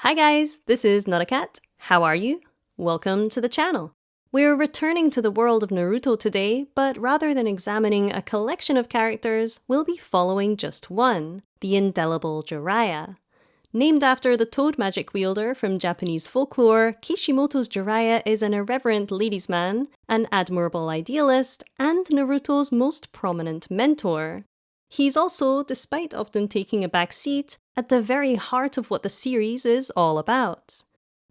Hi guys, this is nottacat. How are you? Welcome to the channel. We're returning to the world of Naruto today, but rather than examining a collection of characters, we'll be following just one, the indelible Jiraiya. Named after the toad magic wielder from Japanese folklore, Kishimoto's Jiraiya is an irreverent ladies' man, an admirable idealist, and Naruto's most prominent mentor. He's also, despite often taking a back seat, at the very heart of what the series is all about.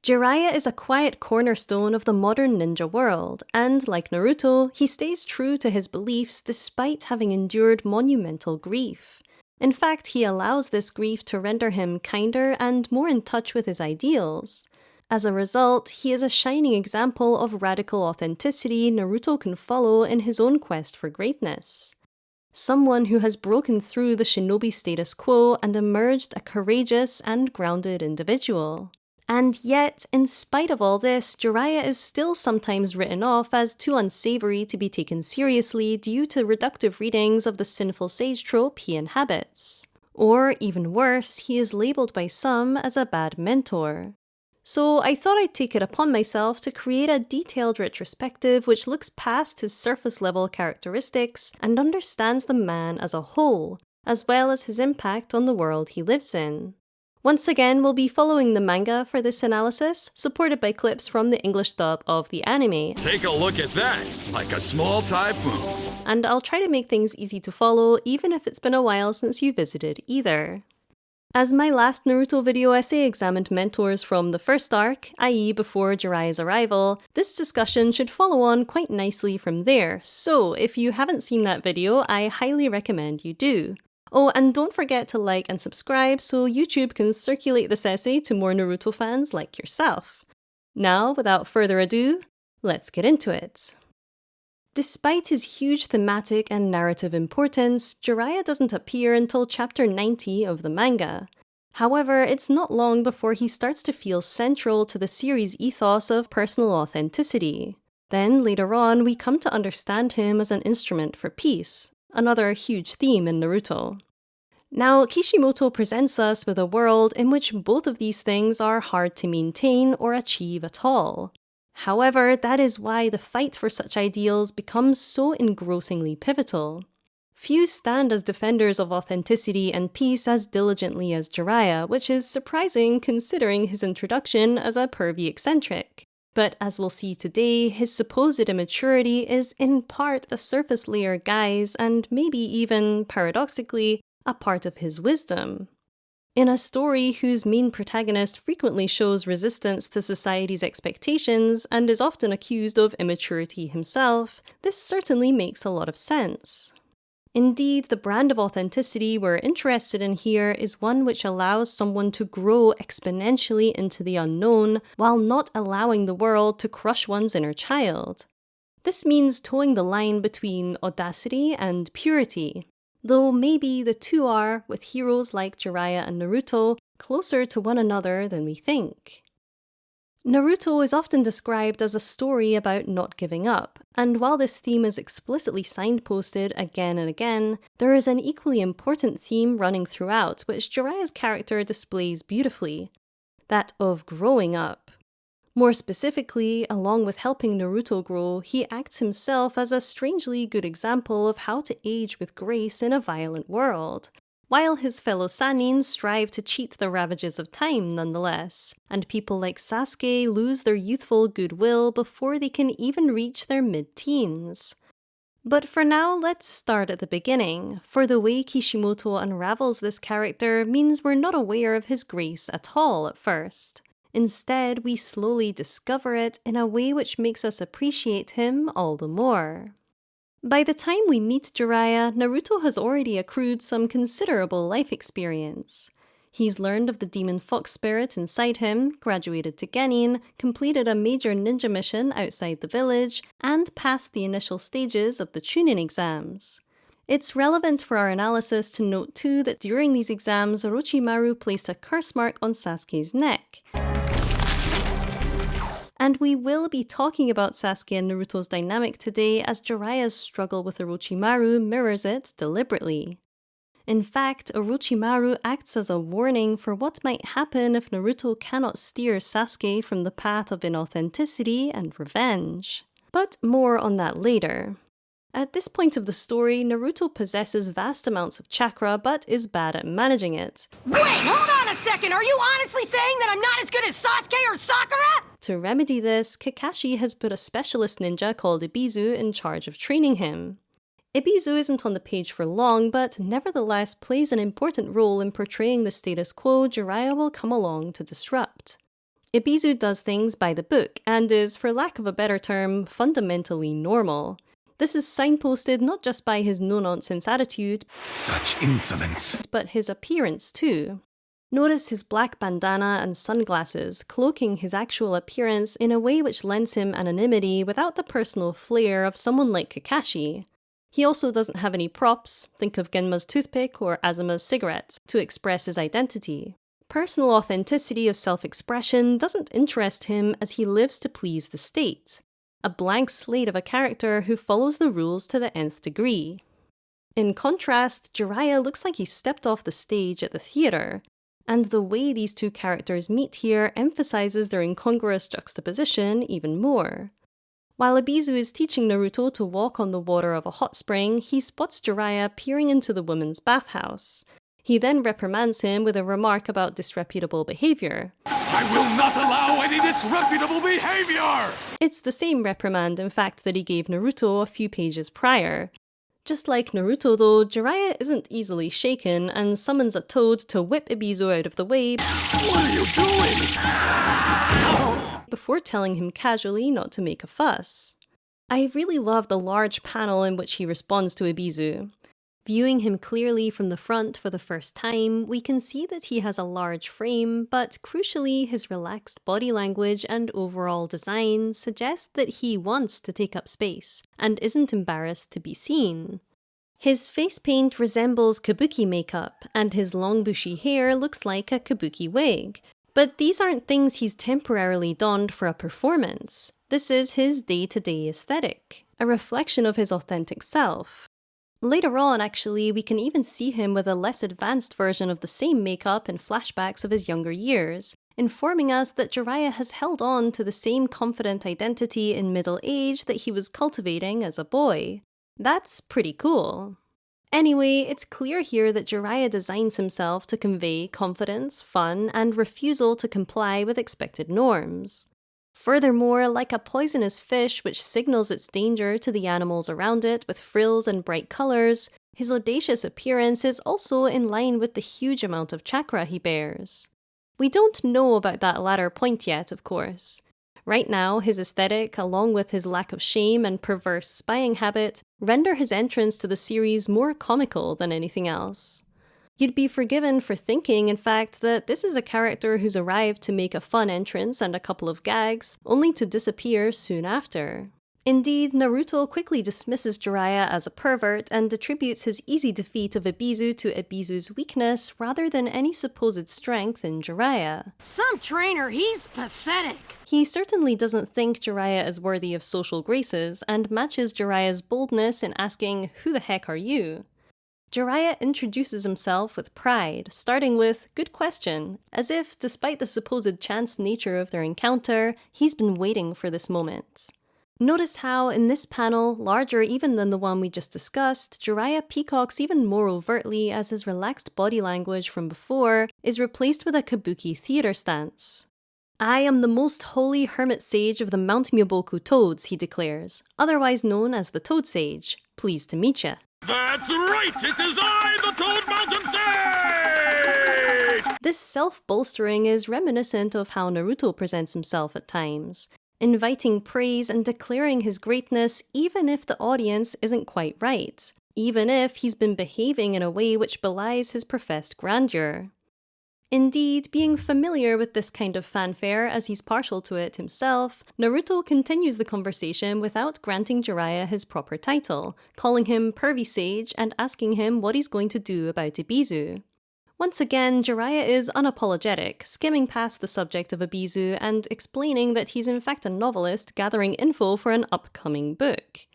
Jiraiya is a quiet cornerstone of the modern ninja world, and like Naruto, he stays true to his beliefs despite having endured monumental grief. In fact, he allows this grief to render him kinder and more in touch with his ideals. As a result, he is a shining example of radical authenticity Naruto can follow in his own quest for greatness. Someone who has broken through the shinobi status quo and emerged a courageous and grounded individual. And yet, in spite of all this, Jiraiya is still sometimes written off as too unsavory to be taken seriously due to reductive readings of the sinful sage trope he inhabits. Or, even worse, he is labeled by some as a bad mentor. So I thought I'd take it upon myself to create a detailed retrospective which looks past his surface-level characteristics and understands the man as a whole, as well as his impact on the world he lives in. Once again, we'll be following the manga for this analysis, supported by clips from the English dub of the anime. Take a look at that, like a small typhoon. And I'll try to make things easy to follow, even if it's been a while since you visited either. As my last Naruto video essay examined mentors from the first arc, i.e. before Jiraiya's arrival, this discussion should follow on quite nicely from there, so if you haven't seen that video, I highly recommend you do. Oh, and don't forget to like and subscribe so YouTube can circulate this essay to more Naruto fans like yourself. Now, without further ado, let's get into it. Despite his huge thematic and narrative importance, Jiraiya doesn't appear until chapter 90 of the manga. However, it's not long before he starts to feel central to the series' ethos of personal authenticity. Then, later on, we come to understand him as an instrument for peace, another huge theme in Naruto. Now, Kishimoto presents us with a world in which both of these things are hard to maintain or achieve at all. However, that is why the fight for such ideals becomes so engrossingly pivotal. Few stand as defenders of authenticity and peace as diligently as Jiraiya, which is surprising considering his introduction as a pervy eccentric. But as we'll see today, his supposed immaturity is in part a surface layer guise and maybe even, paradoxically, a part of his wisdom. In a story whose main protagonist frequently shows resistance to society's expectations and is often accused of immaturity himself, this certainly makes a lot of sense. Indeed, the brand of authenticity we're interested in here is one which allows someone to grow exponentially into the unknown while not allowing the world to crush one's inner child. This means towing the line between audacity and purity. Though maybe the two are, with heroes like Jiraiya and Naruto, closer to one another than we think. Naruto is often described as a story about not giving up, and while this theme is explicitly signposted again and again, there is an equally important theme running throughout which Jiraiya's character displays beautifully, that of growing up. More specifically, along with helping Naruto grow, he acts himself as a strangely good example of how to age with grace in a violent world, while his fellow Sannin strive to cheat the ravages of time nonetheless, and people like Sasuke lose their youthful goodwill before they can even reach their mid-teens. But for now, let's start at the beginning, for the way Kishimoto unravels this character means we're not aware of his grace at all at first. Instead, we slowly discover it in a way which makes us appreciate him all the more. By the time we meet Jiraiya, Naruto has already accrued some considerable life experience. He's learned of the demon fox spirit inside him, graduated to Genin, completed a major ninja mission outside the village, and passed the initial stages of the Chunin exams. It's relevant for our analysis to note too that during these exams, Orochimaru placed a curse mark on Sasuke's neck. And we will be talking about Sasuke and Naruto's dynamic today as Jiraiya's struggle with Orochimaru mirrors it deliberately. In fact, Orochimaru acts as a warning for what might happen if Naruto cannot steer Sasuke from the path of inauthenticity and revenge. But more on that later. At this point of the story, Naruto possesses vast amounts of chakra but is bad at managing it. Wait, hold on a second! Are you honestly saying that I'm not as good as Sasuke or Sakura? To remedy this, Kakashi has put a specialist ninja called Ibizu in charge of training him. Ibizu isn't on the page for long, but nevertheless plays an important role in portraying the status quo Jiraiya will come along to disrupt. Ibizu does things by the book and is, for lack of a better term, fundamentally normal. This is signposted not just by his no-nonsense attitude, such insolence, but his appearance too. Notice his black bandana and sunglasses, cloaking his actual appearance in a way which lends him anonymity without the personal flair of someone like Kakashi. He also doesn't have any props, think of Genma's toothpick or Azuma's cigarettes, to express his identity. Personal authenticity of self-expression doesn't interest him as he lives to please the state. A blank slate of a character who follows the rules to the nth degree. In contrast, Jiraiya looks like he stepped off the stage at the theatre, and the way these two characters meet here emphasizes their incongruous juxtaposition even more. While Ibizu is teaching Naruto to walk on the water of a hot spring, he spots Jiraiya peering into the women's bathhouse. He then reprimands him with a remark about disreputable behavior. I will not allow any disreputable behavior! It's the same reprimand, in fact, that he gave Naruto a few pages prior. Just like Naruto though, Jiraiya isn't easily shaken and summons a toad to whip Ibizu out of the way. What are you doing? Before telling him casually not to make a fuss. I really love the large panel in which he responds to Ibizu. Viewing him clearly from the front for the first time, we can see that he has a large frame, but crucially his relaxed body language and overall design suggest that he wants to take up space, and isn't embarrassed to be seen. His face paint resembles kabuki makeup, and his long bushy hair looks like a kabuki wig. But these aren't things he's temporarily donned for a performance. This is his day-to-day aesthetic, a reflection of his authentic self. Later on, actually, we can even see him with a less advanced version of the same makeup in flashbacks of his younger years, informing us that Jiraiya has held on to the same confident identity in middle age that he was cultivating as a boy. That's pretty cool. Anyway, it's clear here that Jiraiya designs himself to convey confidence, fun, and refusal to comply with expected norms. Furthermore, like a poisonous fish which signals its danger to the animals around it with frills and bright colors, his audacious appearance is also in line with the huge amount of chakra he bears. We don't know about that latter point yet, of course. Right now, his aesthetic, along with his lack of shame and perverse spying habit, render his entrance to the series more comical than anything else. You'd be forgiven for thinking, in fact, that this is a character who's arrived to make a fun entrance and a couple of gags, only to disappear soon after. Indeed, Naruto quickly dismisses Jiraiya as a pervert and attributes his easy defeat of Ibizu to Ibizu's weakness rather than any supposed strength in Jiraiya. Some trainer, he's pathetic. He certainly doesn't think Jiraiya is worthy of social graces and matches Jiraiya's boldness in asking, "Who the heck are you?" Jiraiya introduces himself with pride, starting with, "Good question," as if, despite the supposed chance nature of their encounter, he's been waiting for this moment. Notice how, in this panel, larger even than the one we just discussed, Jiraiya peacocks even more overtly as his relaxed body language from before is replaced with a kabuki theater stance. "I am the most holy hermit sage of the Mount Myoboku Toads," he declares, otherwise known as the Toad Sage. Pleased to meet ya. That's right! It is I, the Toad Mountain Sage! This self-bolstering is reminiscent of how Naruto presents himself at times, inviting praise and declaring his greatness even if the audience isn't quite right, even if he's been behaving in a way which belies his professed grandeur. Indeed, being familiar with this kind of fanfare as he's partial to it himself, Naruto continues the conversation without granting Jiraiya his proper title, calling him Pervy Sage and asking him what he's going to do about Ibizu. Once again, Jiraiya is unapologetic, skimming past the subject of Ibizu and explaining that he's in fact a novelist gathering info for an upcoming book.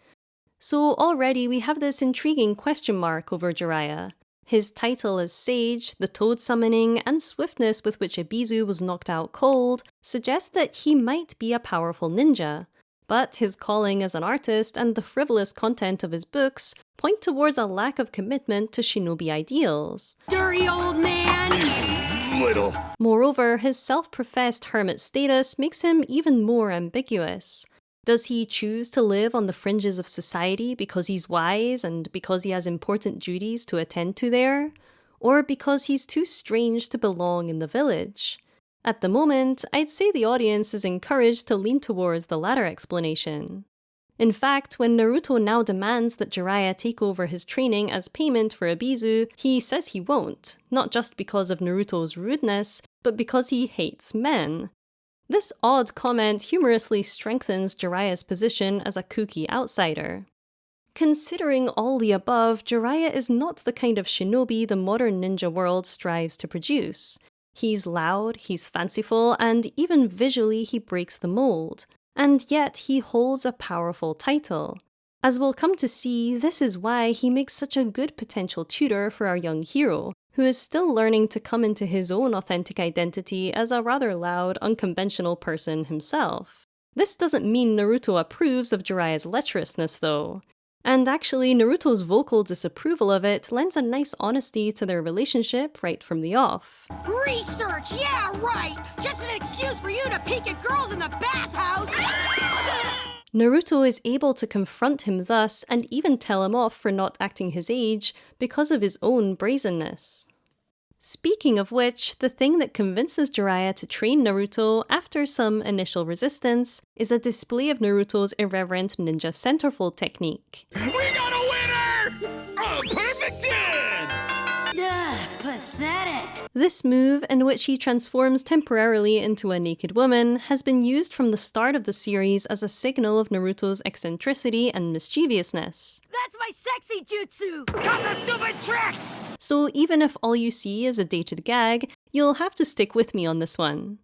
So already we have this intriguing question mark over Jiraiya. His title as Sage, the toad summoning, and swiftness with which Ebisu was knocked out cold suggest that he might be a powerful ninja. But his calling as an artist and the frivolous content of his books point towards a lack of commitment to shinobi ideals. Dirty old man! Little. Moreover, his self-professed hermit status makes him even more ambiguous. Does he choose to live on the fringes of society because he's wise and because he has important duties to attend to there? Or because he's too strange to belong in the village? At the moment, I'd say the audience is encouraged to lean towards the latter explanation. In fact, when Naruto now demands that Jiraiya take over his training as payment for Ebisu, he says he won't, not just because of Naruto's rudeness, but because he hates men. This odd comment humorously strengthens Jiraiya's position as a kooky outsider. Considering all the above, Jiraiya is not the kind of shinobi the modern ninja world strives to produce. He's loud, he's fanciful, and even visually he breaks the mold. And yet he holds a powerful title. As we'll come to see, this is why he makes such a good potential tutor for our young hero, who is still learning to come into his own authentic identity as a rather loud, unconventional person himself. This doesn't mean Naruto approves of Jiraiya's lecherousness, though. And actually, Naruto's vocal disapproval of it lends a nice honesty to their relationship right from the off. Research, yeah, right! Just an excuse for you to peek at girls in the bathhouse! Naruto is able to confront him thus and even tell him off for not acting his age because of his own brazenness. Speaking of which, the thing that convinces Jiraiya to train Naruto after some initial resistance is a display of Naruto's irreverent ninja centerfold technique. We got a winner! A perfect 10! Ugh, pathetic! This move, in which he transforms temporarily into a naked woman, has been used from the start of the series as a signal of Naruto's eccentricity and mischievousness. That's my sexy jutsu! Got the stupid tricks! So even if all you see is a dated gag, you'll have to stick with me on this one.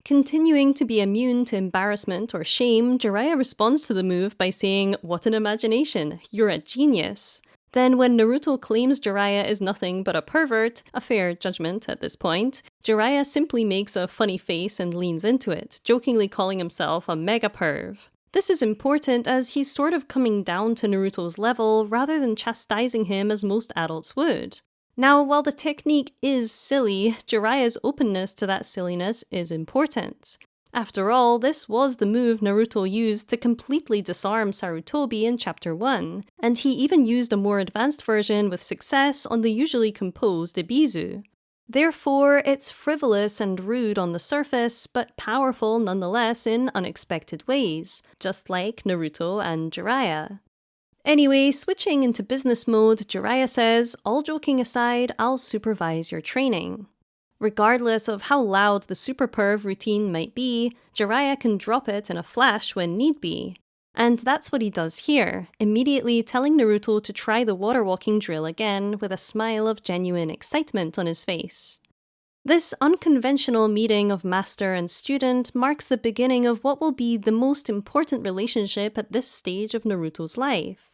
Continuing to be immune to embarrassment or shame, Jiraiya responds to the move by saying, "What an imagination, you're a genius." Then when Naruto claims Jiraiya is nothing but a pervert, a fair judgment at this point, Jiraiya simply makes a funny face and leans into it, jokingly calling himself a mega perv. This is important as he's sort of coming down to Naruto's level rather than chastising him as most adults would. Now, while the technique is silly, Jiraiya's openness to that silliness is important. After all, this was the move Naruto used to completely disarm Sarutobi in Chapter 1, and he even used a more advanced version with success on the usually composed Ebisu. Therefore, it's frivolous and rude on the surface, but powerful nonetheless in unexpected ways, just like Naruto and Jiraiya. Anyway, switching into business mode, Jiraiya says, "All joking aside, I'll supervise your training." Regardless of how loud the super perv routine might be, Jiraiya can drop it in a flash when need be. And that's what he does here, immediately telling Naruto to try the water walking drill again with a smile of genuine excitement on his face. This unconventional meeting of master and student marks the beginning of what will be the most important relationship at this stage of Naruto's life.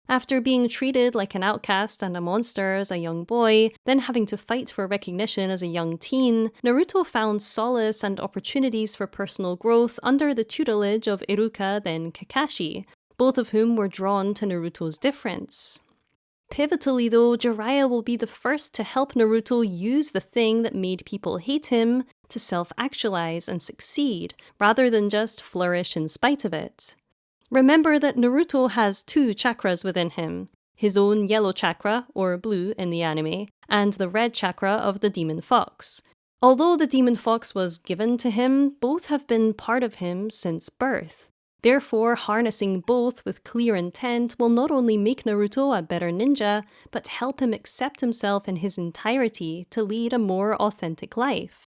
After being treated like an outcast and a monster as a young boy, then having to fight for recognition as a young teen, Naruto found solace and opportunities for personal growth under the tutelage of Iruka then Kakashi, both of whom were drawn to Naruto's difference. Pivotally though, Jiraiya will be the first to help Naruto use the thing that made people hate him to self-actualize and succeed, rather than just flourish in spite of it. Remember that Naruto has two chakras within him, his own yellow chakra, or blue in the anime, and the red chakra of the demon fox. Although the demon fox was given to him, both have been part of him since birth. Therefore, harnessing both with clear intent will not only make Naruto a better ninja, but help him accept himself in his entirety to lead a more authentic life.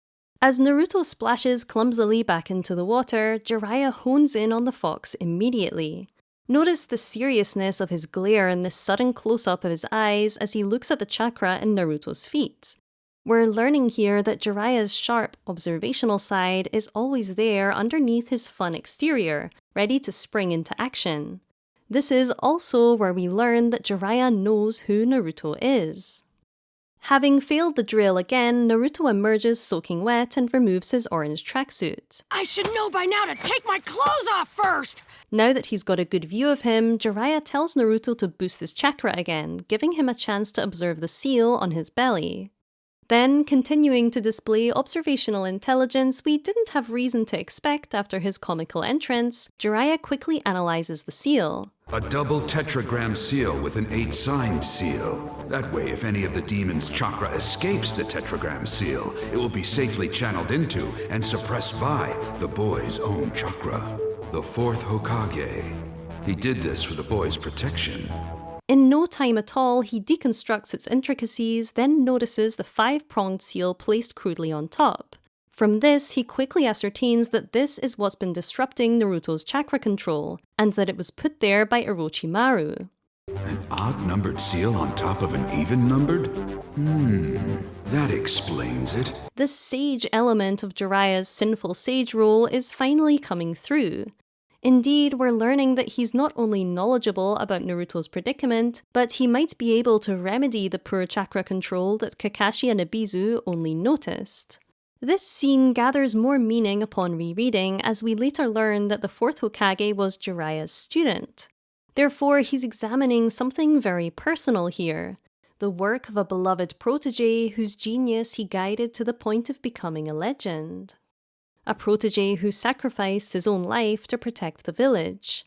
As Naruto splashes clumsily back into the water, Jiraiya hones in on the fox immediately. Notice the seriousness of his glare and this sudden close-up of his eyes as he looks at the chakra in Naruto's feet. We're learning here that Jiraiya's sharp, observational side is always there underneath his fun exterior, ready to spring into action. This is also where we learn that Jiraiya knows who Naruto is. Having failed the drill again, Naruto emerges soaking wet and removes his orange tracksuit. I should know by now to take my clothes off first! Now that he's got a good view of him, Jiraiya tells Naruto to boost his chakra again, giving him a chance to observe the seal on his belly. Then, continuing to display observational intelligence we didn't have reason to expect after his comical entrance, Jiraiya quickly analyzes the seal. A double tetragram seal with an 8-signed seal. That way, if any of the demon's chakra escapes the tetragram seal, it will be safely channeled into and suppressed by the boy's own chakra, the 4th Hokage. He did this for the boy's protection. In no time at all, he deconstructs its intricacies, then notices the 5-pronged seal placed crudely on top. From this, he quickly ascertains that this is what's been disrupting Naruto's chakra control, and that it was put there by Orochimaru. An odd-numbered seal on top of an even-numbered? That explains it. The sage element of Jiraiya's sinful sage role is finally coming through. Indeed, we're learning that he's not only knowledgeable about Naruto's predicament, but he might be able to remedy the poor chakra control that Kakashi and Ebisu only noticed. This scene gathers more meaning upon rereading as we later learn that the 4th Hokage was Jiraiya's student. Therefore, he's examining something very personal here, the work of a beloved protege whose genius he guided to the point of becoming a legend. A protege who sacrificed his own life to protect the village.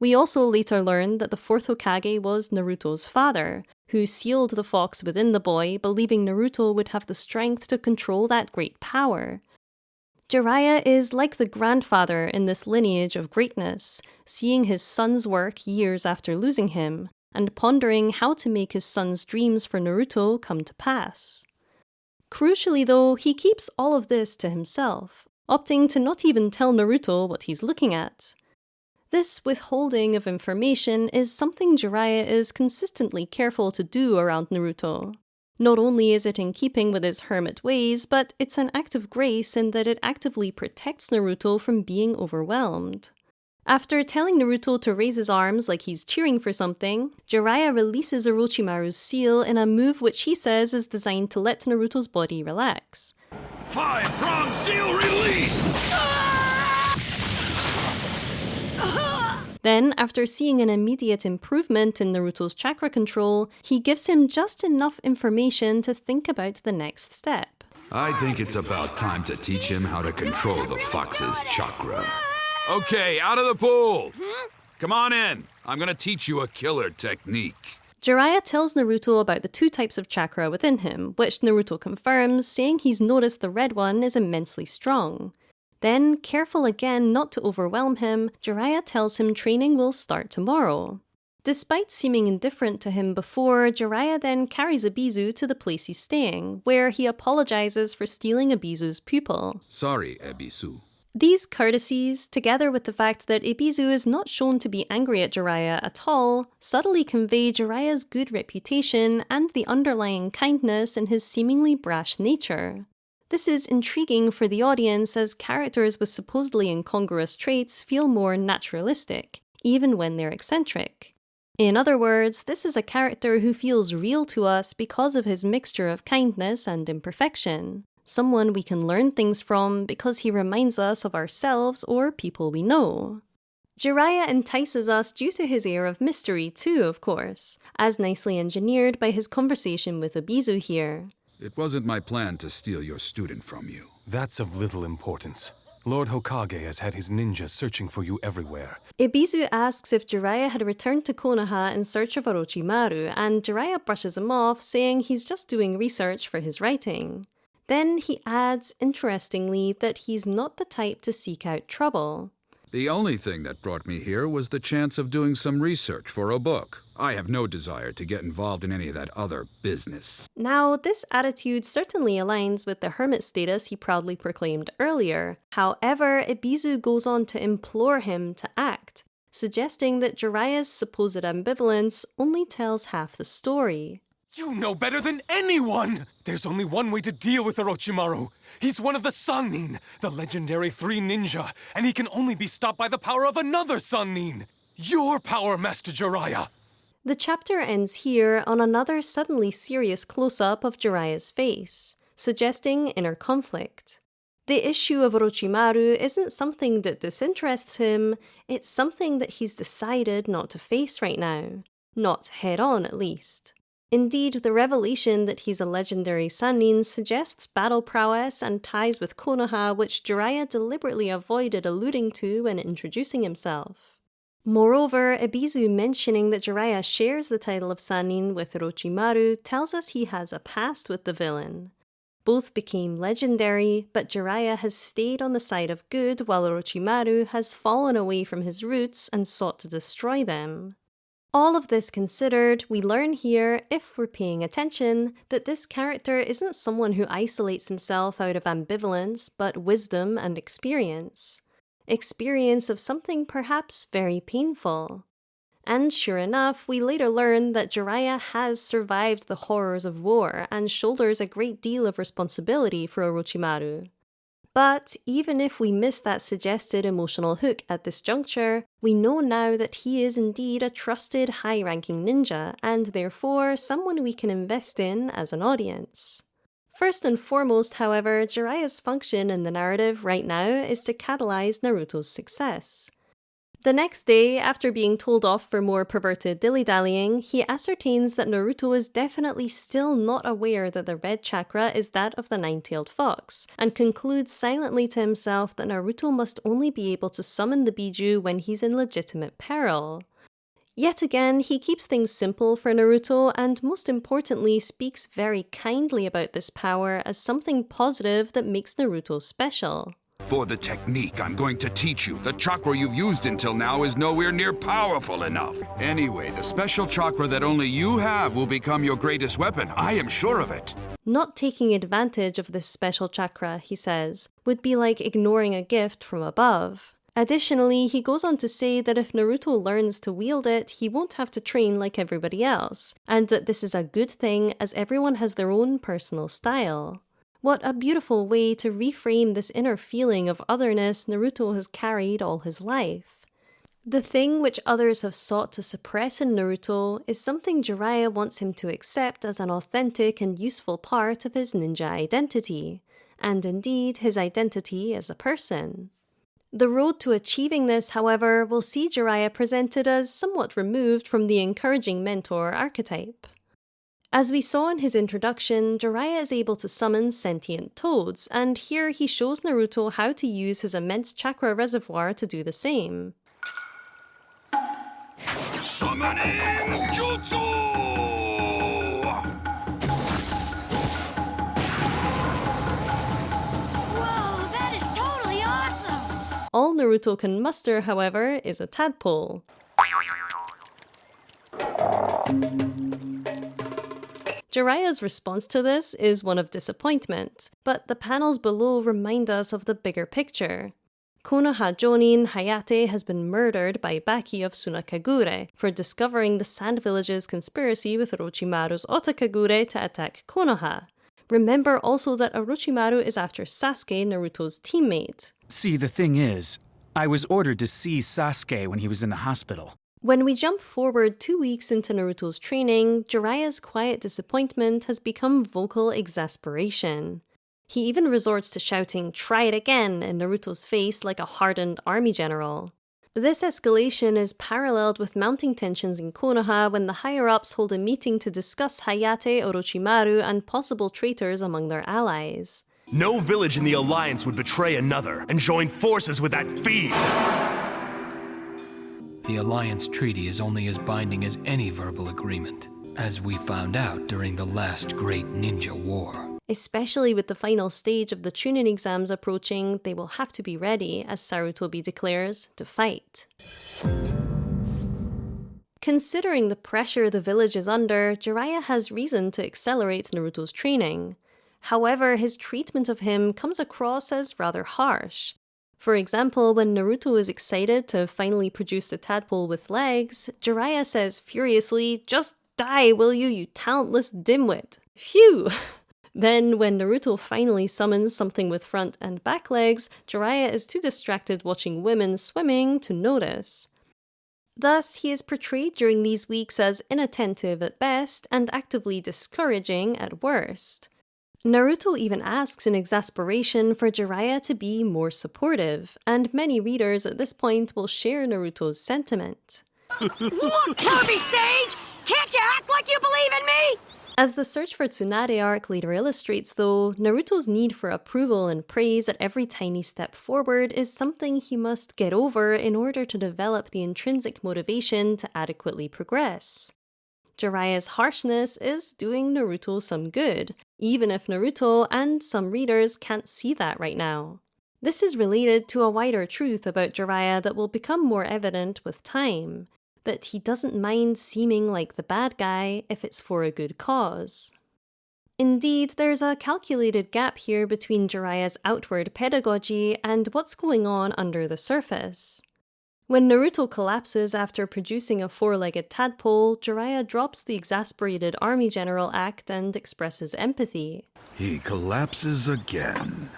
We also later learn that the 4th Hokage was Naruto's father, who sealed the fox within the boy, believing Naruto would have the strength to control that great power. Jiraiya is like the grandfather in this lineage of greatness, seeing his son's work years after losing him, and pondering how to make his son's dreams for Naruto come to pass. Crucially though, he keeps all of this to himself, opting to not even tell Naruto what he's looking at. This withholding of information is something Jiraiya is consistently careful to do around Naruto. Not only is it in keeping with his hermit ways, but it's an act of grace in that it actively protects Naruto from being overwhelmed. After telling Naruto to raise his arms like he's cheering for something, Jiraiya releases Orochimaru's seal in a move which he says is designed to let Naruto's body relax. 5-pronged seal release! Then, after seeing an immediate improvement in Naruto's chakra control, he gives him just enough information to think about the next step. I think it's about time to teach him how to control the fox's chakra. Okay, out of the pool! Come on in. I'm gonna teach you a killer technique. Jiraiya tells Naruto about the 2 types of chakra within him, which Naruto confirms, saying he's noticed the red one is immensely strong. Then, careful again not to overwhelm him, Jiraiya tells him training will start tomorrow. Despite seeming indifferent to him before, Jiraiya then carries Ebisu to the place he's staying, where he apologizes for stealing Ebisu's pupil. Sorry, Ebisu. These courtesies, together with the fact that Ebisu is not shown to be angry at Jiraiya at all, subtly convey Jiraiya's good reputation and the underlying kindness in his seemingly brash nature. This is intriguing for the audience as characters with supposedly incongruous traits feel more naturalistic, even when they're eccentric. In other words, this is a character who feels real to us because of his mixture of kindness and imperfection. Someone we can learn things from because he reminds us of ourselves or people we know. Jiraiya entices us due to his air of mystery too, of course, as nicely engineered by his conversation with Ebisu here. It wasn't my plan to steal your student from you. That's of little importance. Lord Hokage has had his ninjas searching for you everywhere. Ebisu asks if Jiraiya had returned to Konoha in search of Orochimaru, and Jiraiya brushes him off, saying he's just doing research for his writing. Then he adds, interestingly, that he's not the type to seek out trouble. The only thing that brought me here was the chance of doing some research for a book. I have no desire to get involved in any of that other business. Now, this attitude certainly aligns with the hermit status he proudly proclaimed earlier. However, Ebisu goes on to implore him to act, suggesting that Jiraiya's supposed ambivalence only tells half the story. You know better than anyone! There's only one way to deal with Orochimaru. He's one of the Sannin, the legendary 3 ninja, and he can only be stopped by the power of another Sannin. Your power, Master Jiraiya! The chapter ends here on another suddenly serious close-up of Jiraiya's face, suggesting inner conflict. The issue of Orochimaru isn't something that disinterests him, it's something that he's decided not to face right now. Not head-on, at least. Indeed, the revelation that he's a legendary Sannin suggests battle prowess and ties with Konoha, which Jiraiya deliberately avoided alluding to when introducing himself. Moreover, Ebisu mentioning that Jiraiya shares the title of Sannin with Orochimaru tells us he has a past with the villain. Both became legendary, but Jiraiya has stayed on the side of good while Orochimaru has fallen away from his roots and sought to destroy them. All of this considered, we learn here, if we're paying attention, that this character isn't someone who isolates himself out of ambivalence, but wisdom and experience. Experience of something perhaps very painful. And sure enough, we later learn that Jiraiya has survived the horrors of war and shoulders a great deal of responsibility for Orochimaru. But even if we miss that suggested emotional hook at this juncture, we know now that he is indeed a trusted high-ranking ninja, and therefore someone we can invest in as an audience. First and foremost, however, Jiraiya's function in the narrative right now is to catalyze Naruto's success. The next day, after being told off for more perverted dilly-dallying, he ascertains that Naruto is definitely still not aware that the red chakra is that of the nine-tailed fox, and concludes silently to himself that Naruto must only be able to summon the Biju when he's in legitimate peril. Yet again, he keeps things simple for Naruto and most importantly speaks very kindly about this power as something positive that makes Naruto special. For the technique I'm going to teach you, the chakra you've used until now is nowhere near powerful enough. Anyway, the special chakra that only you have will become your greatest weapon. I am sure of it. Not taking advantage of this special chakra, he says, would be like ignoring a gift from above. Additionally, he goes on to say that if Naruto learns to wield it, he won't have to train like everybody else, and that this is a good thing as everyone has their own personal style. What a beautiful way to reframe this inner feeling of otherness Naruto has carried all his life. The thing which others have sought to suppress in Naruto is something Jiraiya wants him to accept as an authentic and useful part of his ninja identity, and indeed his identity as a person. The road to achieving this, however, will see Jiraiya presented as somewhat removed from the encouraging mentor archetype. As we saw in his introduction, Jiraiya is able to summon sentient toads, and here he shows Naruto how to use his immense chakra reservoir to do the same. Summoning Jutsu! Whoa, that is totally awesome! All Naruto can muster, however, is a tadpole. Jiraiya's response to this is one of disappointment, but the panels below remind us of the bigger picture. Konoha Jonin Hayate has been murdered by Baki of Sunakagure for discovering the Sand Village's conspiracy with Orochimaru's Otakagure to attack Konoha. Remember also that Orochimaru is after Sasuke, Naruto's teammate. See, the thing is, I was ordered to see Sasuke when he was in the hospital. When we jump forward 2 weeks into Naruto's training, Jiraiya's quiet disappointment has become vocal exasperation. He even resorts to shouting, "Try it again," in Naruto's face like a hardened army general. This escalation is paralleled with mounting tensions in Konoha when the higher-ups hold a meeting to discuss Hayate, Orochimaru, and possible traitors among their allies. No village in the Alliance would betray another and join forces with that fiend! The Alliance Treaty is only as binding as any verbal agreement, as we found out during the last great ninja war. Especially with the final stage of the Chunin exams approaching, they will have to be ready, as Sarutobi declares, to fight. Considering the pressure the village is under, Jiraiya has reason to accelerate Naruto's training. However, his treatment of him comes across as rather harsh. For example, when Naruto is excited to finally produce the tadpole with legs, Jiraiya says furiously, "Just die, will you, you talentless dimwit." Phew! Then, when Naruto finally summons something with front and back legs, Jiraiya is too distracted watching women swimming to notice. Thus, he is portrayed during these weeks as inattentive at best and actively discouraging at worst. Naruto even asks in exasperation for Jiraiya to be more supportive, and many readers at this point will share Naruto's sentiment. Look, pervy sage! Can't you act like you believe in me? As the search for Tsunade arc later illustrates though, Naruto's need for approval and praise at every tiny step forward is something he must get over in order to develop the intrinsic motivation to adequately progress. Jiraiya's harshness is doing Naruto some good, even if Naruto and some readers can't see that right now. This is related to a wider truth about Jiraiya that will become more evident with time, that he doesn't mind seeming like the bad guy if it's for a good cause. Indeed, there's a calculated gap here between Jiraiya's outward pedagogy and what's going on under the surface. When Naruto collapses after producing a four-legged tadpole, Jiraiya drops the exasperated army general act and expresses empathy. He collapses again.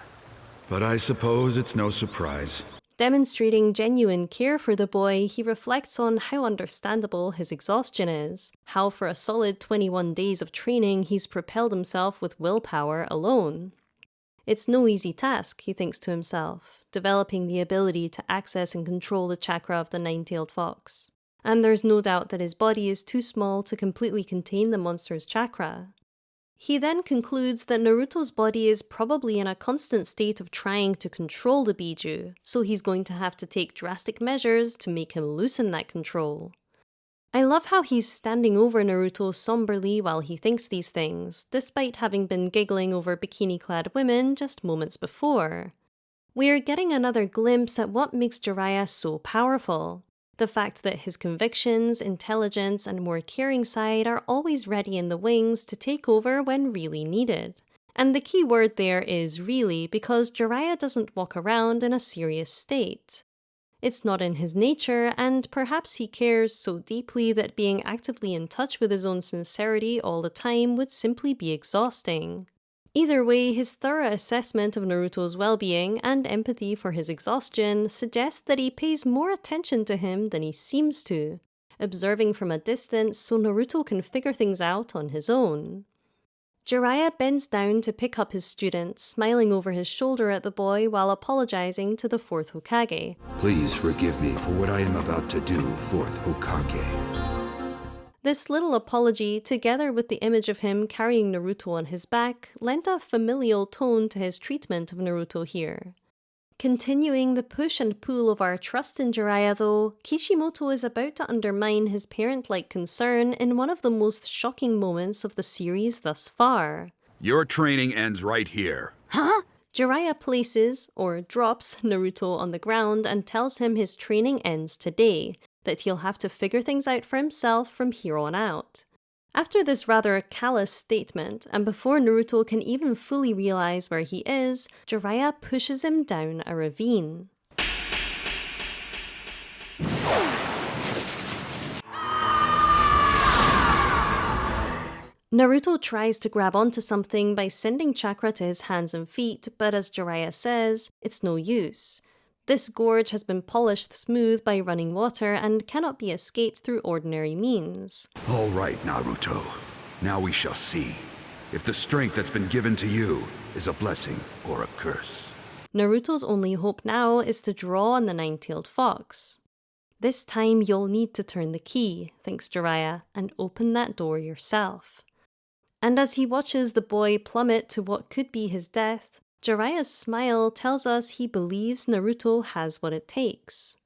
But I suppose it's no surprise. Demonstrating genuine care for the boy, he reflects on how understandable his exhaustion is, how for a solid 21 days of training he's propelled himself with willpower alone. It's no easy task, he thinks to himself, developing the ability to access and control the chakra of the nine-tailed fox. And there's no doubt that his body is too small to completely contain the monster's chakra. He then concludes that Naruto's body is probably in a constant state of trying to control the Biju, so he's going to have to take drastic measures to make him loosen that control. I love how he's standing over Naruto somberly while he thinks these things, despite having been giggling over bikini-clad women just moments before. We're getting another glimpse at what makes Jiraiya so powerful. The fact that his convictions, intelligence, and more caring side are always ready in the wings to take over when really needed. And the key word there is really, because Jiraiya doesn't walk around in a serious state. It's not in his nature, and perhaps he cares so deeply that being actively in touch with his own sincerity all the time would simply be exhausting. Either way, his thorough assessment of Naruto's well-being and empathy for his exhaustion suggests that he pays more attention to him than he seems to, observing from a distance so Naruto can figure things out on his own. Jiraiya bends down to pick up his student, smiling over his shoulder at the boy while apologizing to the 4th Hokage. Please forgive me for what I am about to do, 4th Hokage. This little apology, together with the image of him carrying Naruto on his back, lent a familial tone to his treatment of Naruto here. Continuing the push and pull of our trust in Jiraiya though, Kishimoto is about to undermine his parent-like concern in one of the most shocking moments of the series thus far. Your training ends right here. Huh? Jiraiya places, or drops, Naruto on the ground and tells him his training ends today, that he'll have to figure things out for himself from here on out. After this rather callous statement, and before Naruto can even fully realize where he is, Jiraiya pushes him down a ravine. Naruto tries to grab onto something by sending chakra to his hands and feet, but as Jiraiya says, it's no use. This gorge has been polished smooth by running water and cannot be escaped through ordinary means. All right, Naruto. Now we shall see if the strength that's been given to you is a blessing or a curse. Naruto's only hope now is to draw on the nine-tailed fox. This time you'll need to turn the key, thinks Jiraiya, and open that door yourself. And as he watches the boy plummet to what could be his death, Jiraiya's smile tells us he believes Naruto has what it takes.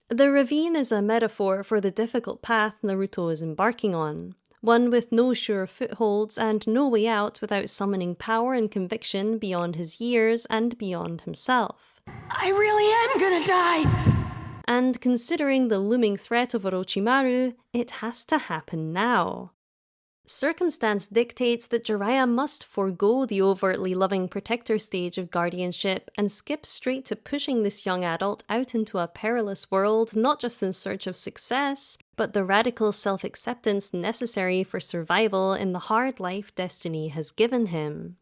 The ravine is a metaphor for the difficult path Naruto is embarking on, one with no sure footholds and no way out without summoning power and conviction beyond his years and beyond himself. I really am gonna die! And considering the looming threat of Orochimaru, it has to happen now. Circumstance dictates that Jiraiya must forego the overtly loving protector stage of guardianship and skip straight to pushing this young adult out into a perilous world, not just in search of success, but the radical self-acceptance necessary for survival in the hard life destiny has given him.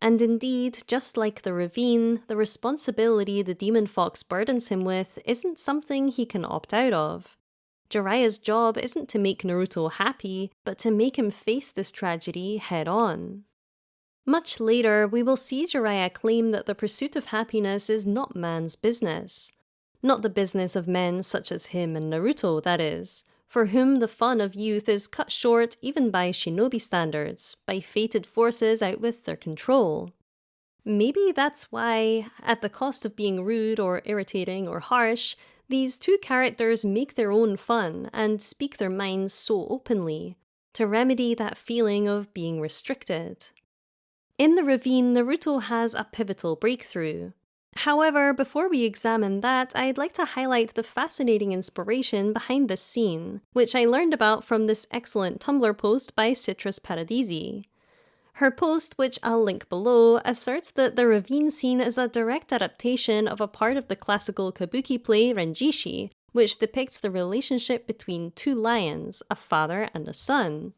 And indeed, just like the ravine, the responsibility the demon fox burdens him with isn't something he can opt out of. Jiraiya's job isn't to make Naruto happy, but to make him face this tragedy head-on. Much later, we will see Jiraiya claim that the pursuit of happiness is not man's business. Not the business of men such as him and Naruto, that is, for whom the fun of youth is cut short even by shinobi standards, by fated forces out with their control. Maybe that's why, at the cost of being rude or irritating or harsh, these two characters make their own fun and speak their minds so openly, to remedy that feeling of being restricted. In the ravine, Naruto has a pivotal breakthrough. However, before we examine that, I'd like to highlight the fascinating inspiration behind this scene, which I learned about from this excellent Tumblr post by Citrus Paradisi. Her post, which I'll link below, asserts that the ravine scene is a direct adaptation of a part of the classical kabuki play Renjishi, which depicts the relationship between two lions, a father and a son.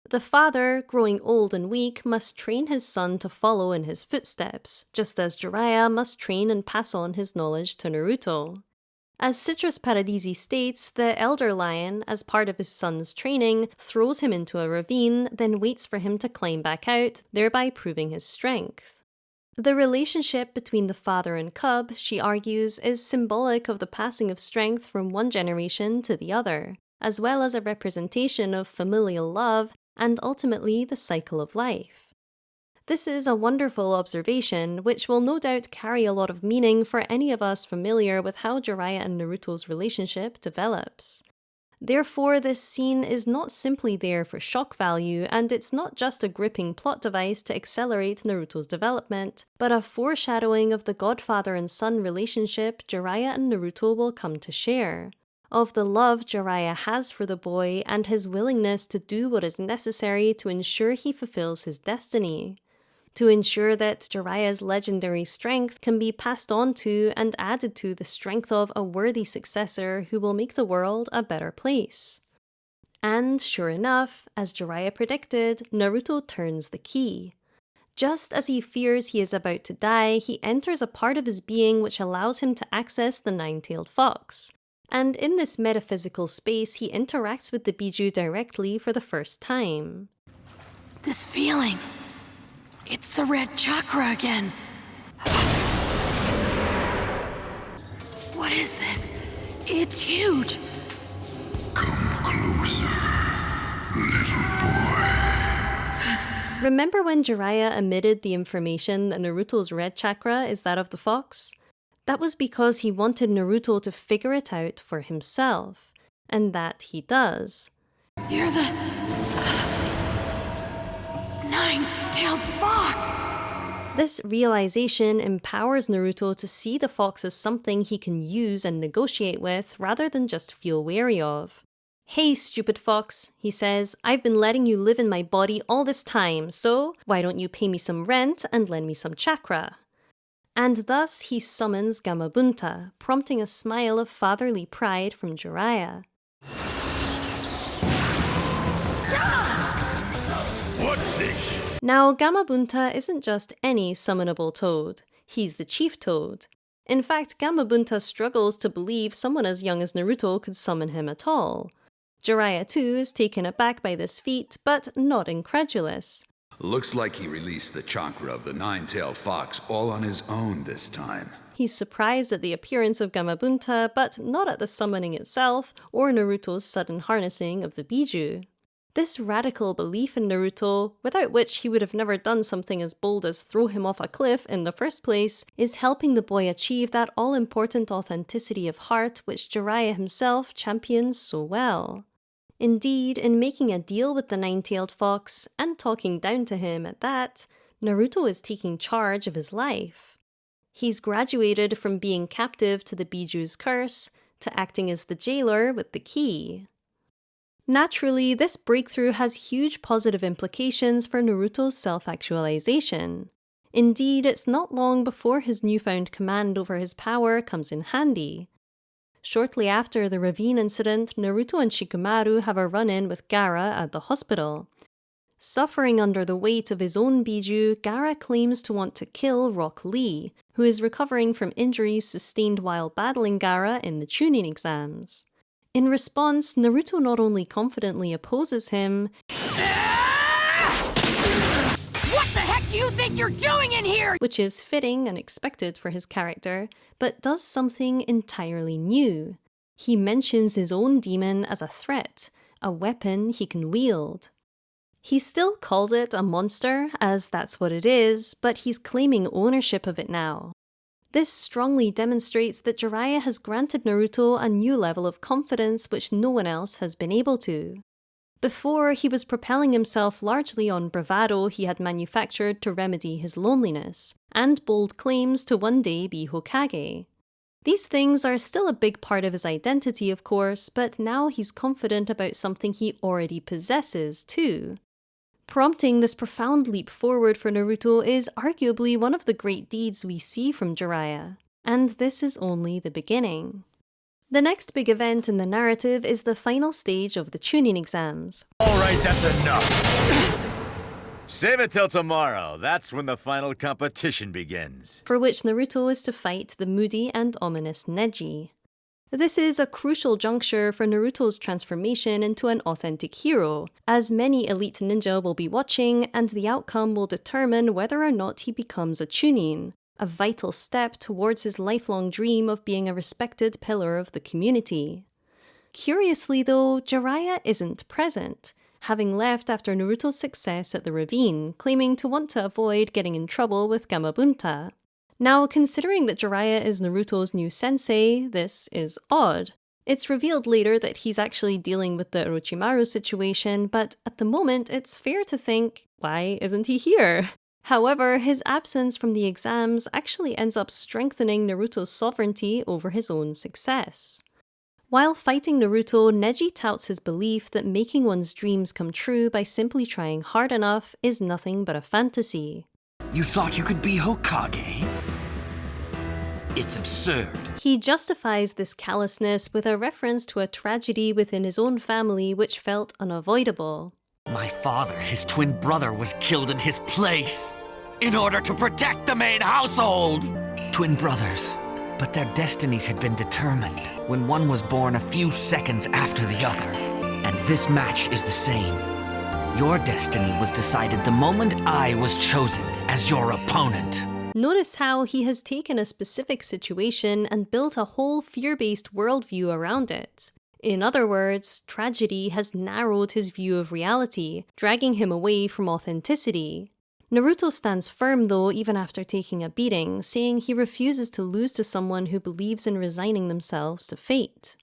The father, growing old and weak, must train his son to follow in his footsteps, just as Jiraiya must train and pass on his knowledge to Naruto. As Citrus Paradisi states, the elder lion, as part of his son's training, throws him into a ravine, then waits for him to climb back out, thereby proving his strength. The relationship between the father and cub, she argues, is symbolic of the passing of strength from one generation to the other, as well as a representation of familial love and ultimately the cycle of life. This is a wonderful observation, which will no doubt carry a lot of meaning for any of us familiar with how Jiraiya and Naruto's relationship develops. Therefore, this scene is not simply there for shock value, and it's not just a gripping plot device to accelerate Naruto's development, but a foreshadowing of the godfather and son relationship Jiraiya and Naruto will come to share, of the love Jiraiya has for the boy and his willingness to do what is necessary to ensure he fulfills his destiny, to ensure that Jiraiya's legendary strength can be passed on to and added to the strength of a worthy successor who will make the world a better place. And sure enough, as Jiraiya predicted, Naruto turns the key. Just as he fears he is about to die, he enters a part of his being which allows him to access the nine-tailed fox. And in this metaphysical space, he interacts with the Biju directly for the first time. This feeling. It's the red chakra again. What is this? It's huge. Come closer, little boy. Remember when Jiraiya emitted the information that Naruto's red chakra is that of the fox? That was because he wanted Naruto to figure it out for himself, and that he does. You're the nine-tailed fox! This realization empowers Naruto to see the fox as something he can use and negotiate with rather than just feel wary of. "Hey, stupid fox," he says, "I've been letting you live in my body all this time, so why don't you pay me some rent and lend me some chakra?" And thus he summons Gamabunta, prompting a smile of fatherly pride from Jiraiya. What's this? Now, Gamabunta isn't just any summonable toad. He's the chief toad. In fact, Gamabunta struggles to believe someone as young as Naruto could summon him at all. Jiraiya too is taken aback by this feat, but not incredulous. Looks like he released the chakra of the nine-tailed fox all on his own this time. He's surprised at the appearance of Gamabunta, but not at the summoning itself, or Naruto's sudden harnessing of the Biju. This radical belief in Naruto, without which he would have never done something as bold as throw him off a cliff in the first place, is helping the boy achieve that all-important authenticity of heart which Jiraiya himself champions so well. Indeed, in making a deal with the nine-tailed fox, and talking down to him at that, Naruto is taking charge of his life. He's graduated from being captive to the Biju's curse, to acting as the jailer with the key. Naturally, this breakthrough has huge positive implications for Naruto's self-actualization. Indeed, it's not long before his newfound command over his power comes in handy. Shortly after the ravine incident, Naruto and Shikamaru have a run-in with Gaara at the hospital. Suffering under the weight of his own Biju, Gaara claims to want to kill Rock Lee, who is recovering from injuries sustained while battling Gaara in the Chunin exams. In response, Naruto not only confidently opposes him, What the heck do you think you're doing in here? which is fitting and expected for his character, but does something entirely new. He mentions his own demon as a threat, a weapon he can wield. He still calls it a monster, as that's what it is, but he's claiming ownership of it now. This strongly demonstrates that Jiraiya has granted Naruto a new level of confidence which no one else has been able to. Before, he was propelling himself largely on bravado he had manufactured to remedy his loneliness, and bold claims to one day be Hokage. These things are still a big part of his identity, of course, but now he's confident about something he already possesses, too. Prompting this profound leap forward for Naruto is arguably one of the great deeds we see from Jiraiya, and this is only the beginning. The next big event in the narrative is the final stage of the Chunin exams. Alright, that's enough. Save it till tomorrow. That's when the final competition begins. For which Naruto is to fight the moody and ominous Neji. This is a crucial juncture for Naruto's transformation into an authentic hero, as many elite ninja will be watching, and the outcome will determine whether or not he becomes a Chunin, a vital step towards his lifelong dream of being a respected pillar of the community. Curiously though, Jiraiya isn't present, having left after Naruto's success at the ravine, claiming to want to avoid getting in trouble with Gamabunta. Now, considering that Jiraiya is Naruto's new sensei, this is odd. It's revealed later that he's actually dealing with the Orochimaru situation, but at the moment it's fair to think, why isn't he here? However, his absence from the exams actually ends up strengthening Naruto's sovereignty over his own success. While fighting Naruto, Neji touts his belief that making one's dreams come true by simply trying hard enough is nothing but a fantasy. You thought you could be Hokage? It's absurd. He justifies this callousness with a reference to a tragedy within his own family which felt unavoidable. My father, his twin brother, was killed in his place in order to protect the main household. Twin brothers, but their destinies had been determined when one was born a few seconds after the other. And this match is the same. Your destiny was decided the moment I was chosen as your opponent. Notice how he has taken a specific situation and built a whole fear-based worldview around it. In other words, tragedy has narrowed his view of reality, dragging him away from authenticity. Naruto stands firm though even after taking a beating, saying he refuses to lose to someone who believes in resigning themselves to fate.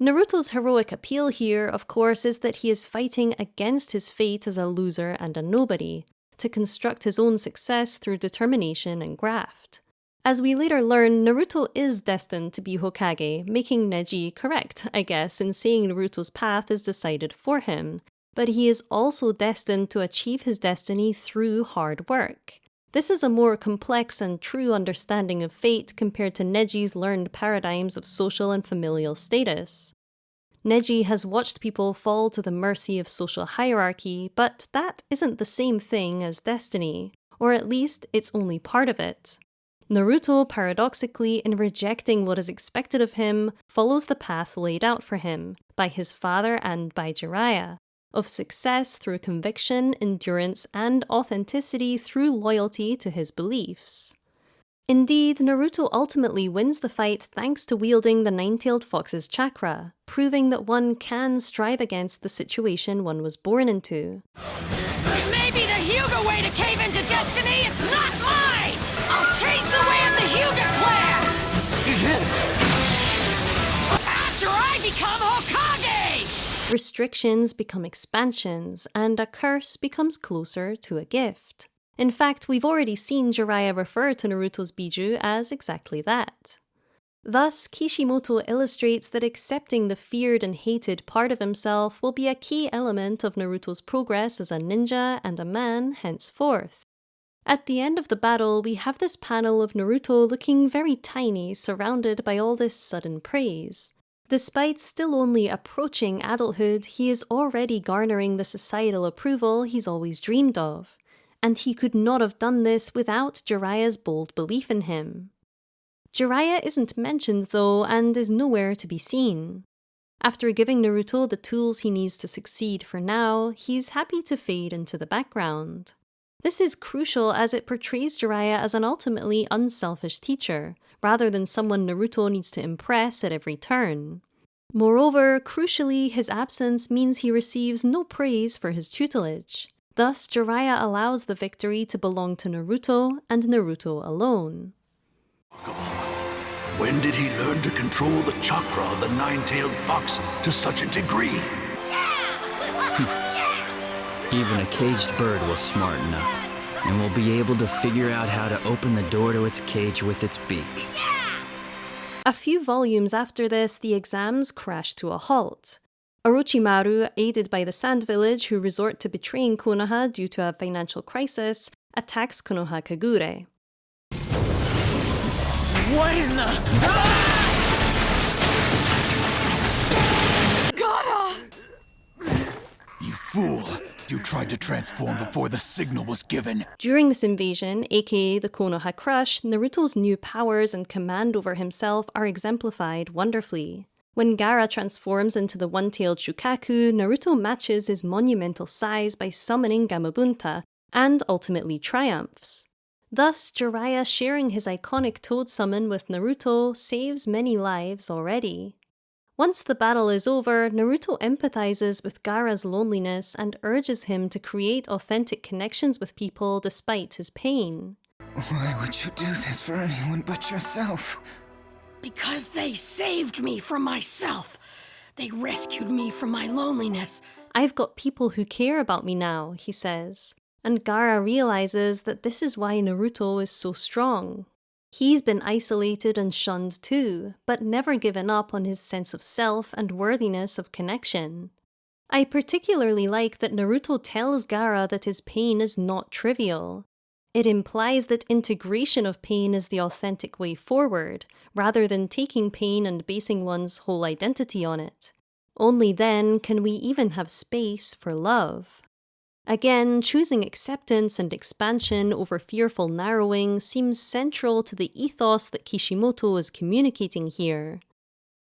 Naruto's heroic appeal here, of course, is that he is fighting against his fate as a loser and a nobody, to construct his own success through determination and graft. As we later learn, Naruto is destined to be Hokage, making Neji correct, I guess, in saying Naruto's path is decided for him, but he is also destined to achieve his destiny through hard work. This is a more complex and true understanding of fate compared to Neji's learned paradigms of social and familial status. Neji has watched people fall to the mercy of social hierarchy, but that isn't the same thing as destiny, or at least it's only part of it. Naruto, paradoxically, in rejecting what is expected of him, follows the path laid out for him, by his father and by Jiraiya, of success through conviction, endurance, and authenticity through loyalty to his beliefs. Indeed, Naruto ultimately wins the fight thanks to wielding the nine-tailed fox's chakra, proving that one can strive against the situation one was born into. It may be the Hyuga way to cave into destiny, it's not mine! I'll change the way of the Hyuga clan! After I become Hokage! Restrictions become expansions, and a curse becomes closer to a gift. In fact, we've already seen Jiraiya refer to Naruto's Biju as exactly that. Thus, Kishimoto illustrates that accepting the feared and hated part of himself will be a key element of Naruto's progress as a ninja and a man henceforth. At the end of the battle, we have this panel of Naruto looking very tiny, surrounded by all this sudden praise. Despite still only approaching adulthood, he is already garnering the societal approval he's always dreamed of. And he could not have done this without Jiraiya's bold belief in him. Jiraiya isn't mentioned though, and is nowhere to be seen. After giving Naruto the tools he needs to succeed for now, he's happy to fade into the background. This is crucial as it portrays Jiraiya as an ultimately unselfish teacher, rather than someone Naruto needs to impress at every turn. Moreover, crucially, his absence means he receives no praise for his tutelage. Thus, Jiraiya allows the victory to belong to Naruto and Naruto alone. When did he learn to control the chakra of the nine-tailed fox to such a degree? Even a caged bird will smarten up, and will be able to figure out how to open the door to its cage with its beak. A few volumes after this, the exams crash to a halt. Orochimaru, aided by the Sand Village who resort to betraying Konoha due to a financial crisis, attacks Konoha Kagure. What in the... You fool! You tried to transform before the signal was given. During this invasion, aka the Konoha Crush, Naruto's new powers and command over himself are exemplified wonderfully. When Gaara transforms into the one-tailed Shukaku, Naruto matches his monumental size by summoning Gamabunta, and ultimately triumphs. Thus, Jiraiya sharing his iconic Toad summon with Naruto saves many lives already. Once the battle is over, Naruto empathizes with Gaara's loneliness and urges him to create authentic connections with people despite his pain. Why would you do this for anyone but yourself? Because they saved me from myself. They rescued me from my loneliness. I've got people who care about me now, he says. And Gaara realizes that this is why Naruto is so strong. He's been isolated and shunned too, but never given up on his sense of self and worthiness of connection. I particularly like that Naruto tells Gaara that his pain is not trivial. It implies that integration of pain is the authentic way forward, rather than taking pain and basing one's whole identity on it. Only then can we even have space for love. Again, choosing acceptance and expansion over fearful narrowing seems central to the ethos that Kishimoto is communicating here.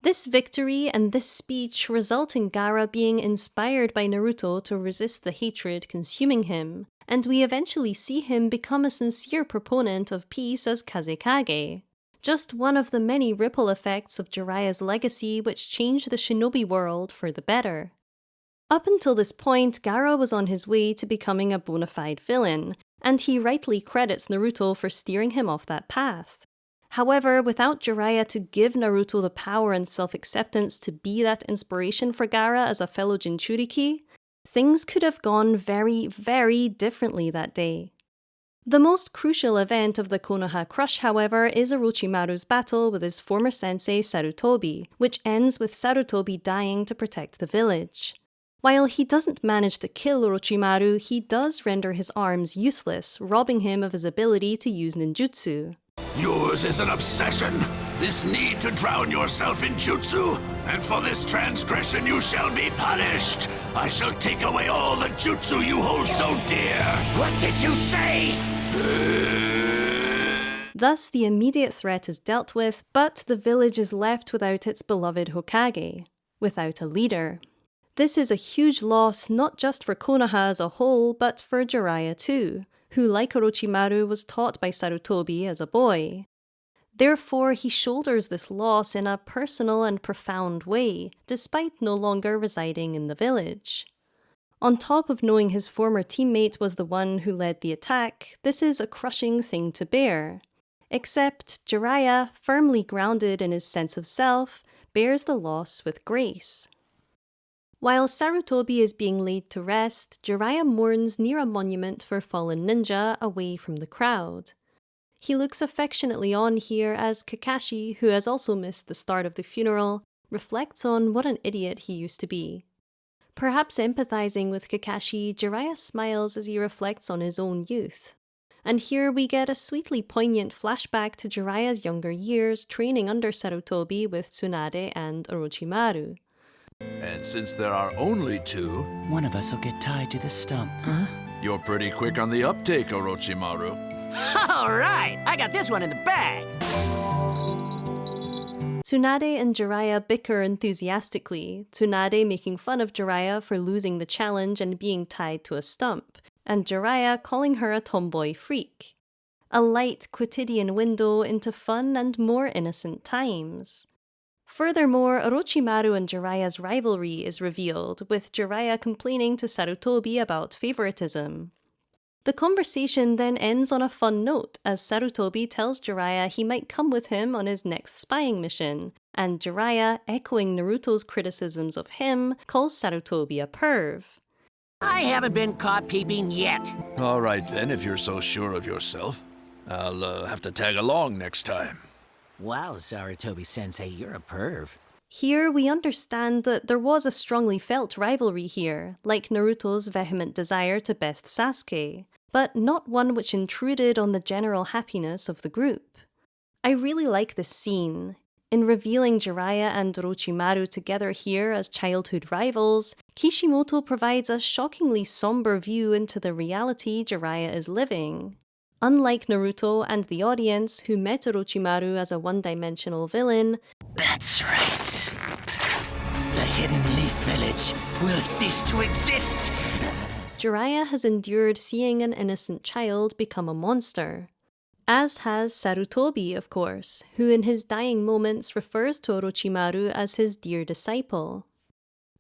This victory and this speech result in Gaara being inspired by Naruto to resist the hatred consuming him, and we eventually see him become a sincere proponent of peace as Kazekage. Just one of the many ripple effects of Jiraiya's legacy which changed the shinobi world for the better. Up until this point, Gaara was on his way to becoming a bona fide villain, and he rightly credits Naruto for steering him off that path. However, without Jiraiya to give Naruto the power and self-acceptance to be that inspiration for Gaara as a fellow Jinchuriki, things could have gone very, very differently that day. The most crucial event of the Konoha Crush, however, is Orochimaru's battle with his former sensei Sarutobi, which ends with Sarutobi dying to protect the village. While he doesn't manage to kill Orochimaru, he does render his arms useless, robbing him of his ability to use ninjutsu. Yours is an obsession, this need to drown yourself in jutsu, and for this transgression you shall be punished. I shall take away all the jutsu you hold so dear. What did you say? Thus, the immediate threat is dealt with, but the village is left without its beloved Hokage, without a leader. This is a huge loss not just for Konoha as a whole, but for Jiraiya too, who like Orochimaru was taught by Sarutobi as a boy. Therefore, he shoulders this loss in a personal and profound way, despite no longer residing in the village. On top of knowing his former teammate was the one who led the attack, this is a crushing thing to bear. Except Jiraiya, firmly grounded in his sense of self, bears the loss with grace. While Sarutobi is being laid to rest, Jiraiya mourns near a monument for fallen ninja away from the crowd. He looks affectionately on here as Kakashi, who has also missed the start of the funeral, reflects on what an idiot he used to be. Perhaps empathizing with Kakashi, Jiraiya smiles as he reflects on his own youth. And here we get a sweetly poignant flashback to Jiraiya's younger years training under Sarutobi with Tsunade and Orochimaru. And since there are only two... One of us will get tied to the stump, huh? You're pretty quick on the uptake, Orochimaru. All right, I got this one in the bag. Tsunade and Jiraiya bicker enthusiastically, Tsunade making fun of Jiraiya for losing the challenge and being tied to a stump, and Jiraiya calling her a tomboy freak. A light quotidian window into fun and more innocent times. Furthermore, Orochimaru and Jiraiya's rivalry is revealed, with Jiraiya complaining to Sarutobi about favoritism. The conversation then ends on a fun note, as Sarutobi tells Jiraiya he might come with him on his next spying mission, and Jiraiya, echoing Naruto's criticisms of him, calls Sarutobi a perv. I haven't been caught peeping yet. All right then, if you're so sure of yourself. I'll have to tag along next time. Wow, Sarutobi-sensei, you're a perv. Here, we understand that there was a strongly felt rivalry here, like Naruto's vehement desire to best Sasuke, but not one which intruded on the general happiness of the group. I really like this scene. In revealing Jiraiya and Orochimaru together here as childhood rivals, Kishimoto provides a shockingly somber view into the reality Jiraiya is living. Unlike Naruto and the audience, who met Orochimaru as a one-dimensional villain, that's right. The Hidden Leaf Village will cease to exist. Jiraiya has endured seeing an innocent child become a monster. As has Sarutobi, of course, who in his dying moments refers to Orochimaru as his dear disciple.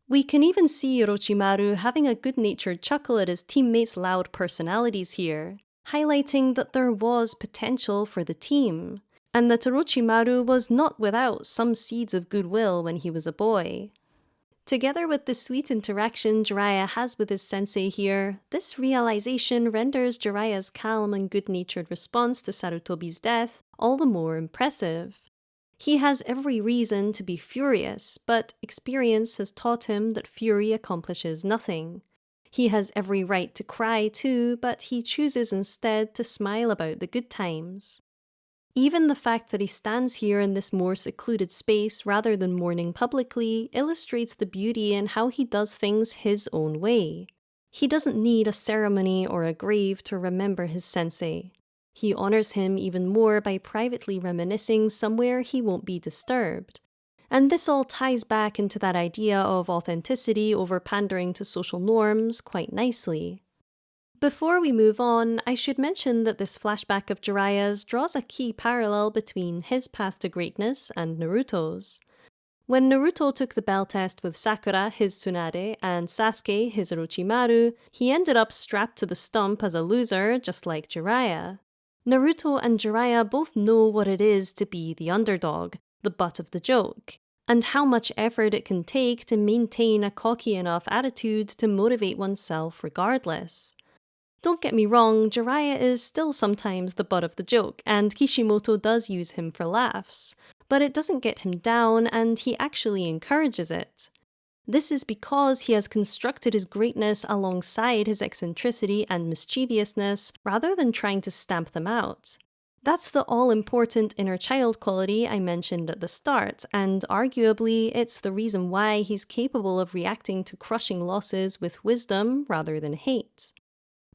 We can even see Orochimaru having a good-natured chuckle at his teammates' loud personalities here, highlighting that there was potential for the team, and that Orochimaru was not without some seeds of goodwill when he was a boy. Together with the sweet interaction Jiraiya has with his sensei here, this realization renders Jiraiya's calm and good-natured response to Sarutobi's death all the more impressive. He has every reason to be furious, but experience has taught him that fury accomplishes nothing. He has every right to cry too, but he chooses instead to smile about the good times. Even the fact that he stands here in this more secluded space rather than mourning publicly illustrates the beauty in how he does things his own way. He doesn't need a ceremony or a grave to remember his sensei. He honors him even more by privately reminiscing somewhere he won't be disturbed. And this all ties back into that idea of authenticity over pandering to social norms quite nicely. Before we move on, I should mention that this flashback of Jiraiya's draws a key parallel between his path to greatness and Naruto's. When Naruto took the bell test with Sakura, his Tsunade, and Sasuke, his Orochimaru, he ended up strapped to the stump as a loser, just like Jiraiya. Naruto and Jiraiya both know what it is to be the underdog, the butt of the joke, and how much effort it can take to maintain a cocky enough attitude to motivate oneself regardless. Don't get me wrong, Jiraiya is still sometimes the butt of the joke, and Kishimoto does use him for laughs, but it doesn't get him down, and he actually encourages it. This is because he has constructed his greatness alongside his eccentricity and mischievousness, rather than trying to stamp them out. That's the all-important inner child quality I mentioned at the start, and arguably it's the reason why he's capable of reacting to crushing losses with wisdom rather than hate.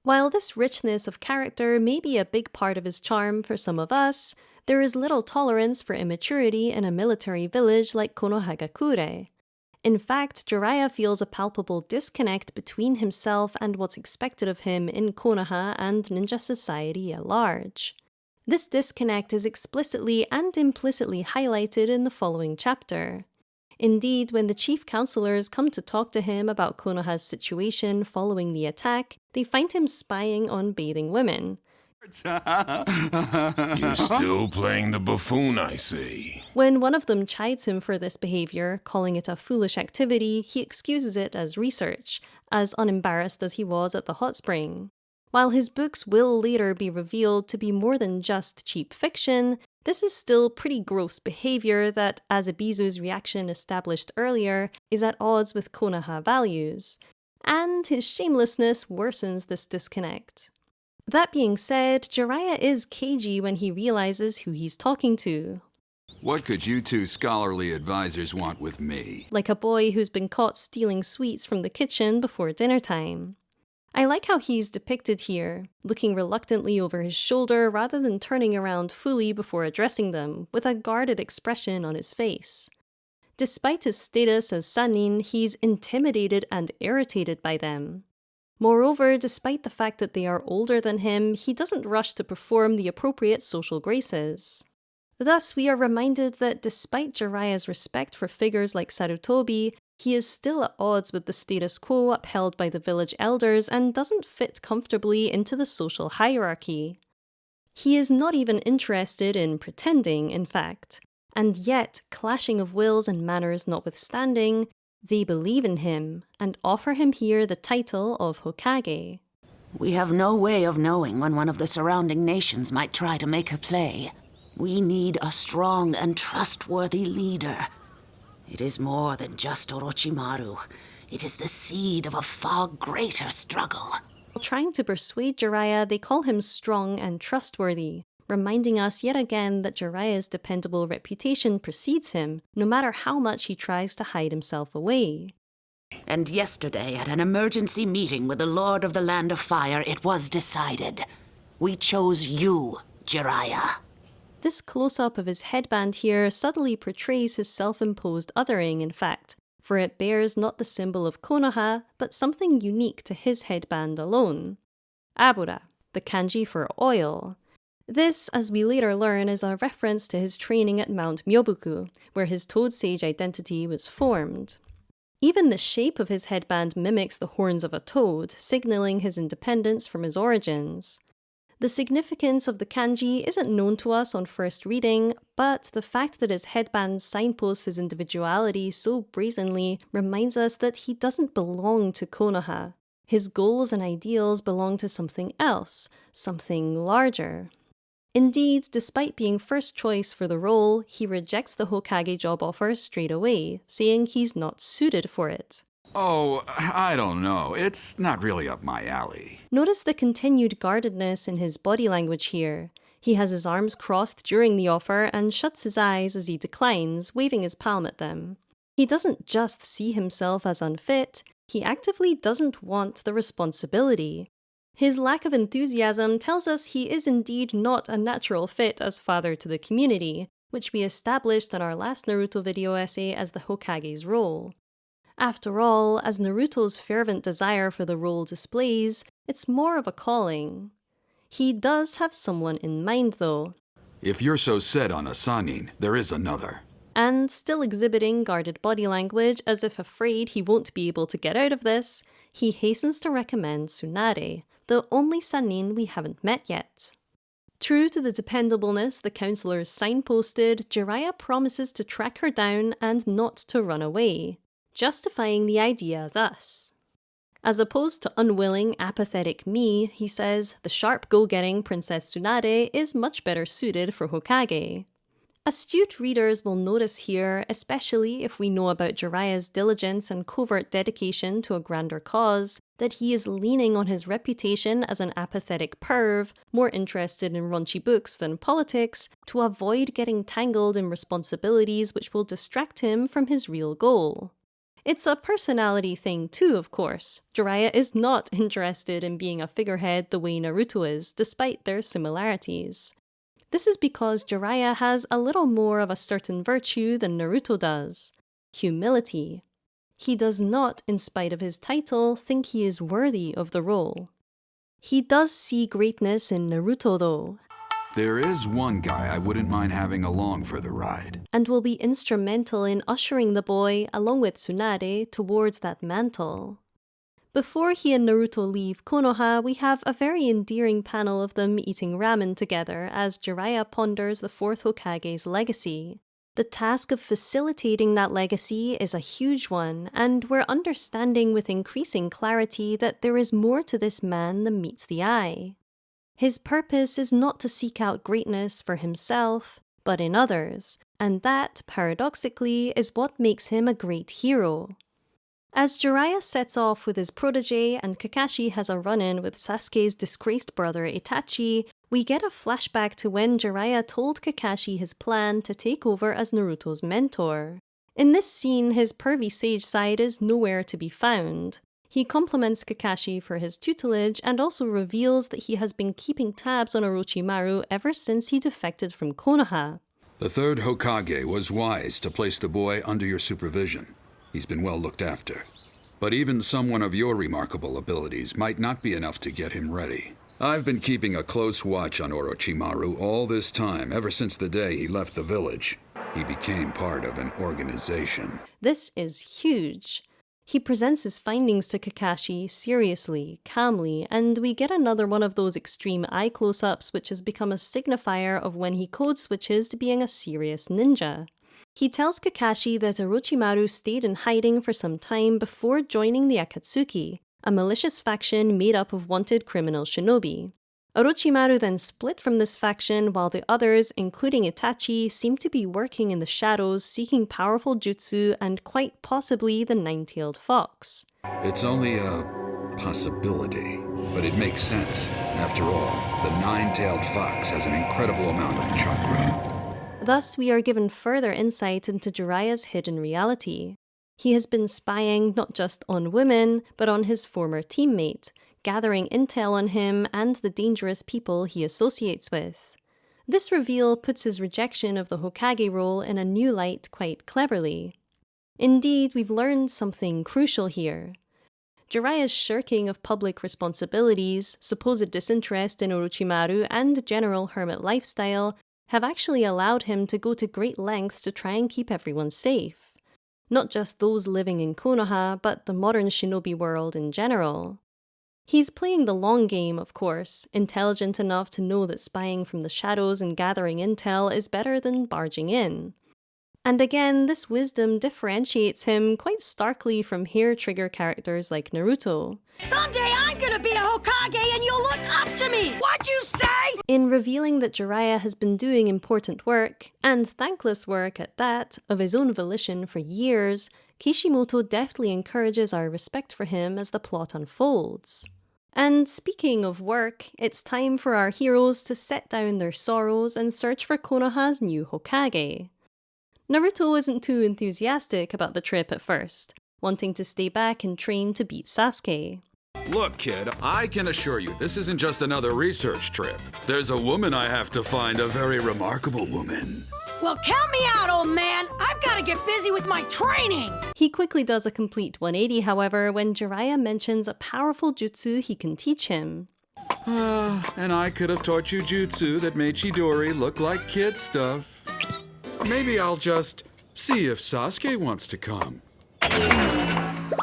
While this richness of character may be a big part of his charm for some of us, there is little tolerance for immaturity in a military village like Konohagakure. In fact, Jiraiya feels a palpable disconnect between himself and what's expected of him in Konoha and ninja society at large. This disconnect is explicitly and implicitly highlighted in the following chapter. Indeed, when the chief counselors come to talk to him about Konoha's situation following the attack, they find him spying on bathing women. You're still playing the buffoon, I see. When one of them chides him for this behavior, calling it a foolish activity, he excuses it as research, as unembarrassed as he was at the hot spring. While his books will later be revealed to be more than just cheap fiction, this is still pretty gross behavior that, as Ibizu's reaction established earlier, is at odds with Konoha values, and his shamelessness worsens this disconnect. That being said, Jiraiya is cagey when he realizes who he's talking to. What could you two scholarly advisors want with me? Like a boy who's been caught stealing sweets from the kitchen before dinner time. I like how he's depicted here, looking reluctantly over his shoulder rather than turning around fully before addressing them, with a guarded expression on his face. Despite his status as Sannin, he's intimidated and irritated by them. Moreover, despite the fact that they are older than him, he doesn't rush to perform the appropriate social graces. Thus, we are reminded that despite Jiraiya's respect for figures like Sarutobi, he is still at odds with the status quo upheld by the village elders and doesn't fit comfortably into the social hierarchy. He is not even interested in pretending, in fact, and yet, clashing of wills and manners notwithstanding, they believe in him and offer him here the title of Hokage. We have no way of knowing when one of the surrounding nations might try to make a play. We need a strong and trustworthy leader. It is more than just Orochimaru. It is the seed of a far greater struggle. While trying to persuade Jiraiya, they call him strong and trustworthy, reminding us yet again that Jiraiya's dependable reputation precedes him, no matter how much he tries to hide himself away. And yesterday, at an emergency meeting with the Lord of the Land of Fire, it was decided. We chose you, Jiraiya. This close-up of his headband here subtly portrays his self-imposed othering, in fact, for it bears not the symbol of Konoha, but something unique to his headband alone. Abura, the kanji for oil. This, as we later learn, is a reference to his training at Mount Myobuku, where his Toad Sage identity was formed. Even the shape of his headband mimics the horns of a toad, signaling his independence from his origins. The significance of the kanji isn't known to us on first reading, but the fact that his headband signposts his individuality so brazenly reminds us that he doesn't belong to Konoha. His goals and ideals belong to something else, something larger. Indeed, despite being first choice for the role, he rejects the Hokage job offer straight away, saying he's not suited for it. Oh, I don't know. It's not really up my alley. Notice the continued guardedness in his body language here. He has his arms crossed during the offer and shuts his eyes as he declines, waving his palm at them. He doesn't just see himself as unfit, he actively doesn't want the responsibility. His lack of enthusiasm tells us he is indeed not a natural fit as father to the community, which we established in our last Naruto video essay as the Hokage's role. After all, as Naruto's fervent desire for the role displays, it's more of a calling. He does have someone in mind, though. If you're so set on a Sannin, there is another. And still exhibiting guarded body language as if afraid he won't be able to get out of this, he hastens to recommend Tsunade, the only Sannin we haven't met yet. True to the dependableness the counselors signposted, Jiraiya promises to track her down and not to run away, justifying the idea thus. As opposed to unwilling, apathetic me, he says the sharp go-getting Princess Tsunade is much better suited for Hokage. Astute readers will notice here, especially if we know about Jiraiya's diligence and covert dedication to a grander cause, that he is leaning on his reputation as an apathetic perv, more interested in raunchy books than politics, to avoid getting tangled in responsibilities which will distract him from his real goal. It's a personality thing too, of course. Jiraiya is not interested in being a figurehead the way Naruto is, despite their similarities. This is because Jiraiya has a little more of a certain virtue than Naruto does: humility. He does not, in spite of his title, think he is worthy of the role. He does see greatness in Naruto though. There is one guy I wouldn't mind having along for the ride. And will be instrumental in ushering the boy, along with Tsunade, towards that mantle. Before he and Naruto leave Konoha, we have a very endearing panel of them eating ramen together as Jiraiya ponders the fourth Hokage's legacy. The task of facilitating that legacy is a huge one, and we're understanding with increasing clarity that there is more to this man than meets the eye. His purpose is not to seek out greatness for himself, but in others, and that, paradoxically, is what makes him a great hero. As Jiraiya sets off with his protege and Kakashi has a run-in with Sasuke's disgraced brother Itachi, we get a flashback to when Jiraiya told Kakashi his plan to take over as Naruto's mentor. In this scene, his pervy sage side is nowhere to be found. He compliments Kakashi for his tutelage and also reveals that he has been keeping tabs on Orochimaru ever since he defected from Konoha. The third Hokage was wise to place the boy under your supervision. He's been well looked after. But even someone of your remarkable abilities might not be enough to get him ready. I've been keeping a close watch on Orochimaru all this time, ever since the day he left the village. He became part of an organization. This is huge. He presents his findings to Kakashi seriously, calmly, and we get another one of those extreme eye close-ups which has become a signifier of when he code switches to being a serious ninja. He tells Kakashi that Orochimaru stayed in hiding for some time before joining the Akatsuki, a malicious faction made up of wanted criminal shinobi. Orochimaru then split from this faction while the others, including Itachi, seem to be working in the shadows seeking powerful jutsu and quite possibly the nine-tailed fox. It's only a possibility, but it makes sense. After all, the nine-tailed fox has an incredible amount of chakra. Thus, we are given further insight into Jiraiya's hidden reality. He has been spying not just on women, but on his former teammate, gathering intel on him and the dangerous people he associates with. This reveal puts his rejection of the Hokage role in a new light quite cleverly. Indeed, we've learned something crucial here. Jiraiya's shirking of public responsibilities, supposed disinterest in Orochimaru, and general hermit lifestyle have actually allowed him to go to great lengths to try and keep everyone safe. Not just those living in Konoha, but the modern shinobi world in general. He's playing the long game, of course, intelligent enough to know that spying from the shadows and gathering intel is better than barging in. And again, this wisdom differentiates him quite starkly from hair-trigger characters like Naruto. Someday I'm gonna be a Hokage and you'll look up to me! What'd you say? In revealing that Jiraiya has been doing important work, and thankless work at that, of his own volition for years, Kishimoto deftly encourages our respect for him as the plot unfolds. And speaking of work, it's time for our heroes to set down their sorrows and search for Konoha's new Hokage. Naruto isn't too enthusiastic about the trip at first, wanting to stay back and train to beat Sasuke. Look, kid, I can assure you this isn't just another research trip. There's a woman I have to find, a very remarkable woman. Well, count me out, old man! I've gotta get busy with my training! He quickly does a complete 180, however, when Jiraiya mentions a powerful jutsu he can teach him. And I could have taught you jutsu that made Chidori look like kid stuff. Maybe I'll just see if Sasuke wants to come. Right!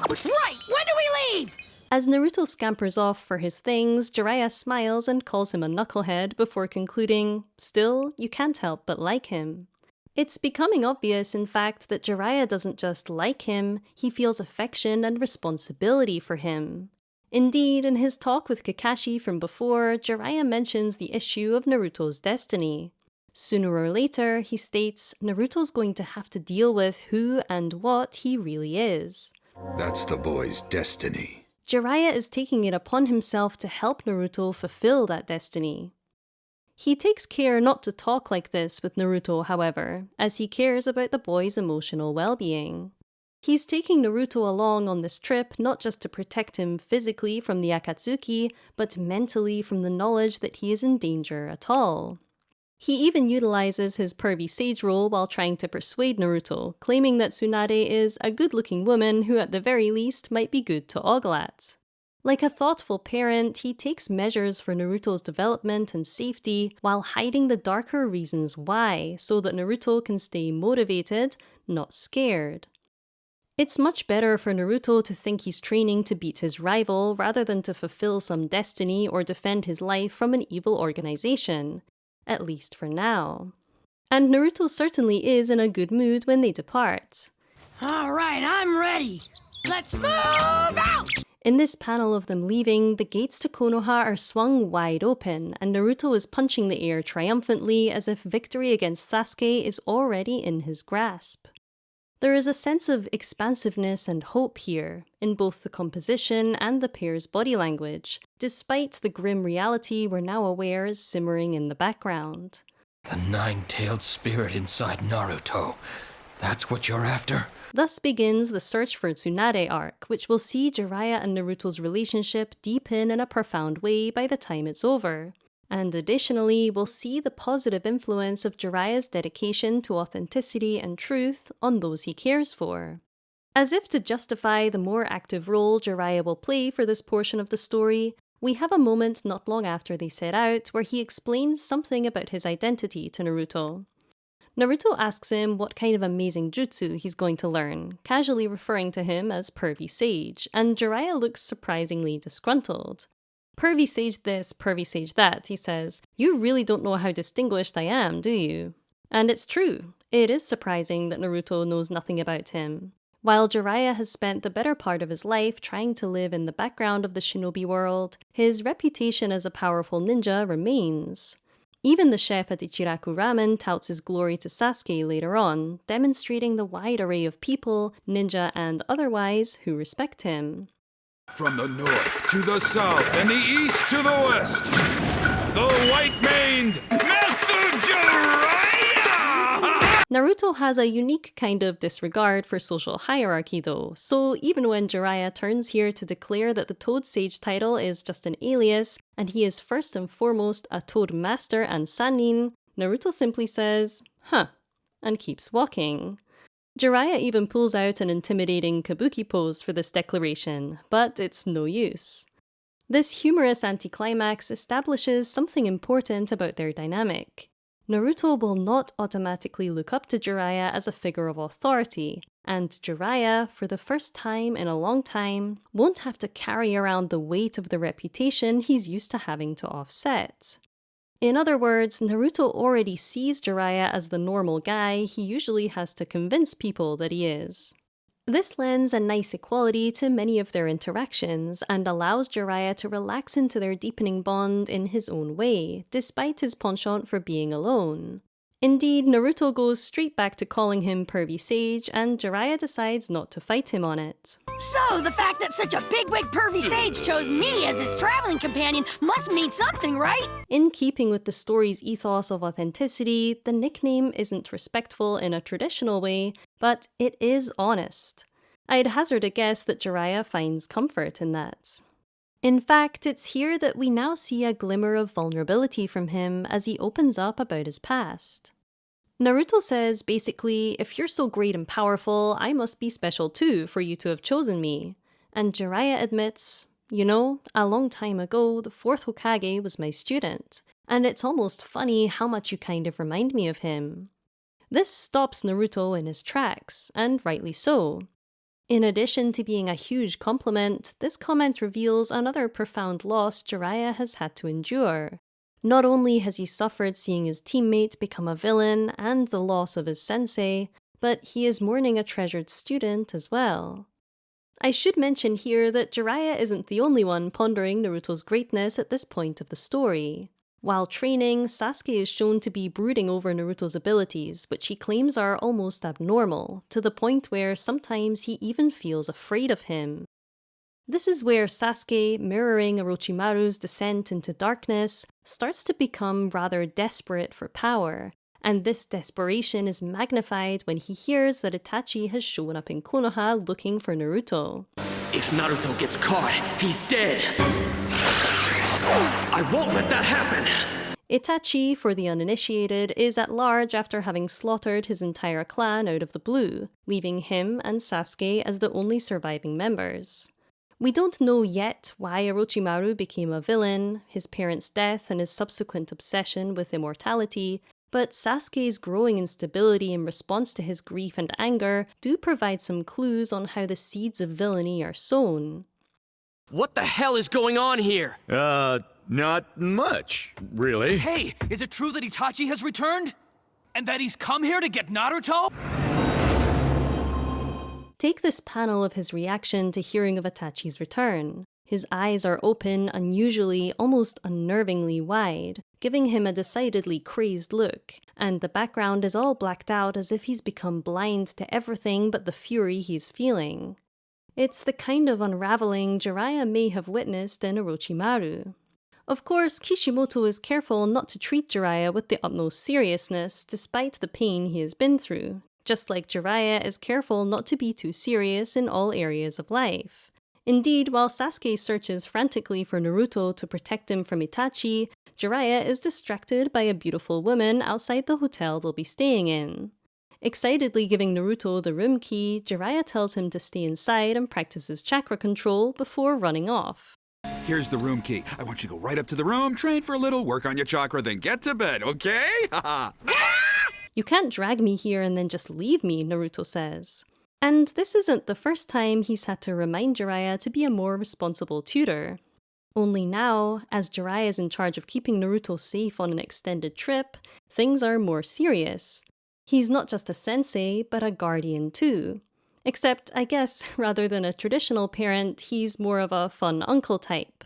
When do we leave? As Naruto scampers off for his things, Jiraiya smiles and calls him a knucklehead before concluding, still, you can't help but like him. It's becoming obvious, in fact, that Jiraiya doesn't just like him, he feels affection and responsibility for him. Indeed, in his talk with Kakashi from before, Jiraiya mentions the issue of Naruto's destiny. Sooner or later, he states, Naruto's going to have to deal with who and what he really is. That's the boy's destiny. Jiraiya is taking it upon himself to help Naruto fulfill that destiny. He takes care not to talk like this with Naruto, however, as he cares about the boy's emotional well-being. He's taking Naruto along on this trip not just to protect him physically from the Akatsuki, but mentally from the knowledge that he is in danger at all. He even utilizes his pervy sage role while trying to persuade Naruto, claiming that Tsunade is a good-looking woman who at the very least might be good to ogle at. Like a thoughtful parent, he takes measures for Naruto's development and safety while hiding the darker reasons why, so that Naruto can stay motivated, not scared. It's much better for Naruto to think he's training to beat his rival rather than to fulfill some destiny or defend his life from an evil organization. At least for now. And Naruto certainly is in a good mood when they depart. Alright, I'm ready! Let's move out! In this panel of them leaving, the gates to Konoha are swung wide open, and Naruto is punching the air triumphantly as if victory against Sasuke is already in his grasp. There is a sense of expansiveness and hope here, in both the composition and the pair's body language, despite the grim reality we're now aware is simmering in the background. The nine-tailed spirit inside Naruto. That's what you're after? Thus begins the search for Tsunade arc, which will see Jiraiya and Naruto's relationship deepen in a profound way by the time it's over. And additionally, we'll see the positive influence of Jiraiya's dedication to authenticity and truth on those he cares for. As if to justify the more active role Jiraiya will play for this portion of the story, we have a moment not long after they set out where he explains something about his identity to Naruto. Naruto asks him what kind of amazing jutsu he's going to learn, casually referring to him as Pervy Sage, and Jiraiya looks surprisingly disgruntled. Pervy Sage this, Pervy Sage that, he says. You really don't know how distinguished I am, do you? And it's true. It is surprising that Naruto knows nothing about him. While Jiraiya has spent the better part of his life trying to live in the background of the shinobi world, his reputation as a powerful ninja remains. Even the chef at Ichiraku Ramen touts his glory to Sasuke later on, demonstrating the wide array of people, ninja and otherwise, who respect him. From the north to the south and the east to the west, the white-maned Master Jiraiya! Naruto has a unique kind of disregard for social hierarchy though, so even when Jiraiya turns here to declare that the Toad Sage title is just an alias, and he is first and foremost a Toad Master and Sannin, Naruto simply says, huh, and keeps walking. Jiraiya even pulls out an intimidating kabuki pose for this declaration, but it's no use. This humorous anticlimax establishes something important about their dynamic. Naruto will not automatically look up to Jiraiya as a figure of authority, and Jiraiya, for the first time in a long time, won't have to carry around the weight of the reputation he's used to having to offset. In other words, Naruto already sees Jiraiya as the normal guy he usually has to convince people that he is. This lends a nice equality to many of their interactions and allows Jiraiya to relax into their deepening bond in his own way, despite his penchant for being alone. Indeed, Naruto goes straight back to calling him Pervy Sage, and Jiraiya decides not to fight him on it. So, the fact that such a bigwig pervy sage chose me as his traveling companion must mean something, right? In keeping with the story's ethos of authenticity, the nickname isn't respectful in a traditional way, but it is honest. I'd hazard a guess that Jiraiya finds comfort in that. In fact, it's here that we now see a glimmer of vulnerability from him as he opens up about his past. Naruto says, basically, if you're so great and powerful, I must be special too for you to have chosen me. And Jiraiya admits, you know, a long time ago, the 4th Hokage was my student, and it's almost funny how much you kind of remind me of him. This stops Naruto in his tracks, and rightly so. In addition to being a huge compliment, this comment reveals another profound loss Jiraiya has had to endure. Not only has he suffered seeing his teammate become a villain and the loss of his sensei, but he is mourning a treasured student as well. I should mention here that Jiraiya isn't the only one pondering Naruto's greatness at this point of the story. While training, Sasuke is shown to be brooding over Naruto's abilities, which he claims are almost abnormal, to the point where sometimes he even feels afraid of him. This is where Sasuke, mirroring Orochimaru's descent into darkness, starts to become rather desperate for power, and this desperation is magnified when he hears that Itachi has shown up in Konoha looking for Naruto. If Naruto gets caught, he's dead! I won't let that happen! Itachi, for the uninitiated, is at large after having slaughtered his entire clan out of the blue, leaving him and Sasuke as the only surviving members. We don't know yet why Orochimaru became a villain, his parents' death and his subsequent obsession with immortality, but Sasuke's growing instability in response to his grief and anger do provide some clues on how the seeds of villainy are sown. What the hell is going on here? Not much, really. Hey, is it true that Itachi has returned? And that he's come here to get Naruto? Take this panel of his reaction to hearing of Itachi's return. His eyes are open, unusually, almost unnervingly wide, giving him a decidedly crazed look, and the background is all blacked out as if he's become blind to everything but the fury he's feeling. It's the kind of unraveling Jiraiya may have witnessed in Orochimaru. Of course, Kishimoto is careful not to treat Jiraiya with the utmost seriousness, despite the pain he has been through, just like Jiraiya is careful not to be too serious in all areas of life. Indeed, while Sasuke searches frantically for Naruto to protect him from Itachi, Jiraiya is distracted by a beautiful woman outside the hotel they'll be staying in. Excitedly giving Naruto the room key, Jiraiya tells him to stay inside and practice his chakra control before running off. Here's the room key. I want you to go right up to the room, train for a little, work on your chakra, then get to bed, okay? You can't drag me here and then just leave me, Naruto says. And this isn't the first time he's had to remind Jiraiya to be a more responsible tutor. Only now, as Jiraiya is in charge of keeping Naruto safe on an extended trip, things are more serious. He's not just a sensei, but a guardian too. Except, I guess, rather than a traditional parent, he's more of a fun uncle type.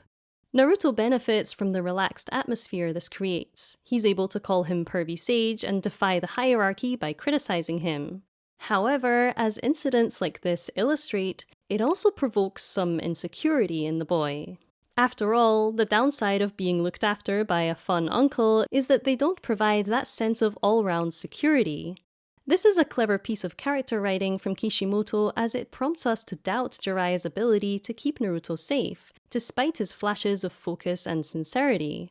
Naruto benefits from the relaxed atmosphere this creates. He's able to call him pervy sage and defy the hierarchy by criticizing him. However, as incidents like this illustrate, it also provokes some insecurity in the boy. After all, the downside of being looked after by a fun uncle is that they don't provide that sense of all-round security. This is a clever piece of character writing from Kishimoto as it prompts us to doubt Jiraiya's ability to keep Naruto safe, despite his flashes of focus and sincerity.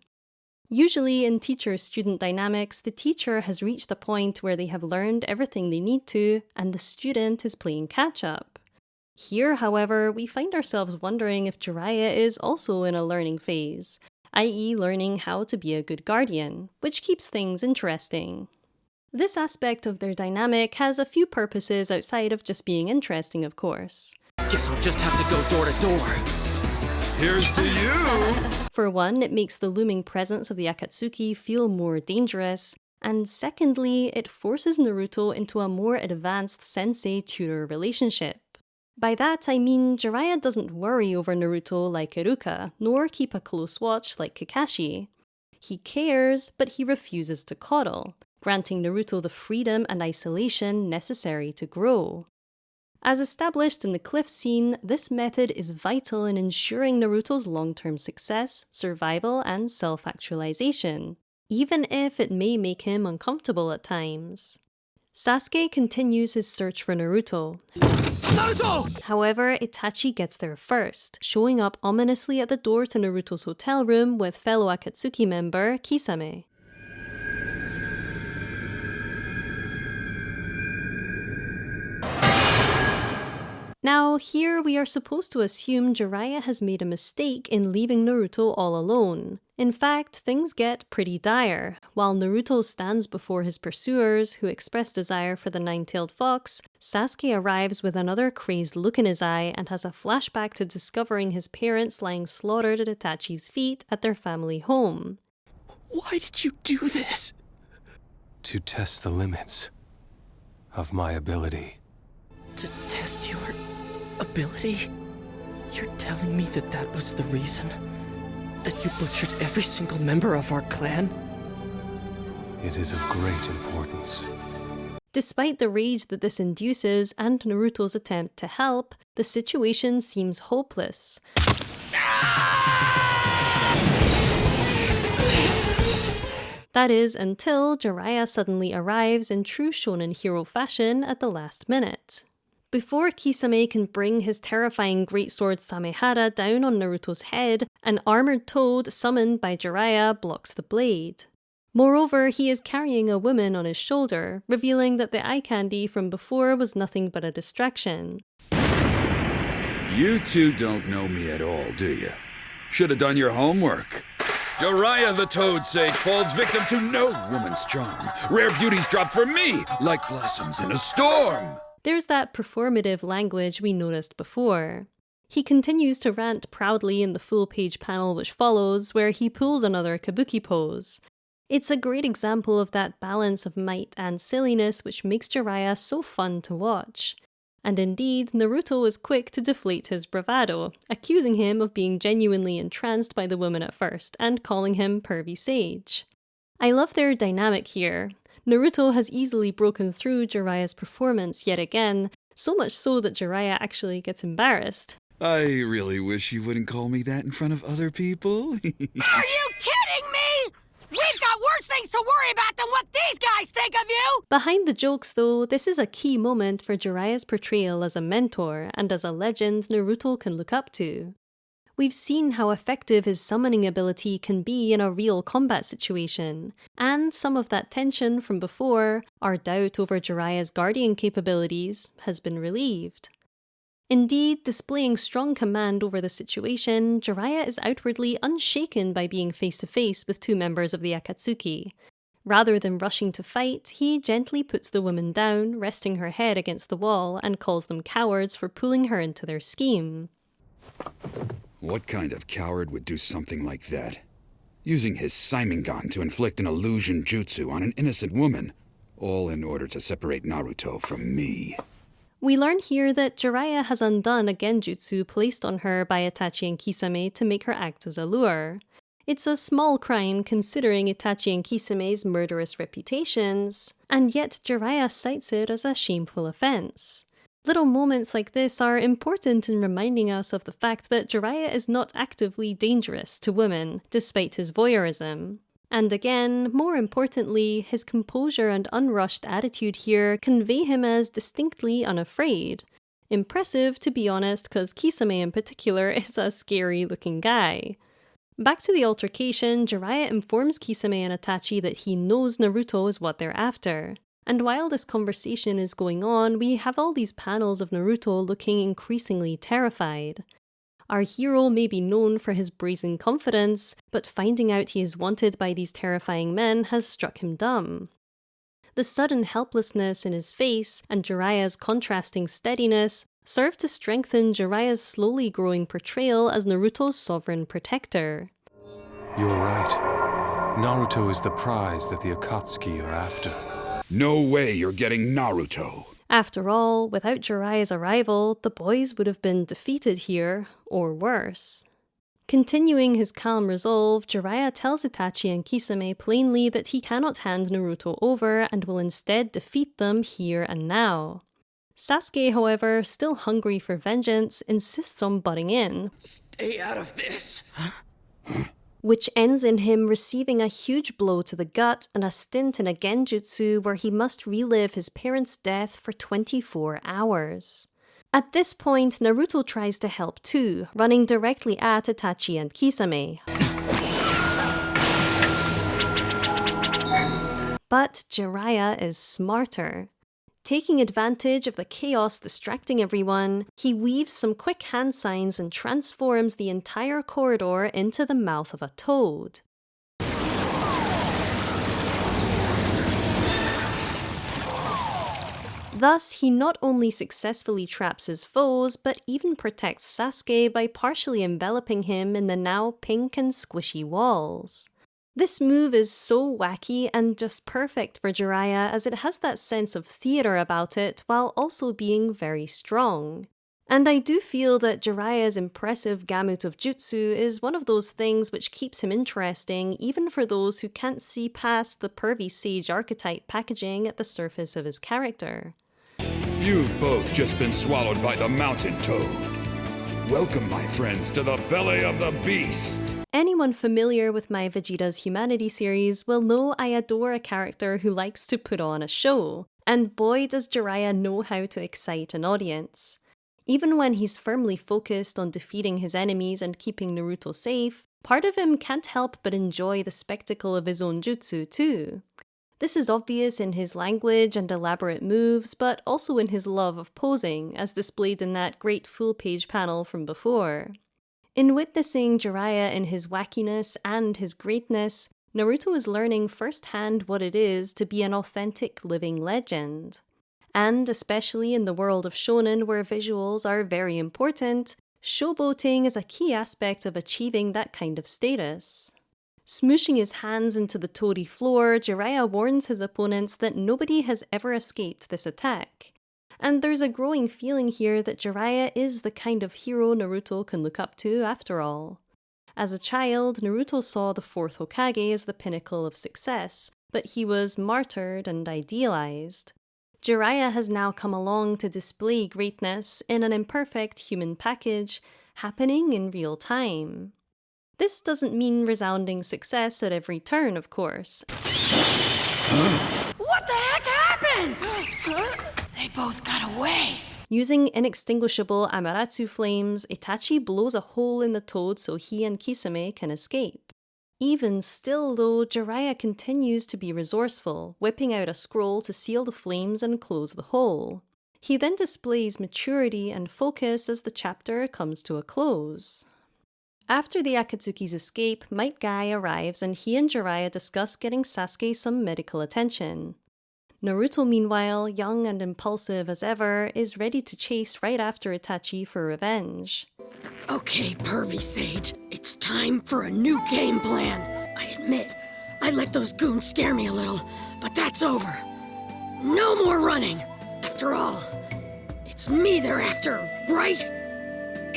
Usually in teacher-student dynamics, the teacher has reached a point where they have learned everything they need to, and the student is playing catch-up. Here, however, we find ourselves wondering if Jiraiya is also in a learning phase, i.e. learning how to be a good guardian, which keeps things interesting. This aspect of their dynamic has a few purposes outside of just being interesting, of course. Guess I'll just have to go door to door. Here's to you! For one, it makes the looming presence of the Akatsuki feel more dangerous, and secondly, it forces Naruto into a more advanced sensei-tutor relationship. By that, I mean Jiraiya doesn't worry over Naruto like Iruka, nor keep a close watch like Kakashi. He cares, but he refuses to coddle, granting Naruto the freedom and isolation necessary to grow. As established in the cliff scene, this method is vital in ensuring Naruto's long-term success, survival, and self-actualization, even if it may make him uncomfortable at times. Sasuke continues his search for Naruto. Naruto! However, Itachi gets there first, showing up ominously at the door to Naruto's hotel room with fellow Akatsuki member Kisame. Now, here we are supposed to assume Jiraiya has made a mistake in leaving Naruto all alone. In fact, things get pretty dire. While Naruto stands before his pursuers, who express desire for the nine-tailed fox, Sasuke arrives with another crazed look in his eye and has a flashback to discovering his parents lying slaughtered at Itachi's feet at their family home. Why did you do this? To test the limits of my ability. To test your ability? You're telling me that that was the reason? That you butchered every single member of our clan? It is of great importance. Despite the rage that this induces and Naruto's attempt to help, the situation seems hopeless. That is, until Jiraiya suddenly arrives in true shonen hero fashion at the last minute. Before Kisame can bring his terrifying greatsword Samehara down on Naruto's head, an armored toad summoned by Jiraiya blocks the blade. Moreover, he is carrying a woman on his shoulder, revealing that the eye candy from before was nothing but a distraction. You two don't know me at all, do you? Should have done your homework. Jiraiya the Toad Sage falls victim to no woman's charm. Rare beauties drop for me like blossoms in a storm. There's that performative language we noticed before. He continues to rant proudly in the full-page panel which follows, where he pulls another kabuki pose. It's a great example of that balance of might and silliness which makes Jiraiya so fun to watch. And indeed, Naruto is quick to deflate his bravado, accusing him of being genuinely entranced by the woman at first, and calling him pervy sage. I love their dynamic here. Naruto has easily broken through Jiraiya's performance yet again, so much so that Jiraiya actually gets embarrassed. I really wish you wouldn't call me that in front of other people. Are you kidding me? We've got worse things to worry about than what these guys think of you! Behind the jokes though, this is a key moment for Jiraiya's portrayal as a mentor and as a legend Naruto can look up to. We've seen how effective his summoning ability can be in a real combat situation, and some of that tension from before, our doubt over Jiraiya's guardian capabilities, has been relieved. Indeed, displaying strong command over the situation, Jiraiya is outwardly unshaken by being face to face with two members of the Akatsuki. Rather than rushing to fight, he gently puts the woman down, resting her head against the wall, and calls them cowards for pulling her into their scheme. What kind of coward would do something like that? Using his Saimingan to inflict an illusion jutsu on an innocent woman, all in order to separate Naruto from me. We learn here that Jiraiya has undone a genjutsu placed on her by Itachi and Kisame to make her act as a lure. It's a small crime considering Itachi and Kisame's murderous reputations, and yet Jiraiya cites it as a shameful offense. Little moments like this are important in reminding us of the fact that Jiraiya is not actively dangerous to women, despite his voyeurism. And again, more importantly, his composure and unrushed attitude here convey him as distinctly unafraid. Impressive, to be honest, because Kisame in particular is a scary-looking guy. Back to the altercation, Jiraiya informs Kisame and Itachi that he knows Naruto is what they're after. And while this conversation is going on, we have all these panels of Naruto looking increasingly terrified. Our hero may be known for his brazen confidence, but finding out he is wanted by these terrifying men has struck him dumb. The sudden helplessness in his face and Jiraiya's contrasting steadiness serve to strengthen Jiraiya's slowly growing portrayal as Naruto's sovereign protector. You're right. Naruto is the prize that the Akatsuki are after. No way you're getting Naruto. After all, without Jiraiya's arrival, the boys would have been defeated here, or worse. Continuing his calm resolve, Jiraiya tells Itachi and Kisame plainly that he cannot hand Naruto over and will instead defeat them here and now. Sasuke, however, still hungry for vengeance, insists on butting in. Stay out of this! Which ends in him receiving a huge blow to the gut and a stint in a genjutsu where he must relive his parents' death for 24 hours. At this point, Naruto tries to help too, running directly at Itachi and Kisame. But Jiraiya is smarter. Taking advantage of the chaos distracting everyone, he weaves some quick hand signs and transforms the entire corridor into the mouth of a toad. Thus, he not only successfully traps his foes, but even protects Sasuke by partially enveloping him in the now pink and squishy walls. This move is so wacky and just perfect for Jiraiya as it has that sense of theater about it while also being very strong. And I do feel that Jiraiya's impressive gamut of jutsu is one of those things which keeps him interesting even for those who can't see past the pervy sage archetype packaging at the surface of his character. You've both just been swallowed by the mountain toad. Welcome, my friends, to the belly of the beast! Anyone familiar with my Vegeta's Humanity series will know I adore a character who likes to put on a show, and boy does Jiraiya know how to excite an audience. Even when he's firmly focused on defeating his enemies and keeping Naruto safe, part of him can't help but enjoy the spectacle of his own jutsu too. This is obvious in his language and elaborate moves, but also in his love of posing, as displayed in that great full-page panel from before. In witnessing Jiraiya in his wackiness and his greatness, Naruto is learning firsthand what it is to be an authentic living legend. And especially in the world of shonen where visuals are very important, showboating is a key aspect of achieving that kind of status. Smooshing his hands into the toady floor, Jiraiya warns his opponents that nobody has ever escaped this attack. And there's a growing feeling here that Jiraiya is the kind of hero Naruto can look up to after all. As a child, Naruto saw the fourth Hokage as the pinnacle of success, but he was martyred and idealized. Jiraiya has now come along to display greatness in an imperfect human package, happening in real time. This doesn't mean resounding success at every turn, of course. What the heck happened? They both got away. Using inextinguishable Amaterasu flames, Itachi blows a hole in the toad so he and Kisame can escape. Even still though, Jiraiya continues to be resourceful, whipping out a scroll to seal the flames and close the hole. He then displays maturity and focus as the chapter comes to a close. After the Akatsuki's escape, Might Guy arrives and he and Jiraiya discuss getting Sasuke some medical attention. Naruto, meanwhile, young and impulsive as ever, is ready to chase right after Itachi for revenge. Okay, pervy sage, it's time for a new game plan. I admit, I let those goons scare me a little, but that's over. No more running. After all, it's me they're after, right?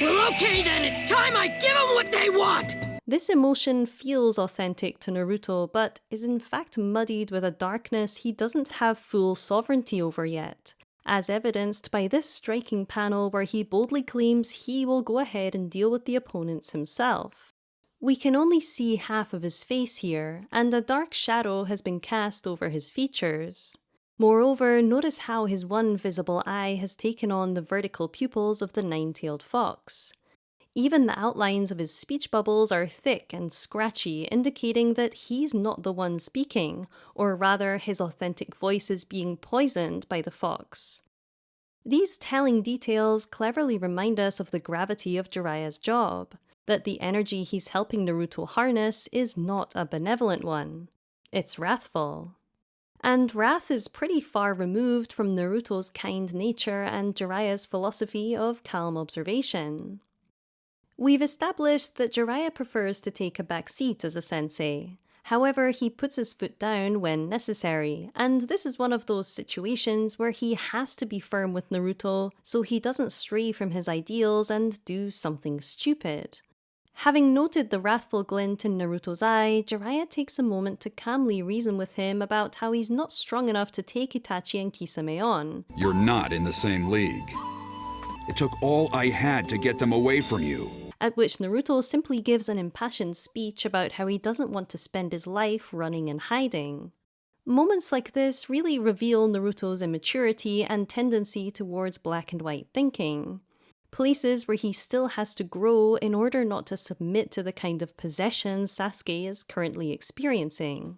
Well, okay then, it's time I give them what they want! This emotion feels authentic to Naruto, but is in fact muddied with a darkness he doesn't have full sovereignty over yet, as evidenced by this striking panel where he boldly claims he will go ahead and deal with the opponents himself. We can only see half of his face here, and a dark shadow has been cast over his features. Moreover, notice how his one visible eye has taken on the vertical pupils of the nine-tailed fox. Even the outlines of his speech bubbles are thick and scratchy, indicating that he's not the one speaking, or rather his authentic voice is being poisoned by the fox. These telling details cleverly remind us of the gravity of Jiraiya's job, that the energy he's helping Naruto harness is not a benevolent one. It's wrathful. And wrath is pretty far removed from Naruto's kind nature and Jiraiya's philosophy of calm observation. We've established that Jiraiya prefers to take a back seat as a sensei. However, he puts his foot down when necessary, and this is one of those situations where he has to be firm with Naruto so he doesn't stray from his ideals and do something stupid. Having noted the wrathful glint in Naruto's eye, Jiraiya takes a moment to calmly reason with him about how he's not strong enough to take Itachi and Kisame on. You're not in the same league. It took all I had to get them away from you. At which Naruto simply gives an impassioned speech about how he doesn't want to spend his life running and hiding. Moments like this really reveal Naruto's immaturity and tendency towards black and white thinking. Places where he still has to grow in order not to submit to the kind of possession Sasuke is currently experiencing.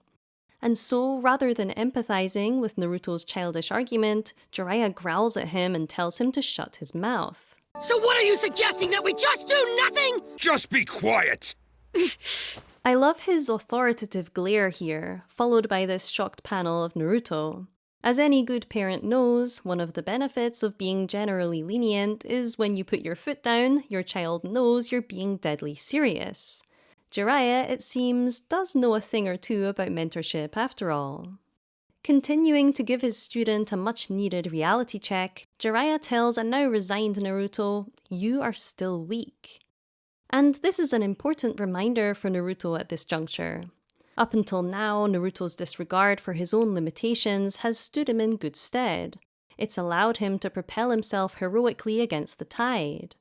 And so, rather than empathizing with Naruto's childish argument, Jiraiya growls at him and tells him to shut his mouth. So what are you suggesting, that we just do nothing? Just be quiet! I love his authoritative glare here, followed by this shocked panel of Naruto. As any good parent knows, one of the benefits of being generally lenient is when you put your foot down, your child knows you're being deadly serious. Jiraiya, it seems, does know a thing or two about mentorship after all. Continuing to give his student a much-needed reality check, Jiraiya tells a now resigned Naruto, "You are still weak." And this is an important reminder for Naruto at this juncture. Up until now, Naruto's disregard for his own limitations has stood him in good stead. It's allowed him to propel himself heroically against the tide.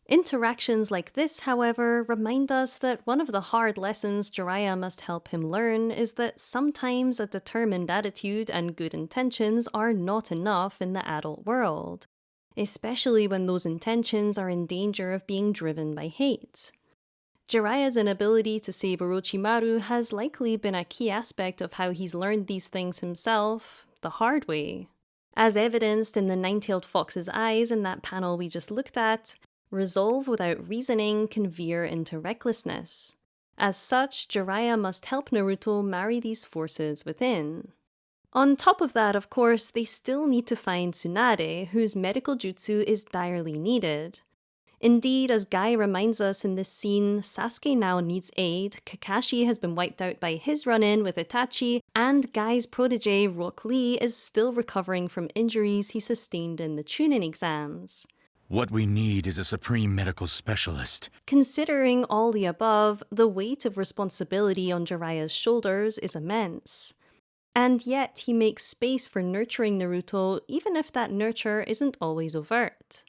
Interactions like this, however, remind us that one of the hard lessons Jiraiya must help him learn is that sometimes a determined attitude and good intentions are not enough in the adult world, especially when those intentions are in danger of being driven by hate. Jiraiya's inability to save Orochimaru has likely been a key aspect of how he's learned these things himself, the hard way. As evidenced in the nine-tailed fox's eyes in that panel we just looked at, resolve without reasoning can veer into recklessness. As such, Jiraiya must help Naruto marry these forces within. On top of that, of course, they still need to find Tsunade, whose medical jutsu is direly needed. Indeed, as Guy reminds us in this scene, Sasuke now needs aid, Kakashi has been wiped out by his run-in with Itachi, and Guy's protege, Rock Lee, is still recovering from injuries he sustained in the Chunin exams. What we need is a supreme medical specialist. Considering all the above, the weight of responsibility on Jiraiya's shoulders is immense. And yet he makes space for nurturing Naruto, even if that nurture isn't always overt.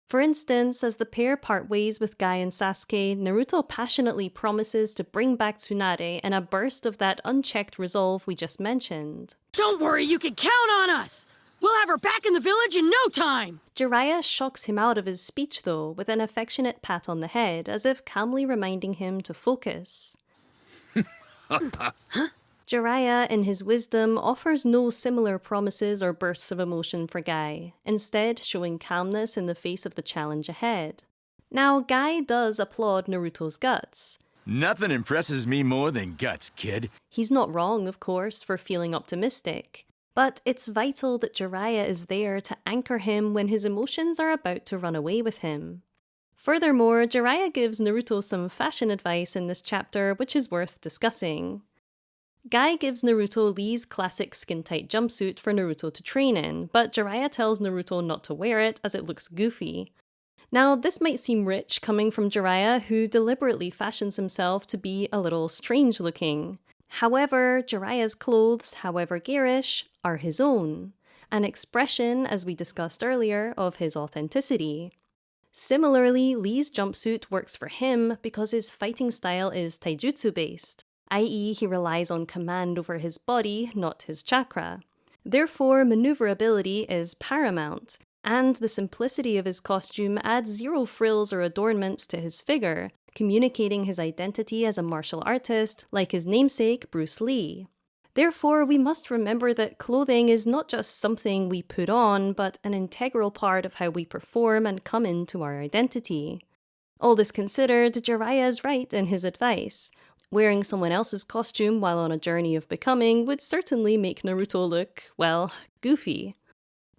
For instance, as the pair part ways with Guy and Sasuke, Naruto passionately promises to bring back Tsunade in a burst of that unchecked resolve we just mentioned. Don't worry, you can count on us! We'll have her back in the village in no time! Jiraiya shocks him out of his speech though, with an affectionate pat on the head, as if calmly reminding him to focus. Jiraiya, in his wisdom, offers no similar promises or bursts of emotion for Guy, instead showing calmness in the face of the challenge ahead. Now, Guy does applaud Naruto's guts. Nothing impresses me more than guts, kid. He's not wrong, of course, for feeling optimistic, but it's vital that Jiraiya is there to anchor him when his emotions are about to run away with him. Furthermore, Jiraiya gives Naruto some fashion advice in this chapter, which is worth discussing. Guy gives Naruto Lee's classic skin-tight jumpsuit for Naruto to train in, but Jiraiya tells Naruto not to wear it as it looks goofy. Now, this might seem rich coming from Jiraiya, who deliberately fashions himself to be a little strange looking. However, Jiraiya's clothes, however garish, are his own, an expression, as we discussed earlier, of his authenticity. Similarly, Lee's jumpsuit works for him because his fighting style is taijutsu-based, i.e. he relies on command over his body, not his chakra. Therefore, maneuverability is paramount, and the simplicity of his costume adds zero frills or adornments to his figure, communicating his identity as a martial artist, like his namesake Bruce Lee. Therefore, we must remember that clothing is not just something we put on, but an integral part of how we perform and come into our identity. All this considered, Jiraiya is right in his advice. Wearing someone else's costume while on a journey of becoming would certainly make Naruto look, well, goofy.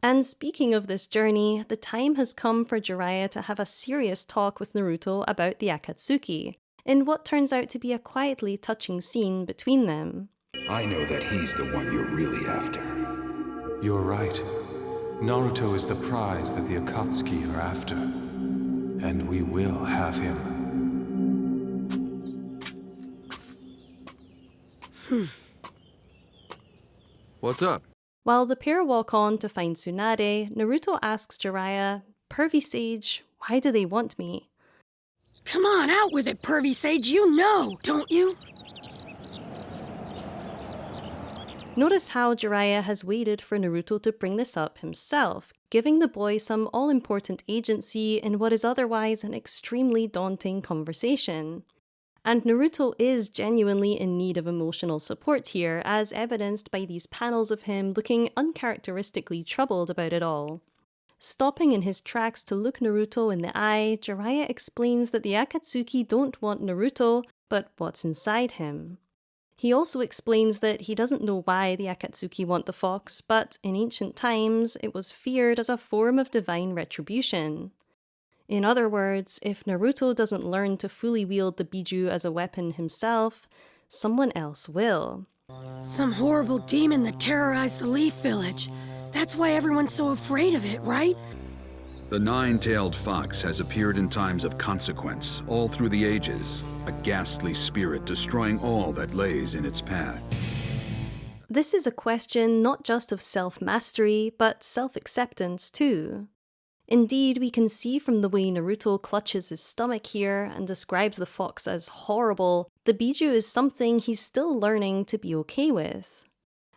And speaking of this journey, the time has come for Jiraiya to have a serious talk with Naruto about the Akatsuki, in what turns out to be a quietly touching scene between them. I know that he's the one you're really after. You're right. Naruto is the prize that the Akatsuki are after. And we will have him. What's up? While the pair walk on to find Tsunade, Naruto asks Jiraiya, "Pervy Sage, why do they want me?" Come on, out with it, Pervy Sage, you know, don't you? Notice how Jiraiya has waited for Naruto to bring this up himself, giving the boy some all-important agency in what is otherwise an extremely daunting conversation. And Naruto is genuinely in need of emotional support here, as evidenced by these panels of him looking uncharacteristically troubled about it all. Stopping in his tracks to look Naruto in the eye, Jiraiya explains that the Akatsuki don't want Naruto, but what's inside him. He also explains that he doesn't know why the Akatsuki want the fox, but in ancient times, it was feared as a form of divine retribution. In other words, if Naruto doesn't learn to fully wield the Biju as a weapon himself, someone else will. Some horrible demon that terrorized the Leaf Village. That's why everyone's so afraid of it, right? The nine-tailed fox has appeared in times of consequence, all through the ages, a ghastly spirit destroying all that lays in its path. This is a question not just of self-mastery, but self-acceptance too. Indeed, we can see from the way Naruto clutches his stomach here and describes the fox as horrible, the Biju is something he's still learning to be okay with.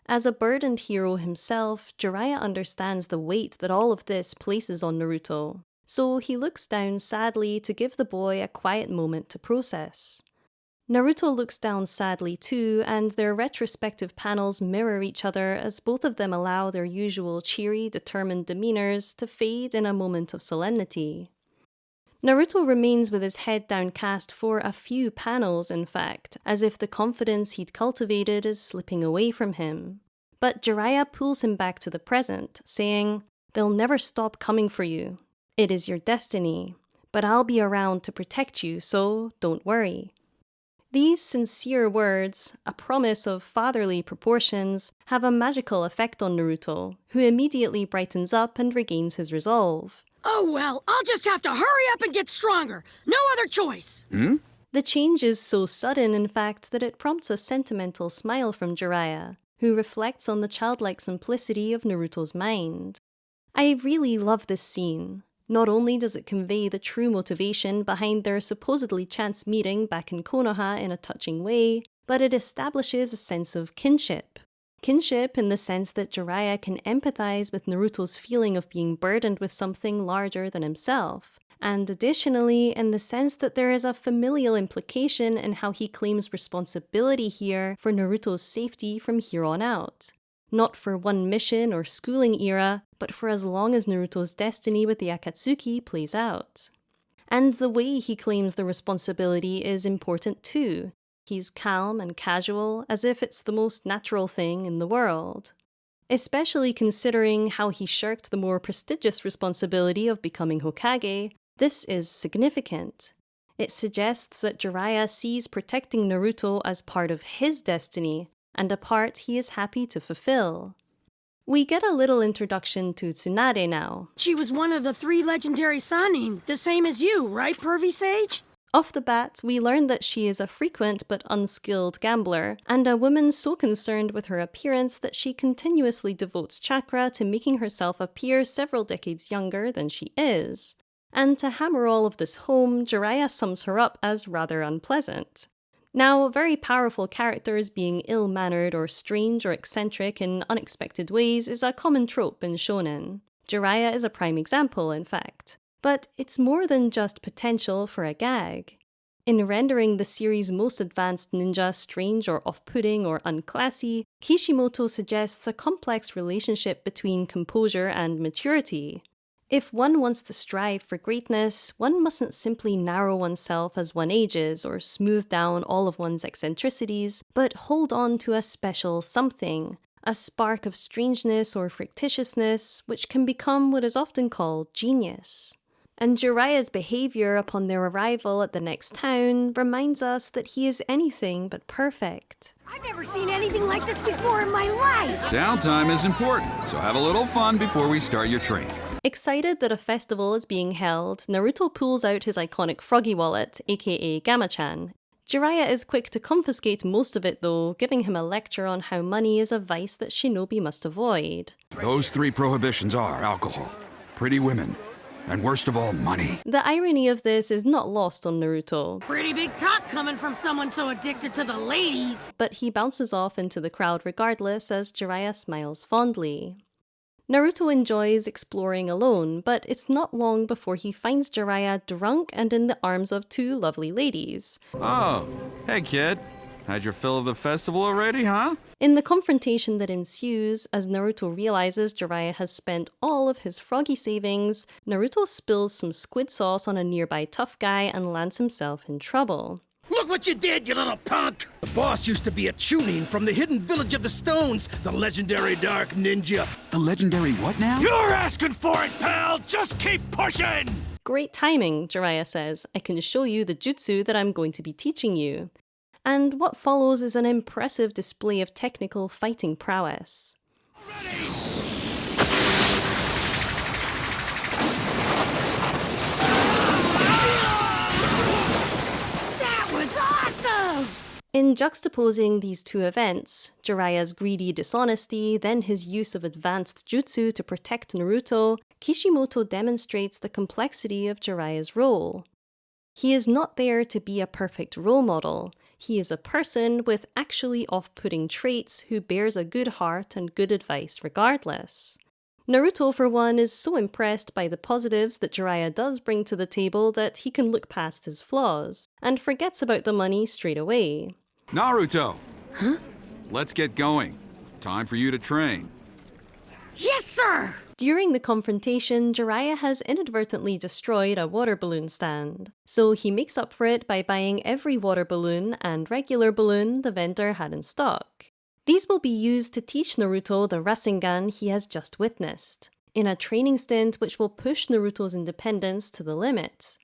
As a burdened hero himself, Jiraiya understands the weight that all of this places on Naruto, so he looks down sadly to give the boy a quiet moment to process. Naruto looks down sadly too, and their retrospective panels mirror each other as both of them allow their usual cheery, determined demeanors to fade in a moment of solemnity. Naruto remains with his head downcast for a few panels, in fact, as if the confidence he'd cultivated is slipping away from him. But Jiraiya pulls him back to the present, saying, "They'll never stop coming for you. It is your destiny, but I'll be around to protect you, so don't worry." These sincere words, a promise of fatherly proportions, have a magical effect on Naruto, who immediately brightens up and regains his resolve. Oh well, I'll just have to hurry up and get stronger. No other choice. The change is so sudden, in fact, that it prompts a sentimental smile from Jiraiya, who reflects on the childlike simplicity of Naruto's mind. I really love this scene. Not only does it convey the true motivation behind their supposedly chance meeting back in Konoha in a touching way, but it establishes a sense of kinship. Kinship in the sense that Jiraiya can empathize with Naruto's feeling of being burdened with something larger than himself, and additionally in the sense that there is a familial implication in how he claims responsibility here for Naruto's safety from here on out. Not for one mission or schooling era, but for as long as Naruto's destiny with the Akatsuki plays out. And the way he claims the responsibility is important too. He's calm and casual, as if it's the most natural thing in the world. Especially considering how he shirked the more prestigious responsibility of becoming Hokage, this is significant. It suggests that Jiraiya sees protecting Naruto as part of his destiny, and a part he is happy to fulfill. We get a little introduction to Tsunade now. She was one of the 3 legendary Sannin, the same as you, right, Pervy Sage? Off the bat, we learn that she is a frequent but unskilled gambler, and a woman so concerned with her appearance that she continuously devotes chakra to making herself appear several decades younger than she is. And to hammer all of this home, Jiraiya sums her up as rather unpleasant. Now, very powerful characters being ill-mannered or strange or eccentric in unexpected ways is a common trope in shonen. Jiraiya is a prime example, in fact. But it's more than just potential for a gag. In rendering the series' most advanced ninja strange or off-putting or unclassy, Kishimoto suggests a complex relationship between composure and maturity. If one wants to strive for greatness, one mustn't simply narrow oneself as one ages or smooth down all of one's eccentricities, but hold on to a special something, a spark of strangeness or fictitiousness, which can become what is often called genius. And Jiraiya's behavior upon their arrival at the next town reminds us that he is anything but perfect. I've never seen anything like this before in my life! Downtime is important, so have a little fun before we start your training. Excited that a festival is being held, Naruto pulls out his iconic froggy wallet, aka Gamma-chan. Jiraiya is quick to confiscate most of it though, giving him a lecture on how money is a vice that shinobi must avoid. Those 3 prohibitions are alcohol, pretty women, and worst of all, money. The irony of this is not lost on Naruto. Pretty big talk coming from someone so addicted to the ladies! But he bounces off into the crowd regardless as Jiraiya smiles fondly. Naruto enjoys exploring alone, but it's not long before he finds Jiraiya drunk and in the arms of 2 lovely ladies. Oh, hey kid. Had your fill of the festival already, huh? In the confrontation that ensues, as Naruto realizes Jiraiya has spent all of his froggy savings, Naruto spills some squid sauce on a nearby tough guy and lands himself in trouble. Look what you did, you little punk! The boss used to be a Chunin from the hidden village of the stones, the legendary dark ninja. The legendary what now? You're asking for it, pal! Just keep pushing! Great timing, Jiraiya says. I can show you the jutsu that I'm going to be teaching you. And what follows is an impressive display of technical fighting prowess. That was awesome! In juxtaposing these 2 events, Jiraiya's greedy dishonesty, then his use of advanced jutsu to protect Naruto, Kishimoto demonstrates the complexity of Jiraiya's role. He is not there to be a perfect role model. He is a person with actually off-putting traits who bears a good heart and good advice regardless. Naruto, for one, is so impressed by the positives that Jiraiya does bring to the table that he can look past his flaws, and forgets about the money straight away. Naruto! Huh? Let's get going. Time for you to train. Yes, sir! During the confrontation, Jiraiya has inadvertently destroyed a water balloon stand, so he makes up for it by buying every water balloon and regular balloon the vendor had in stock. These will be used to teach Naruto the Rasengan he has just witnessed, in a training stint which will push Naruto's independence to the limit.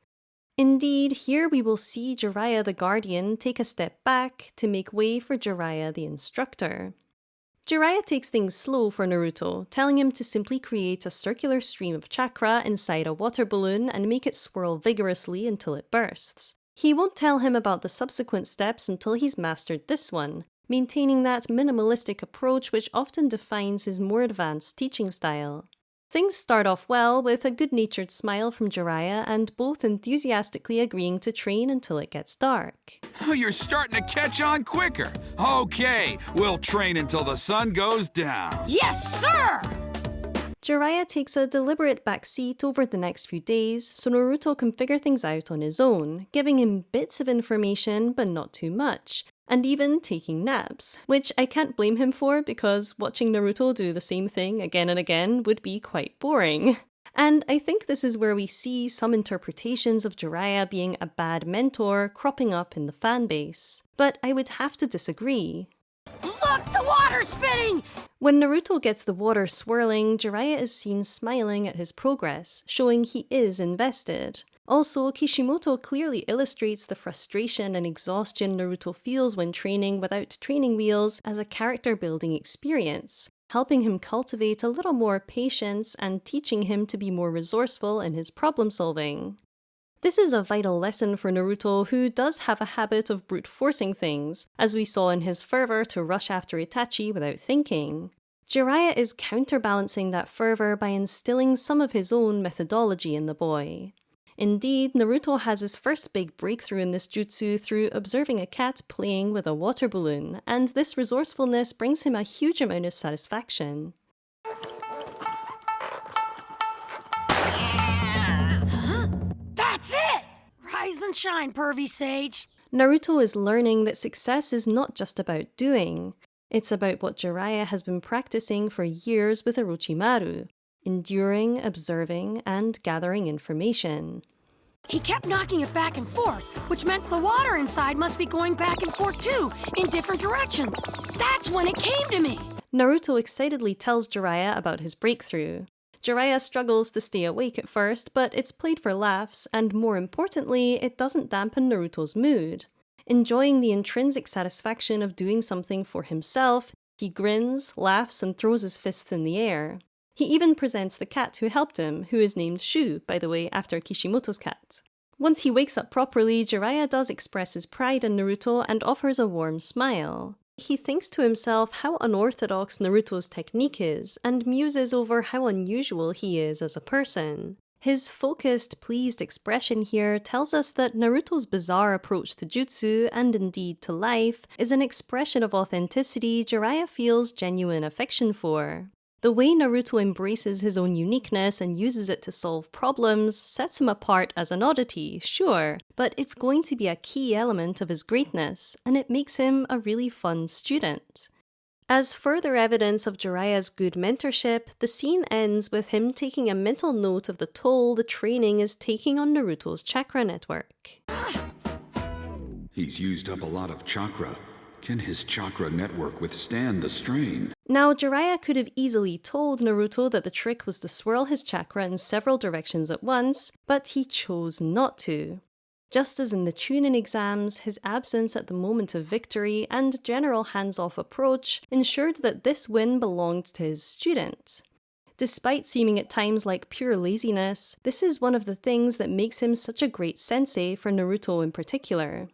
Indeed, here we will see Jiraiya the Guardian take a step back to make way for Jiraiya the Instructor. Jiraiya takes things slow for Naruto, telling him to simply create a circular stream of chakra inside a water balloon and make it swirl vigorously until it bursts. He won't tell him about the subsequent steps until he's mastered this one, maintaining that minimalistic approach which often defines his more advanced teaching style. Things start off well with a good-natured smile from Jiraiya and both enthusiastically agreeing to train until it gets dark. Oh, you're starting to catch on quicker. Okay, we'll train until the sun goes down. Yes, sir! Jiraiya takes a deliberate backseat over the next few days so Naruto can figure things out on his own, giving him bits of information but not too much, and even taking naps, which I can't blame him for because watching Naruto do the same thing again and again would be quite boring. And I think this is where we see some interpretations of Jiraiya being a bad mentor cropping up in the fanbase. But I would have to disagree. Look, the water's spinning! When Naruto gets the water swirling, Jiraiya is seen smiling at his progress, showing he is invested. Also, Kishimoto clearly illustrates the frustration and exhaustion Naruto feels when training without training wheels as a character-building experience, helping him cultivate a little more patience and teaching him to be more resourceful in his problem-solving. This is a vital lesson for Naruto, who does have a habit of brute-forcing things, as we saw in his fervor to rush after Itachi without thinking. Jiraiya is counterbalancing that fervor by instilling some of his own methodology in the boy. Indeed, Naruto has his first big breakthrough in this jutsu through observing a cat playing with a water balloon, and this resourcefulness brings him a huge amount of satisfaction. That's it! Rise and shine, pervy sage. Naruto is learning that success is not just about doing. It's about what Jiraiya has been practicing for years with Orochimaru, enduring, observing, and gathering information. He kept knocking it back and forth, which meant the water inside must be going back and forth too, in different directions. That's when it came to me! Naruto excitedly tells Jiraiya about his breakthrough. Jiraiya struggles to stay awake at first, but it's played for laughs, and more importantly, it doesn't dampen Naruto's mood. Enjoying the intrinsic satisfaction of doing something for himself, he grins, laughs, and throws his fists in the air. He even presents the cat who helped him, who is named Shu, by the way, after Kishimoto's cat. Once he wakes up properly, Jiraiya does express his pride in Naruto and offers a warm smile. He thinks to himself how unorthodox Naruto's technique is, and muses over how unusual he is as a person. His focused, pleased expression here tells us that Naruto's bizarre approach to jutsu, and indeed to life, is an expression of authenticity Jiraiya feels genuine affection for. The way Naruto embraces his own uniqueness and uses it to solve problems sets him apart as an oddity, sure, but it's going to be a key element of his greatness, and it makes him a really fun student. As further evidence of Jiraiya's good mentorship, the scene ends with him taking a mental note of the toll the training is taking on Naruto's chakra network. He's used up a lot of chakra. Can his chakra network withstand the strain? Now, Jiraiya could have easily told Naruto that the trick was to swirl his chakra in several directions at once, but he chose not to. Just as in the Chunin exams, his absence at the moment of victory and general hands-off approach ensured that this win belonged to his student. Despite seeming at times like pure laziness, this is one of the things that makes him such a great sensei for Naruto in particular.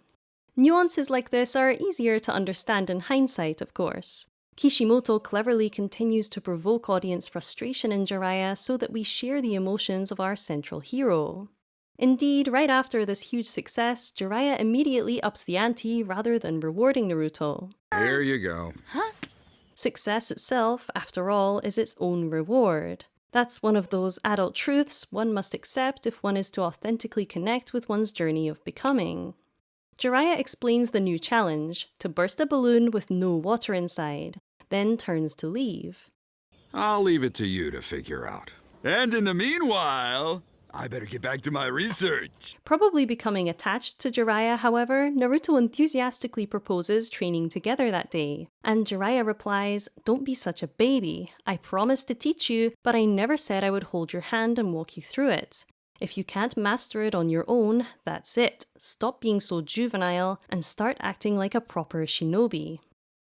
Nuances like this are easier to understand in hindsight, of course. Kishimoto cleverly continues to provoke audience frustration in Jiraiya so that we share the emotions of our central hero. Indeed, right after this huge success, Jiraiya immediately ups the ante rather than rewarding Naruto. Here you go. Huh? Success itself, after all, is its own reward. That's one of those adult truths one must accept if one is to authentically connect with one's journey of becoming. Jiraiya explains the new challenge, to burst a balloon with no water inside, then turns to leave. I'll leave it to you to figure out. And in the meanwhile, I better get back to my research. Probably becoming attached to Jiraiya, however, Naruto enthusiastically proposes training together that day, and Jiraiya replies, "Don't be such a baby. I promised to teach you, but I never said I would hold your hand and walk you through it. If you can't master it on your own, that's it. Stop being so juvenile and start acting like a proper shinobi."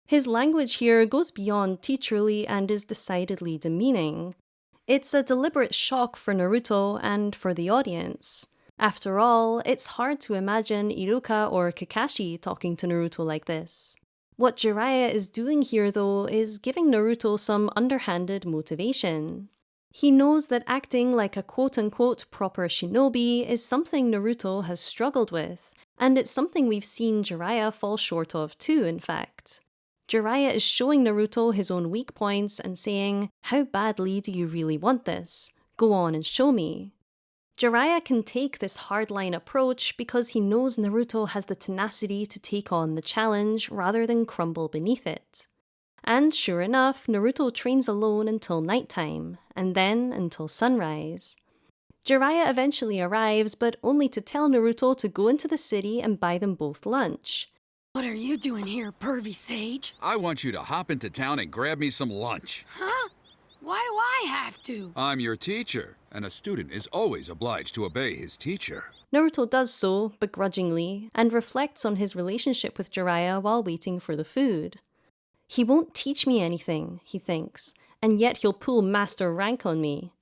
His language here goes beyond teacherly and is decidedly demeaning. It's a deliberate shock for Naruto and for the audience. After all, it's hard to imagine Iruka or Kakashi talking to Naruto like this. What Jiraiya is doing here, though, is giving Naruto some underhanded motivation. He knows that acting like a quote-unquote proper shinobi is something Naruto has struggled with, and it's something we've seen Jiraiya fall short of too, in fact. Jiraiya is showing Naruto his own weak points and saying, "How badly do you really want this? Go on and show me." Jiraiya can take this hardline approach because he knows Naruto has the tenacity to take on the challenge rather than crumble beneath it. And sure enough, Naruto trains alone until nighttime, and then until sunrise. Jiraiya eventually arrives, but only to tell Naruto to go into the city and buy them both lunch. What are you doing here, pervy sage? I want you to hop into town and grab me some lunch. Huh? Why do I have to? I'm your teacher, and a student is always obliged to obey his teacher. Naruto does so, begrudgingly, and reflects on his relationship with Jiraiya while waiting for the food. He won't teach me anything, he thinks, and yet he'll pull master rank on me.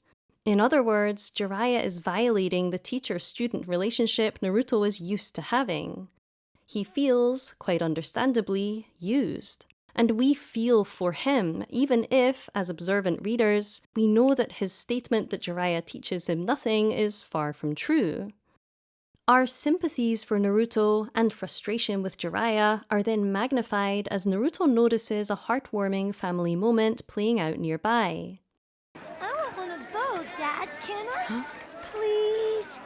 In other words, Jiraiya is violating the teacher-student relationship Naruto is used to having. He feels, quite understandably, used. And we feel for him, even if, as observant readers, we know that his statement that Jiraiya teaches him nothing is far from true. Our sympathies for Naruto and frustration with Jiraiya are then magnified as Naruto notices a heartwarming family moment playing out nearby. I want one of those, Dad. Can I? Huh? Please?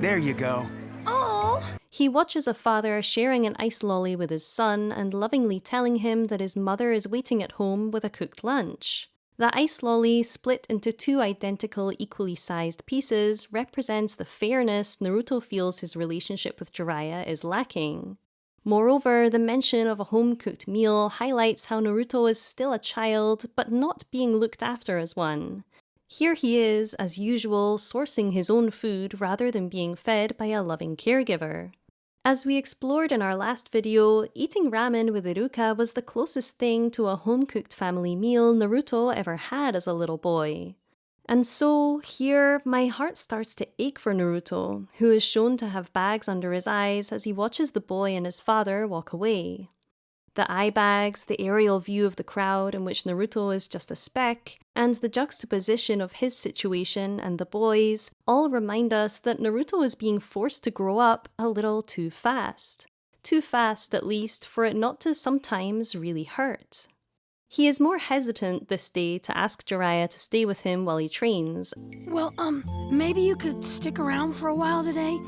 There you go. Oh! He watches a father sharing an ice lolly with his son and lovingly telling him that his mother is waiting at home with a cooked lunch. The ice lolly, split into two identical, equally sized pieces, represents the fairness Naruto feels his relationship with Jiraiya is lacking. Moreover, the mention of a home-cooked meal highlights how Naruto is still a child, but not being looked after as one. Here he is, as usual, sourcing his own food rather than being fed by a loving caregiver. As we explored in our last video, eating ramen with Iruka was the closest thing to a home-cooked family meal Naruto ever had as a little boy. And so, here, my heart starts to ache for Naruto, who is shown to have bags under his eyes as he watches the boy and his father walk away. The eye bags, the aerial view of the crowd in which Naruto is just a speck, and the juxtaposition of his situation and the boys all remind us that Naruto is being forced to grow up a little too fast. Too fast, at least, for it not to sometimes really hurt. He is more hesitant this day to ask Jiraiya to stay with him while he trains. Well, maybe you could stick around for a while today?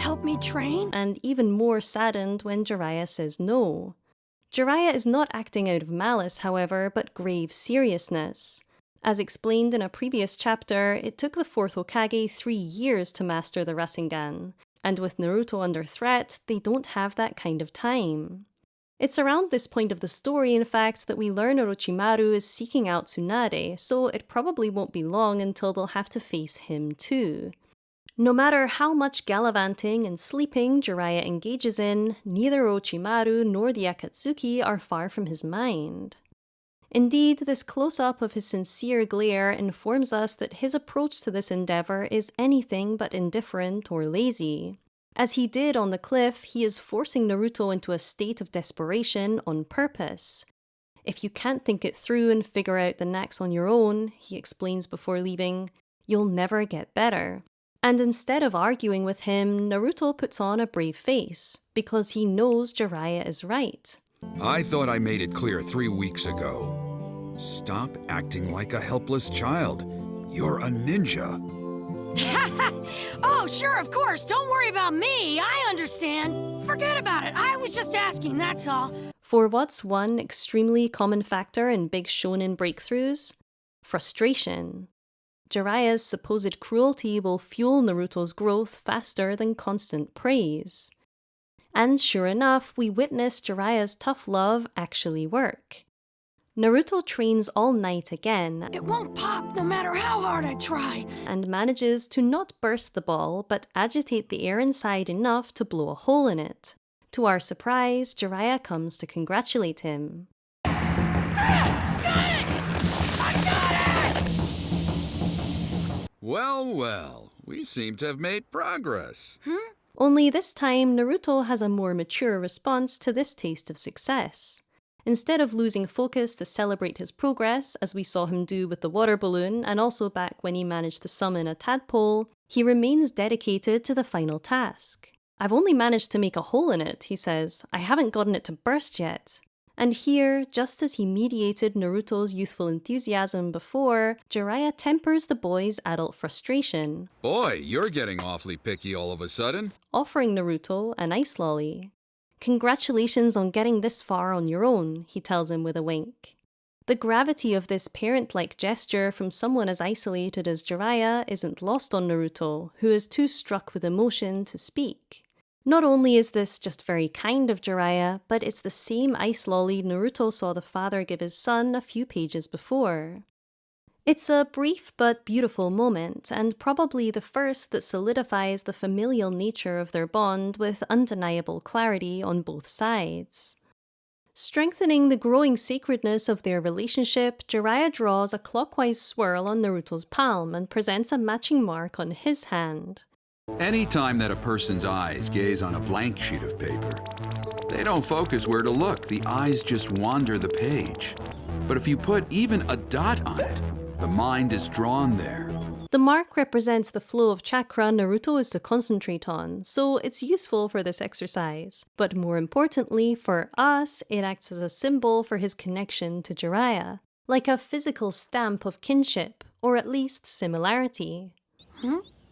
Help me train? And even more saddened when Jiraiya says no. Jiraiya is not acting out of malice, however, but grave seriousness. As explained in a previous chapter, it took the 4th Hokage 3 years to master the Rasengan, and with Naruto under threat, they don't have that kind of time. It's around this point of the story, in fact, that we learn Orochimaru is seeking out Tsunade, so it probably won't be long until they'll have to face him too. No matter how much gallivanting and sleeping Jiraiya engages in, neither Orochimaru nor the Akatsuki are far from his mind. Indeed, this close-up of his sincere glare informs us that his approach to this endeavor is anything but indifferent or lazy. As he did on the cliff, he is forcing Naruto into a state of desperation on purpose. If you can't think it through and figure out the knacks on your own, he explains before leaving, you'll never get better. And instead of arguing with him, Naruto puts on a brave face, because he knows Jiraiya is right. I thought I made it clear 3 weeks ago. Stop acting like a helpless child. You're a ninja. Oh, sure, of course. Don't worry about me. I understand. Forget about it. I was just asking, that's all. For what's one extremely common factor in big shonen breakthroughs? Frustration. Jiraiya's supposed cruelty will fuel Naruto's growth faster than constant praise. And sure enough, we witness Jiraiya's tough love actually work. Naruto trains all night again. It won't pop no matter how hard I try. And manages to not burst the ball, but agitate the air inside enough to blow a hole in it. To our surprise, Jiraiya comes to congratulate him. Well, we seem to have made progress. Only this time, Naruto has a more mature response to this taste of success. Instead of losing focus to celebrate his progress, as we saw him do with the water balloon and also back when he managed to summon a tadpole, he remains dedicated to the final task. "I've only managed to make a hole in it," he says. "I haven't gotten it to burst yet." And here, just as he mediated Naruto's youthful enthusiasm before, Jiraiya tempers the boy's adult frustration. Boy, you're getting awfully picky all of a sudden. Offering Naruto an ice lolly. "Congratulations on getting this far on your own," he tells him with a wink. The gravity of this parent-like gesture from someone as isolated as Jiraiya isn't lost on Naruto, who is too struck with emotion to speak. Not only is this just very kind of Jiraiya, but it's the same ice lolly Naruto saw the father give his son a few pages before. It's a brief but beautiful moment, and probably the first that solidifies the familial nature of their bond with undeniable clarity on both sides. Strengthening the growing sacredness of their relationship, Jiraiya draws a clockwise swirl on Naruto's palm and presents a matching mark on his hand. Anytime that a person's eyes gaze on a blank sheet of paper, they don't focus where to look. The eyes just wander the page. But if you put even a dot on it, the mind is drawn there. The mark represents the flow of chakra Naruto is to concentrate on, so it's useful for this exercise. But more importantly, for us, it acts as a symbol for his connection to Jiraiya, like a physical stamp of kinship, or at least similarity.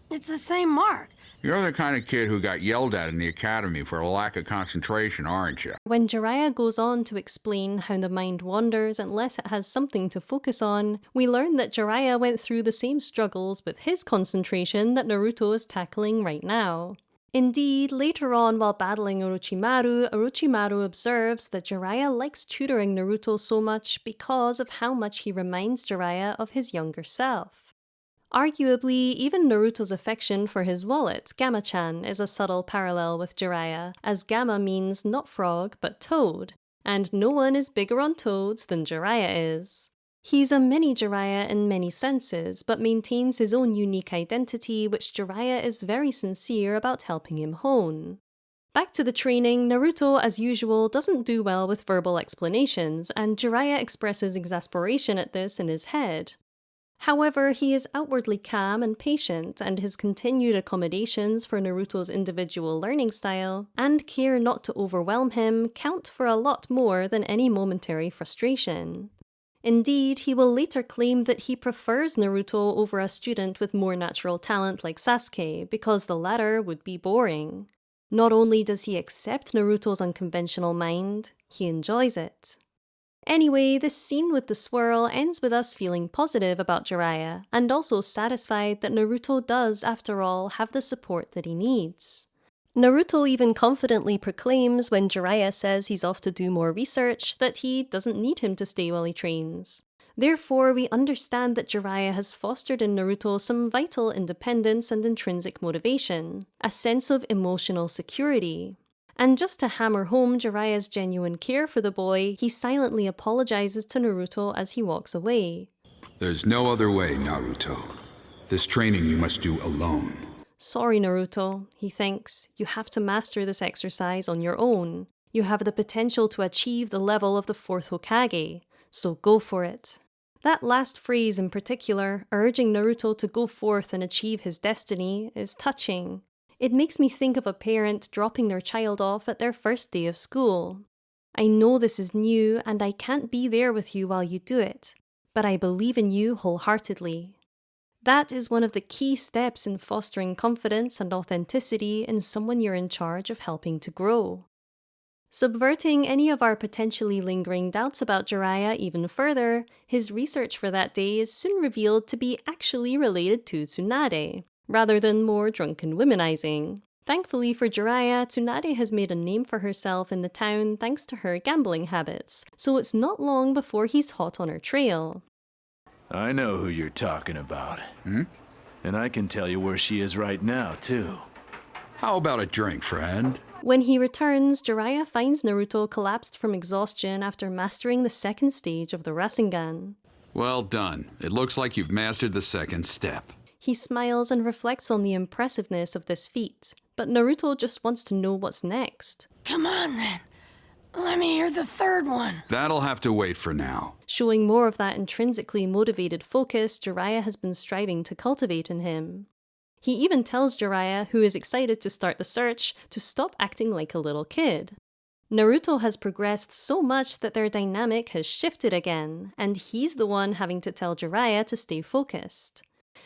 It's the same mark. You're the kind of kid who got yelled at in the academy for a lack of concentration, aren't you? When Jiraiya goes on to explain how the mind wanders unless it has something to focus on, we learn that Jiraiya went through the same struggles with his concentration that Naruto is tackling right now. Indeed, later on while battling Orochimaru observes that Jiraiya likes tutoring Naruto so much because of how much he reminds Jiraiya of his younger self. Arguably, even Naruto's affection for his wallet, Gamma-chan, is a subtle parallel with Jiraiya, as Gamma means not frog, but toad, and no one is bigger on toads than Jiraiya is. He's a mini Jiraiya in many senses, but maintains his own unique identity, which Jiraiya is very sincere about helping him hone. Back to the training, Naruto, as usual, doesn't do well with verbal explanations, and Jiraiya expresses exasperation at this in his head. However, he is outwardly calm and patient, and his continued accommodations for Naruto's individual learning style, and care not to overwhelm him, count for a lot more than any momentary frustration. Indeed, he will later claim that he prefers Naruto over a student with more natural talent like Sasuke, because the latter would be boring. Not only does he accept Naruto's unconventional mind, he enjoys it. Anyway, this scene with the swirl ends with us feeling positive about Jiraiya, and also satisfied that Naruto does, after all, have the support that he needs. Naruto even confidently proclaims when Jiraiya says he's off to do more research that he doesn't need him to stay while he trains. Therefore, we understand that Jiraiya has fostered in Naruto some vital independence and intrinsic motivation, a sense of emotional security. And just to hammer home Jiraiya's genuine care for the boy, he silently apologizes to Naruto as he walks away. There's no other way, Naruto. This training you must do alone. Sorry, Naruto, he thinks. You have to master this exercise on your own. You have the potential to achieve the level of the 4th Hokage, so go for it. That last phrase in particular, urging Naruto to go forth and achieve his destiny, is touching. It makes me think of a parent dropping their child off at their first day of school. I know this is new and I can't be there with you while you do it, but I believe in you wholeheartedly. That is one of the key steps in fostering confidence and authenticity in someone you're in charge of helping to grow. Subverting any of our potentially lingering doubts about Jiraiya even further, his research for that day is soon revealed to be actually related to Tsunade, rather than more drunken womanizing. Thankfully for Jiraiya, Tsunade has made a name for herself in the town thanks to her gambling habits, so it's not long before he's hot on her trail. I know who you're talking about. And I can tell you where she is right now, too. How about a drink, friend? When he returns, Jiraiya finds Naruto collapsed from exhaustion after mastering the 2nd stage of the Rasengan. Well done. It looks like you've mastered the 2nd step. He smiles and reflects on the impressiveness of this feat, but Naruto just wants to know what's next. Come on then. Let me hear the third one. That'll have to wait for now. Showing more of that intrinsically motivated focus Jiraiya has been striving to cultivate in him. He even tells Jiraiya, who is excited to start the search, to stop acting like a little kid. Naruto has progressed so much that their dynamic has shifted again, and he's the one having to tell Jiraiya to stay focused.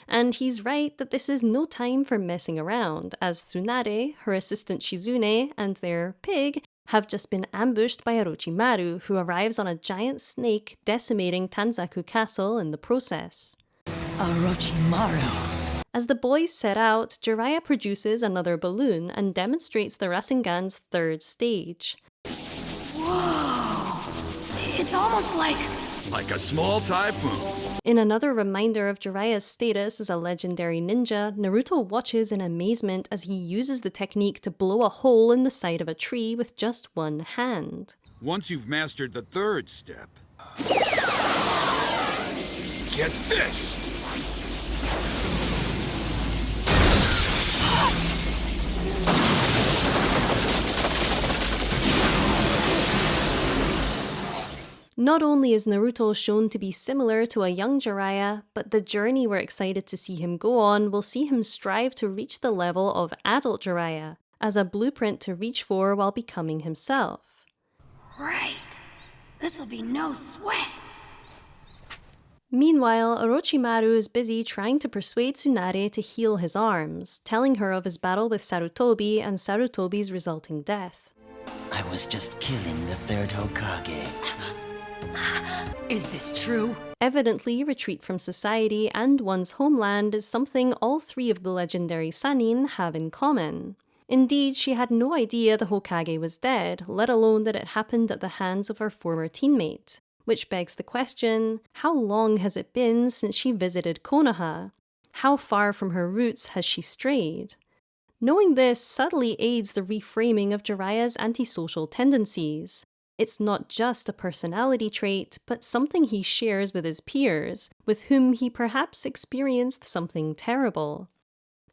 And he's right that this is no time for messing around, as Tsunade, her assistant Shizune, and their pig have just been ambushed by Orochimaru, who arrives on a giant snake, decimating Tanzaku Castle in the process. Orochimaru. As the boys set out, Jiraiya produces another balloon and demonstrates the Rasengan's third stage. Whoa! It's almost like a small typhoon. In another reminder of Jiraiya's status as a legendary ninja, Naruto watches in amazement as he uses the technique to blow a hole in the side of a tree with just one hand. Once you've mastered the third step... Get this! Not only is Naruto shown to be similar to a young Jiraiya, but the journey we're excited to see him go on will see him strive to reach the level of adult Jiraiya, as a blueprint to reach for while becoming himself. right. This'll be no sweat. Meanwhile, Orochimaru is busy trying to persuade Tsunade to heal his arms, telling her of his battle with Sarutobi and Sarutobi's resulting death. I was just killing the third Hokage. Is this true? Evidently, retreat from society and one's homeland is something all three of the legendary Sannin have in common. Indeed, she had no idea the Hokage was dead, let alone that it happened at the hands of her former teammate. Which begs the question, how long has it been since she visited Konoha? How far from her roots has she strayed? Knowing this subtly aids the reframing of Jiraiya's antisocial tendencies. It's not just a personality trait, but something he shares with his peers, with whom he perhaps experienced something terrible.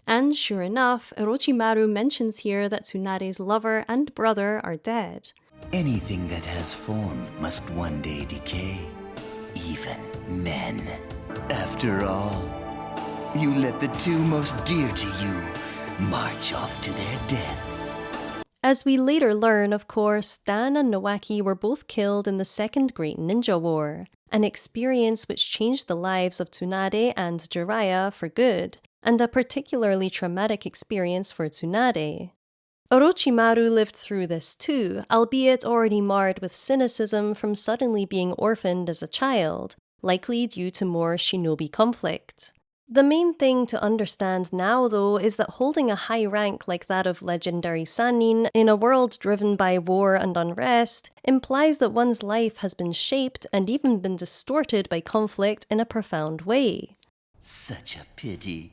And sure enough, Orochimaru mentions here that Tsunade's lover and brother are dead. Anything that has form must one day decay. Even men. After all, you let the two most dear to you march off to their deaths. As we later learn, of course, Dan and Nowaki were both killed in the Second Great Ninja War, an experience which changed the lives of Tsunade and Jiraiya for good, and a particularly traumatic experience for Tsunade. Orochimaru lived through this too, albeit already marred with cynicism from suddenly being orphaned as a child, likely due to more shinobi conflict. The main thing to understand now, though, is that holding a high rank like that of legendary Sannin in a world driven by war and unrest implies that one's life has been shaped and even been distorted by conflict in a profound way. Such a pity.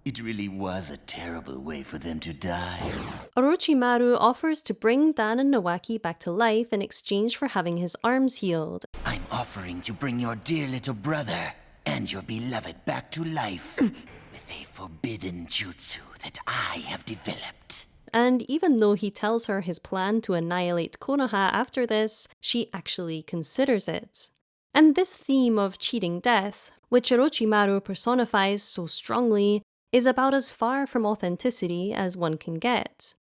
It really was a terrible way for them to die. Orochimaru offers to bring Dan and Nowaki back to life in exchange for having his arms healed. I'm offering to bring your dear little brother and your beloved back to life with a forbidden jutsu that I have developed. And even though he tells her his plan to annihilate Konoha after this, she actually considers it. And this theme of cheating death, which Orochimaru personifies so strongly, is about as far from authenticity as one can get.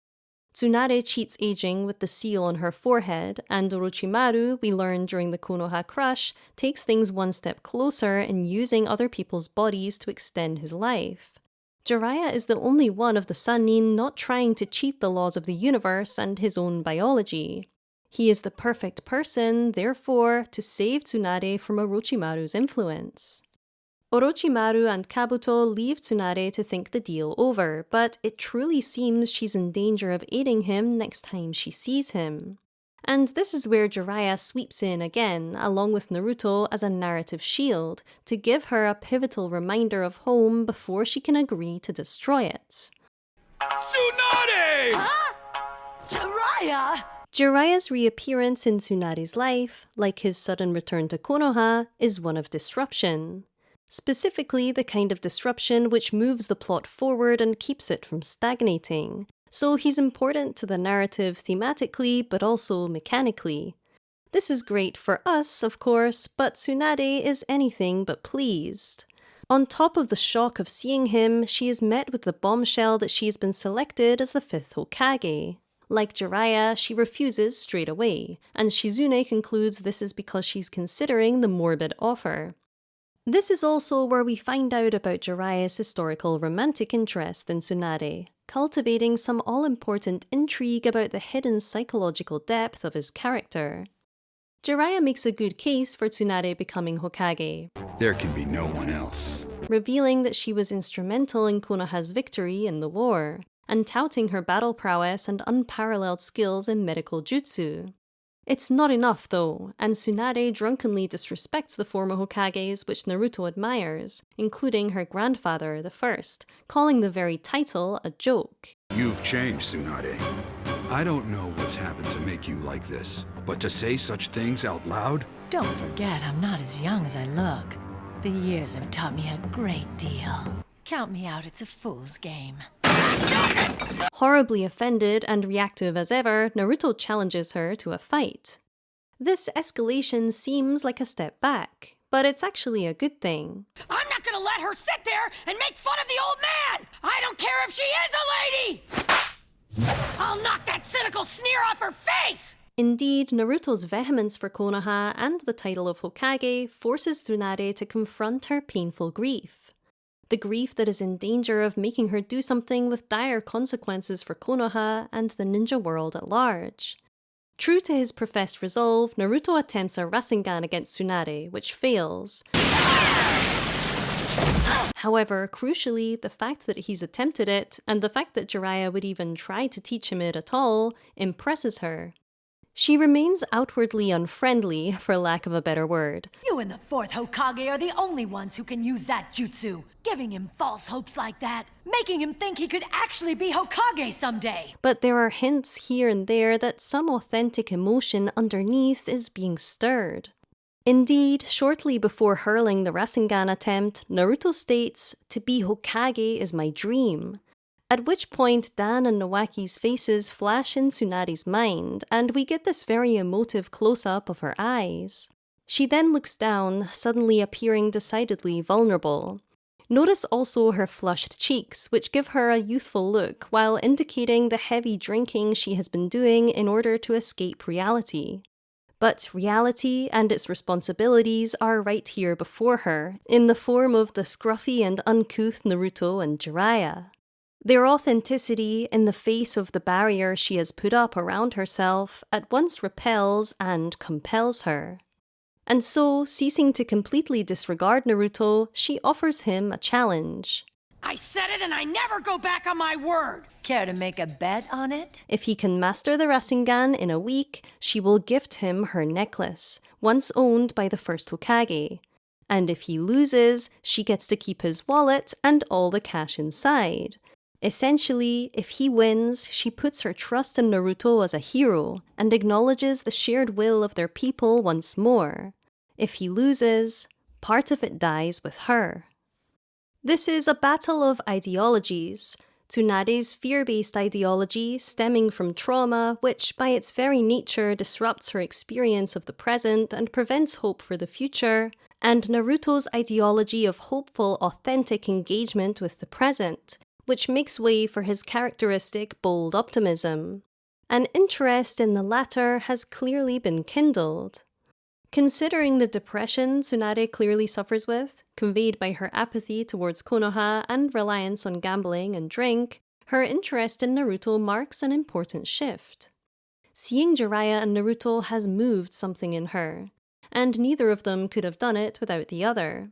Tsunade cheats aging with the seal on her forehead, and Orochimaru, we learn during the Konoha crush, takes things one step closer in using other people's bodies to extend his life. Jiraiya is the only one of the Sannin not trying to cheat the laws of the universe and his own biology. He is the perfect person, therefore, to save Tsunade from Orochimaru's influence. Orochimaru and Kabuto leave Tsunade to think the deal over, but it truly seems she's in danger of aiding him next time she sees him. And this is where Jiraiya sweeps in again, along with Naruto as a narrative shield, to give her a pivotal reminder of home before she can agree to destroy it. Tsunade! Huh? Jiraiya! Jiraiya's reappearance in Tsunade's life, like his sudden return to Konoha, is one of disruption. Specifically, the kind of disruption which moves the plot forward and keeps it from stagnating, so he's important to the narrative thematically but also mechanically. This is great for us, of course, but Tsunade is anything but pleased. On top of the shock of seeing him, she is met with the bombshell that she has been selected as the 5th Hokage. Like Jiraiya, she refuses straight away, and Shizune concludes this is because she's considering the morbid offer. This is also where we find out about Jiraiya's historical romantic interest in Tsunade, cultivating some all-important intrigue about the hidden psychological depth of his character. Jiraiya makes a good case for Tsunade becoming Hokage. There can be no one else. Revealing that she was instrumental in Konoha's victory in the war, and touting her battle prowess and unparalleled skills in medical jutsu. It's not enough though, and Tsunade drunkenly disrespects the former Hokages which Naruto admires, including her grandfather, the first, calling the very title a joke. You've changed, Tsunade. I don't know what's happened to make you like this, but to say such things out loud? Don't forget, I'm not as young as I look. The years have taught me a great deal. Count me out, it's a fool's game. Horribly offended and reactive as ever, Naruto challenges her to a fight. This escalation seems like a step back, but it's actually a good thing. I'm not gonna let her sit there and make fun of the old man! I don't care if she is a lady! I'll knock that cynical sneer off her face! Indeed, Naruto's vehemence for Konoha and the title of Hokage forces Tsunade to confront her painful grief. The grief that is in danger of making her do something with dire consequences for Konoha and the ninja world at large. True to his professed resolve, Naruto attempts a Rasengan against Tsunade, which fails. However, crucially, the fact that he's attempted it, and the fact that Jiraiya would even try to teach him it at all, impresses her. She remains outwardly unfriendly, for lack of a better word. You and the 4th Hokage are the only ones who can use that jutsu. Giving him false hopes like that, making him think he could actually be Hokage someday. But there are hints here and there that some authentic emotion underneath is being stirred. Indeed, shortly before hurling the Rasengan attempt, Naruto states, "To be Hokage is my dream." At which point Dan and Nawaki's faces flash in Tsunade's mind, and we get this very emotive close-up of her eyes. She then looks down, suddenly appearing decidedly vulnerable. Notice also her flushed cheeks, which give her a youthful look, while indicating the heavy drinking she has been doing in order to escape reality. But reality and its responsibilities are right here before her, in the form of the scruffy and uncouth Naruto and Jiraiya. Their authenticity, in the face of the barrier she has put up around herself, at once repels and compels her. And so, ceasing to completely disregard Naruto, she offers him a challenge. I said it and I never go back on my word! Care to make a bet on it? If he can master the Rasengan in a week, she will gift him her necklace, once owned by the 1st Hokage. And if he loses, she gets to keep his wallet and all the cash inside. Essentially, if he wins, she puts her trust in Naruto as a hero and acknowledges the shared will of their people once more. If he loses, part of it dies with her. This is a battle of ideologies. Tsunade's fear-based ideology stemming from trauma, which by its very nature disrupts her experience of the present and prevents hope for the future, and Naruto's ideology of hopeful, authentic engagement with the present, which makes way for his characteristic bold optimism. An interest in the latter has clearly been kindled. Considering the depression Tsunade clearly suffers with, conveyed by her apathy towards Konoha and reliance on gambling and drink, her interest in Naruto marks an important shift. Seeing Jiraiya and Naruto has moved something in her, and neither of them could have done it without the other.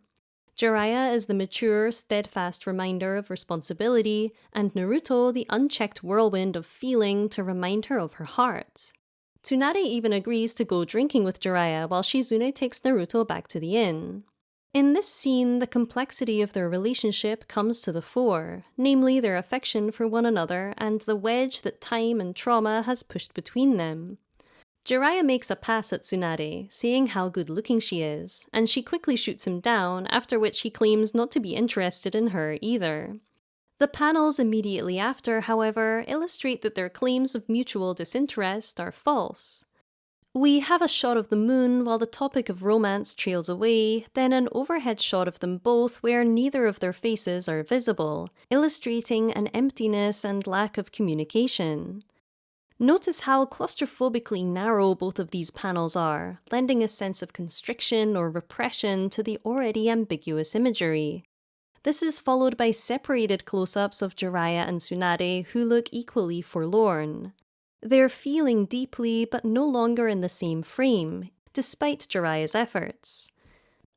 Jiraiya is the mature, steadfast reminder of responsibility, and Naruto the unchecked whirlwind of feeling to remind her of her heart. Tsunade even agrees to go drinking with Jiraiya while Shizune takes Naruto back to the inn. In this scene, the complexity of their relationship comes to the fore, namely their affection for one another and the wedge that time and trauma has pushed between them. Jiraiya makes a pass at Tsunade, seeing how good-looking she is, and she quickly shoots him down, after which he claims not to be interested in her either. The panels immediately after, however, illustrate that their claims of mutual disinterest are false. We have a shot of the moon while the topic of romance trails away, then an overhead shot of them both where neither of their faces are visible, illustrating an emptiness and lack of communication. Notice how claustrophobically narrow both of these panels are, lending a sense of constriction or repression to the already ambiguous imagery. This is followed by separated close-ups of Jiraiya and Tsunade who look equally forlorn. They're feeling deeply but no longer in the same frame, despite Jiraiya's efforts.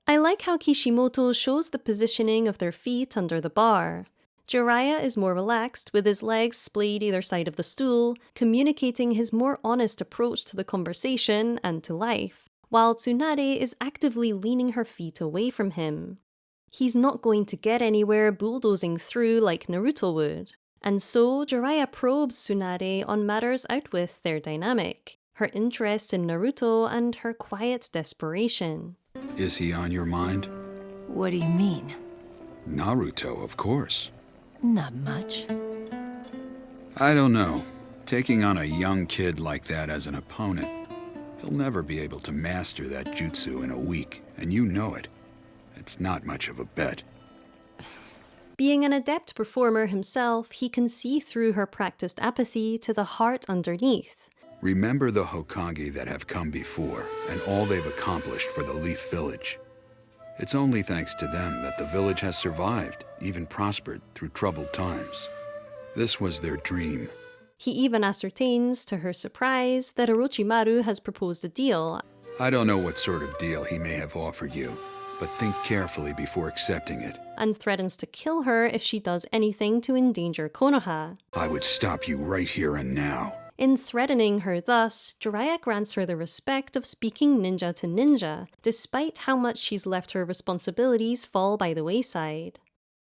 I like how Kishimoto shows the positioning of their feet under the bar. Jiraiya is more relaxed with his legs splayed either side of the stool, communicating his more honest approach to the conversation and to life, while Tsunade is actively leaning her feet away from him. He's not going to get anywhere bulldozing through like Naruto would. And so, Jiraiya probes Tsunade on matters out with their dynamic, her interest in Naruto and her quiet desperation. Is he on your mind? What do you mean? Naruto, of course. Not much. I don't know. Taking on a young kid like that as an opponent, he'll never be able to master that jutsu in a week, and you know it. It's not much of a bet. Being an adept performer himself, he can see through her practiced apathy to the heart underneath. Remember the Hokage that have come before, and all they've accomplished for the Leaf Village. It's only thanks to them that the village has survived, even prospered, through troubled times. This was their dream. He even ascertains, to her surprise, that Orochimaru has proposed a deal. I don't know what sort of deal he may have offered you, but think carefully before accepting it. And threatens to kill her if she does anything to endanger Konoha. I would stop you right here and now. In threatening her thus, Jiraiya grants her the respect of speaking ninja to ninja, despite how much she's left her responsibilities fall by the wayside.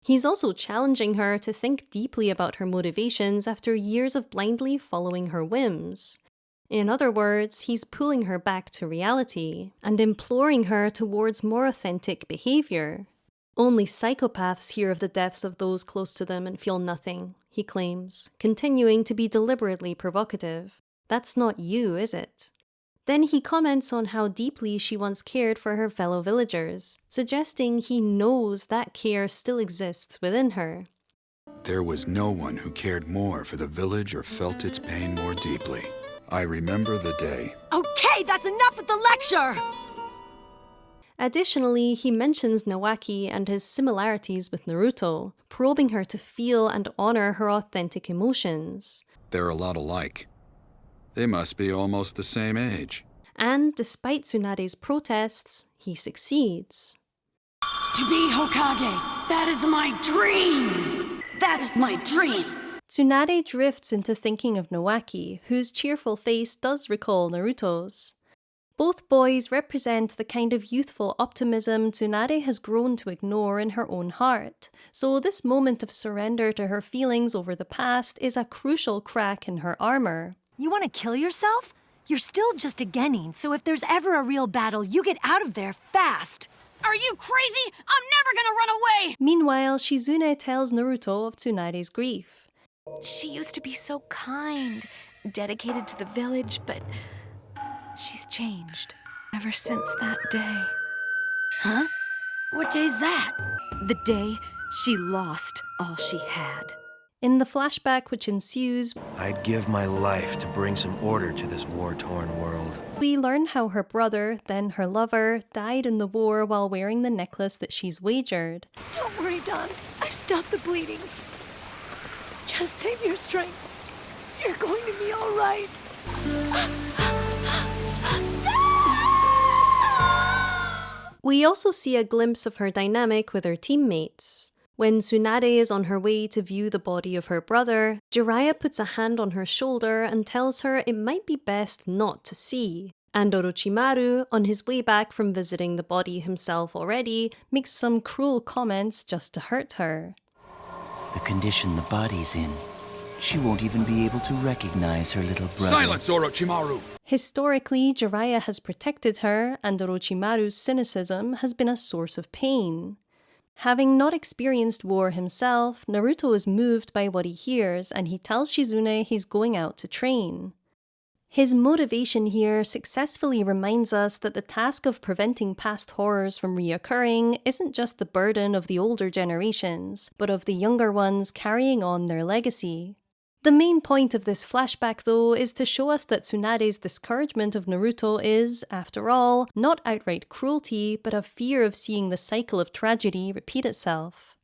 He's also challenging her to think deeply about her motivations after years of blindly following her whims. In other words, he's pulling her back to reality and imploring her towards more authentic behavior. Only psychopaths hear of the deaths of those close to them and feel nothing, he claims, continuing to be deliberately provocative. That's not you, is it? Then he comments on how deeply she once cared for her fellow villagers, suggesting he knows that care still exists within her. There was no one who cared more for the village or felt its pain more deeply. I remember the day. Okay, that's enough with the lecture! Additionally, he mentions Nawaki and his similarities with Naruto, probing her to feel and honor her authentic emotions. They're a lot alike. They must be almost the same age. And despite Tsunade's protests, he succeeds. To be Hokage, that is my dream! That is my dream! Tsunade drifts into thinking of Nawaki, whose cheerful face does recall Naruto's. Both boys represent the kind of youthful optimism Tsunade has grown to ignore in her own heart, so this moment of surrender to her feelings over the past is a crucial crack in her armor. You want to kill yourself? You're still just a genin, so if there's ever a real battle, you get out of there fast. Are you crazy? I'm never gonna run away! Meanwhile, Shizune tells Naruto of Tsunade's grief. She used to be so kind, dedicated to the village, but she's changed ever since that day. Huh? What day's that? The day she lost all she had. In the flashback which ensues, I'd give my life to bring some order to this war-torn world. We learn how her brother, then her lover, died in the war while wearing the necklace that she's wagered. Don't worry, Don. I've stopped the bleeding. Just save your strength. You're going to be all right. We also see a glimpse of her dynamic with her teammates. When Tsunade is on her way to view the body of her brother, Jiraiya puts a hand on her shoulder and tells her it might be best not to see. And Orochimaru, on his way back from visiting the body himself already, makes some cruel comments just to hurt her. The condition the body's in, she won't even be able to recognize her little brother. Silence, Orochimaru! Historically, Jiraiya has protected her, and Orochimaru's cynicism has been a source of pain. Having not experienced war himself, Naruto is moved by what he hears and he tells Shizune he's going out to train. His motivation here successfully reminds us that the task of preventing past horrors from reoccurring isn't just the burden of the older generations, but of the younger ones carrying on their legacy. The main point of this flashback, though, is to show us that Tsunade's discouragement of Naruto is, after all, not outright cruelty, but a fear of seeing the cycle of tragedy repeat itself.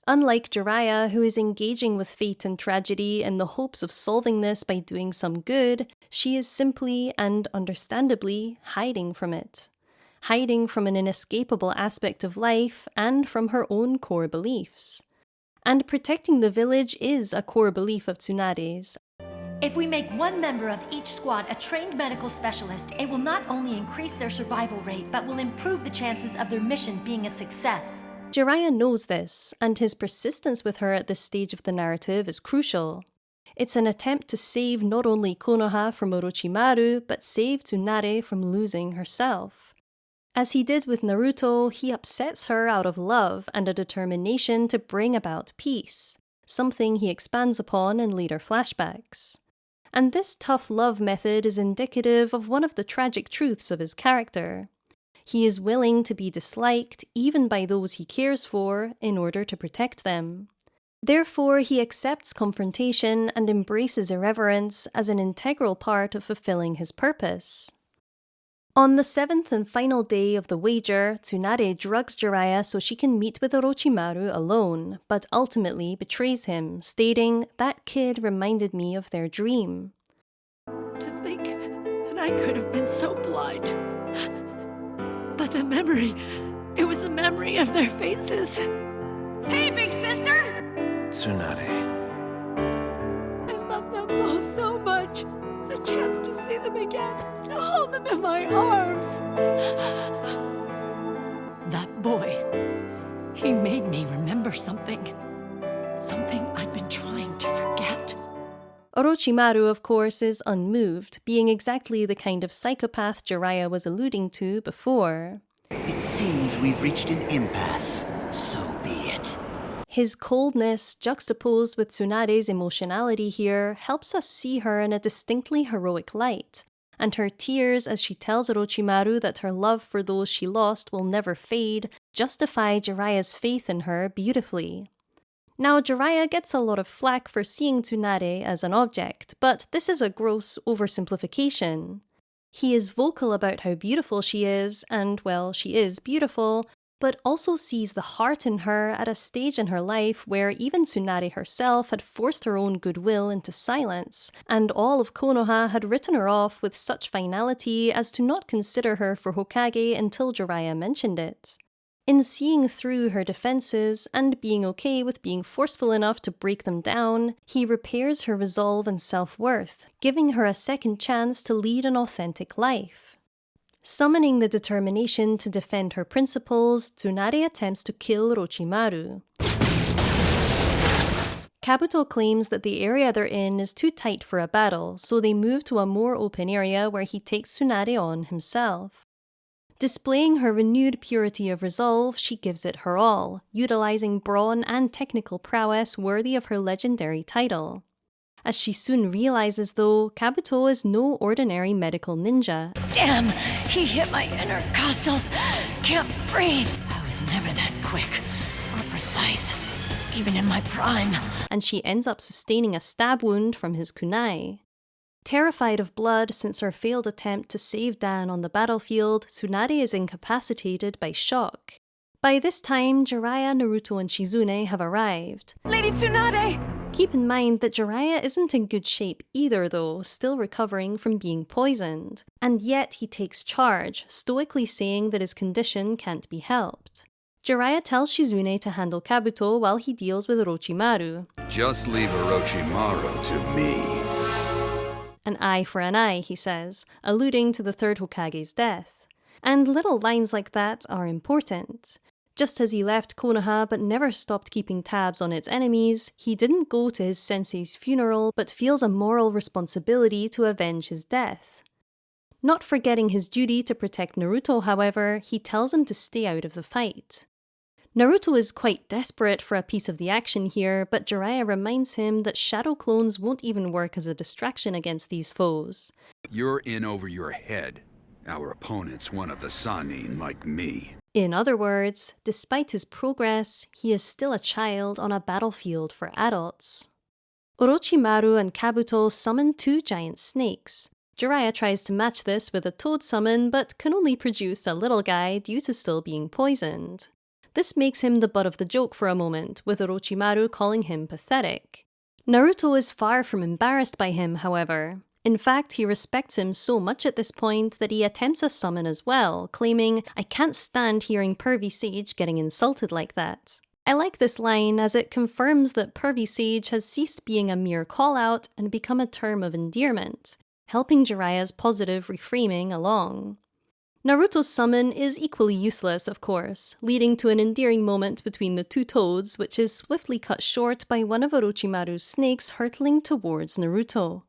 Unlike Jiraiya, who is engaging with fate and tragedy in the hopes of solving this by doing some good, she is simply, and understandably, hiding from it. Hiding from an inescapable aspect of life and from her own core beliefs. And protecting the village is a core belief of Tsunade's. If we make one member of each squad a trained medical specialist, it will not only increase their survival rate, but will improve the chances of their mission being a success. Jiraiya knows this, and his persistence with her at this stage of the narrative is crucial. It's an attempt to save not only Konoha from Orochimaru, but save Tsunade from losing herself. As he did with Naruto, he upsets her out of love and a determination to bring about peace, something he expands upon in later flashbacks. And this tough love method is indicative of one of the tragic truths of his character. He is willing to be disliked, even by those he cares for, in order to protect them. Therefore, he accepts confrontation and embraces irreverence as an integral part of fulfilling his purpose. On the 7th and final day of the wager, Tsunade drugs Jiraiya so she can meet with Orochimaru alone, but ultimately betrays him, stating, "That kid reminded me of their dream." To think that I could have been so blind. But the memory, it was the memory of their faces. Hey, big sister! Tsunade. I love them both so much. The chance to see them again, to hold them in my arms. That boy, he made me remember something. Something I'd been trying to forget. Orochimaru, of course, is unmoved, being exactly the kind of psychopath Jiraiya was alluding to before. It seems we've reached an impasse. So be it. His coldness, juxtaposed with Tsunade's emotionality here, helps us see her in a distinctly heroic light, and her tears as she tells Orochimaru that her love for those she lost will never fade justify Jiraiya's faith in her beautifully. Now, Jiraiya gets a lot of flack for seeing Tsunade as an object, but this is a gross oversimplification. He is vocal about how beautiful she is, and, well, she is beautiful, but also sees the heart in her at a stage in her life where even Tsunade herself had forced her own goodwill into silence, and all of Konoha had written her off with such finality as to not consider her for Hokage until Jiraiya mentioned it. In seeing through her defenses and being okay with being forceful enough to break them down, he repairs her resolve and self-worth, giving her a second chance to lead an authentic life. Summoning the determination to defend her principles, Tsunade attempts to kill Orochimaru. Kabuto claims that the area they're in is too tight for a battle, so they move to a more open area where he takes Tsunade on himself. Displaying her renewed purity of resolve, she gives it her all, utilizing brawn and technical prowess worthy of her legendary title. As she soon realizes, though, Kabuto is no ordinary medical ninja. Damn! He hit my intercostals! Can't breathe! I was never that quick or precise, even in my prime. And she ends up sustaining a stab wound from his kunai. Terrified of blood since her failed attempt to save Dan on the battlefield, Tsunade is incapacitated by shock. By this time, Jiraiya, Naruto, and Shizune have arrived. Lady Tsunade! Keep in mind that Jiraiya isn't in good shape either, though, still recovering from being poisoned. And yet he takes charge, stoically saying that his condition can't be helped. Jiraiya tells Shizune to handle Kabuto while he deals with Orochimaru. Just leave Orochimaru to me. An eye for an eye, he says, alluding to the third Hokage's death. And little lines like that are important. Just as he left Konoha but never stopped keeping tabs on its enemies, he didn't go to his sensei's funeral but feels a moral responsibility to avenge his death. Not forgetting his duty to protect Naruto, however, he tells him to stay out of the fight. Naruto is quite desperate for a piece of the action here, but Jiraiya reminds him that shadow clones won't even work as a distraction against these foes. You're in over your head. Our opponent's one of the Sannin like me. In other words, despite his progress, he is still a child on a battlefield for adults. Orochimaru and Kabuto summon 2 giant snakes. Jiraiya tries to match this with a toad summon, but can only produce a little guy due to still being poisoned. This makes him the butt of the joke for a moment, with Orochimaru calling him pathetic. Naruto is far from embarrassed by him, however. In fact, he respects him so much at this point that he attempts a summon as well, claiming, "I can't stand hearing Pervy Sage getting insulted like that." I like this line as it confirms that Pervy Sage has ceased being a mere call-out and become a term of endearment, helping Jiraiya's positive reframing along. Naruto's summon is equally useless, of course, leading to an endearing moment between the 2 toads, which is swiftly cut short by one of Orochimaru's snakes hurtling towards Naruto.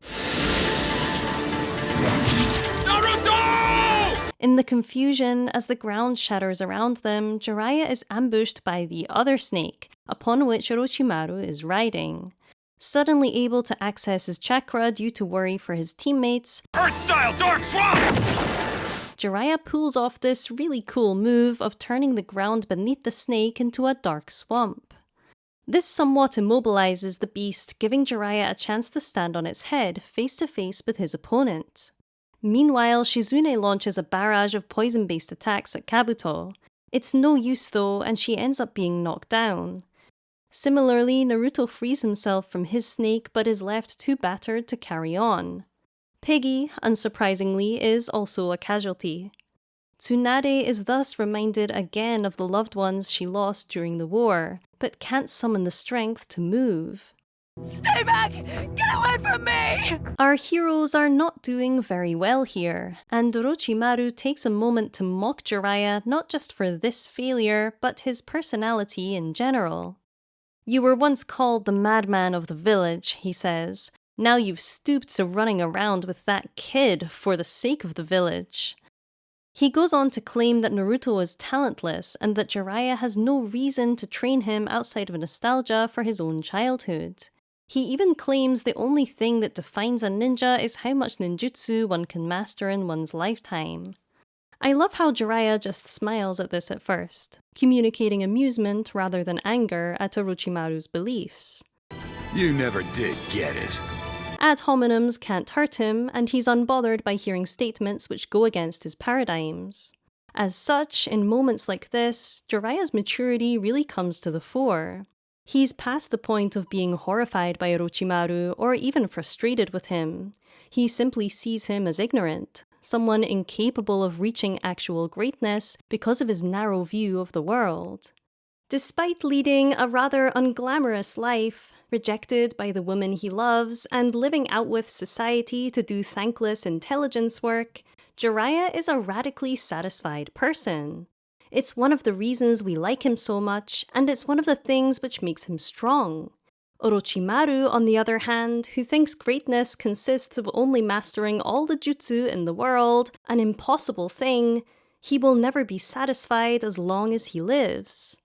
Naruto! In the confusion, as the ground shatters around them, Jiraiya is ambushed by the other snake, upon which Orochimaru is riding. Suddenly able to access his chakra due to worry for his teammates, Earth-style Dark Swamp! Jiraiya pulls off this really cool move of turning the ground beneath the snake into a dark swamp. This somewhat immobilizes the beast, giving Jiraiya a chance to stand on its head, face to face with his opponent. Meanwhile, Shizune launches a barrage of poison-based attacks at Kabuto. It's no use though, and she ends up being knocked down. Similarly, Naruto frees himself from his snake but is left too battered to carry on. Piggy, unsurprisingly, is also a casualty. Tsunade is thus reminded again of the loved ones she lost during the war, but can't summon the strength to move. Stay back! Get away from me! Our heroes are not doing very well here, and Orochimaru takes a moment to mock Jiraiya not just for this failure, but his personality in general. "You were once called the madman of the village," he says. "Now you've stooped to running around with that kid for the sake of the village." He goes on to claim that Naruto is talentless and that Jiraiya has no reason to train him outside of nostalgia for his own childhood. He even claims the only thing that defines a ninja is how much ninjutsu one can master in one's lifetime. I love how Jiraiya just smiles at this at first, communicating amusement rather than anger at Orochimaru's beliefs. You never did get it. Ad hominems can't hurt him, and he's unbothered by hearing statements which go against his paradigms. As such, in moments like this, Jiraiya's maturity really comes to the fore. He's past the point of being horrified by Orochimaru or even frustrated with him. He simply sees him as ignorant, someone incapable of reaching actual greatness because of his narrow view of the world. Despite leading a rather unglamorous life, rejected by the woman he loves, and living out with society to do thankless intelligence work, Jiraiya is a radically satisfied person. It's one of the reasons we like him so much, and it's one of the things which makes him strong. Orochimaru, on the other hand, who thinks greatness consists of only mastering all the jutsu in the world, an impossible thing, he will never be satisfied as long as he lives.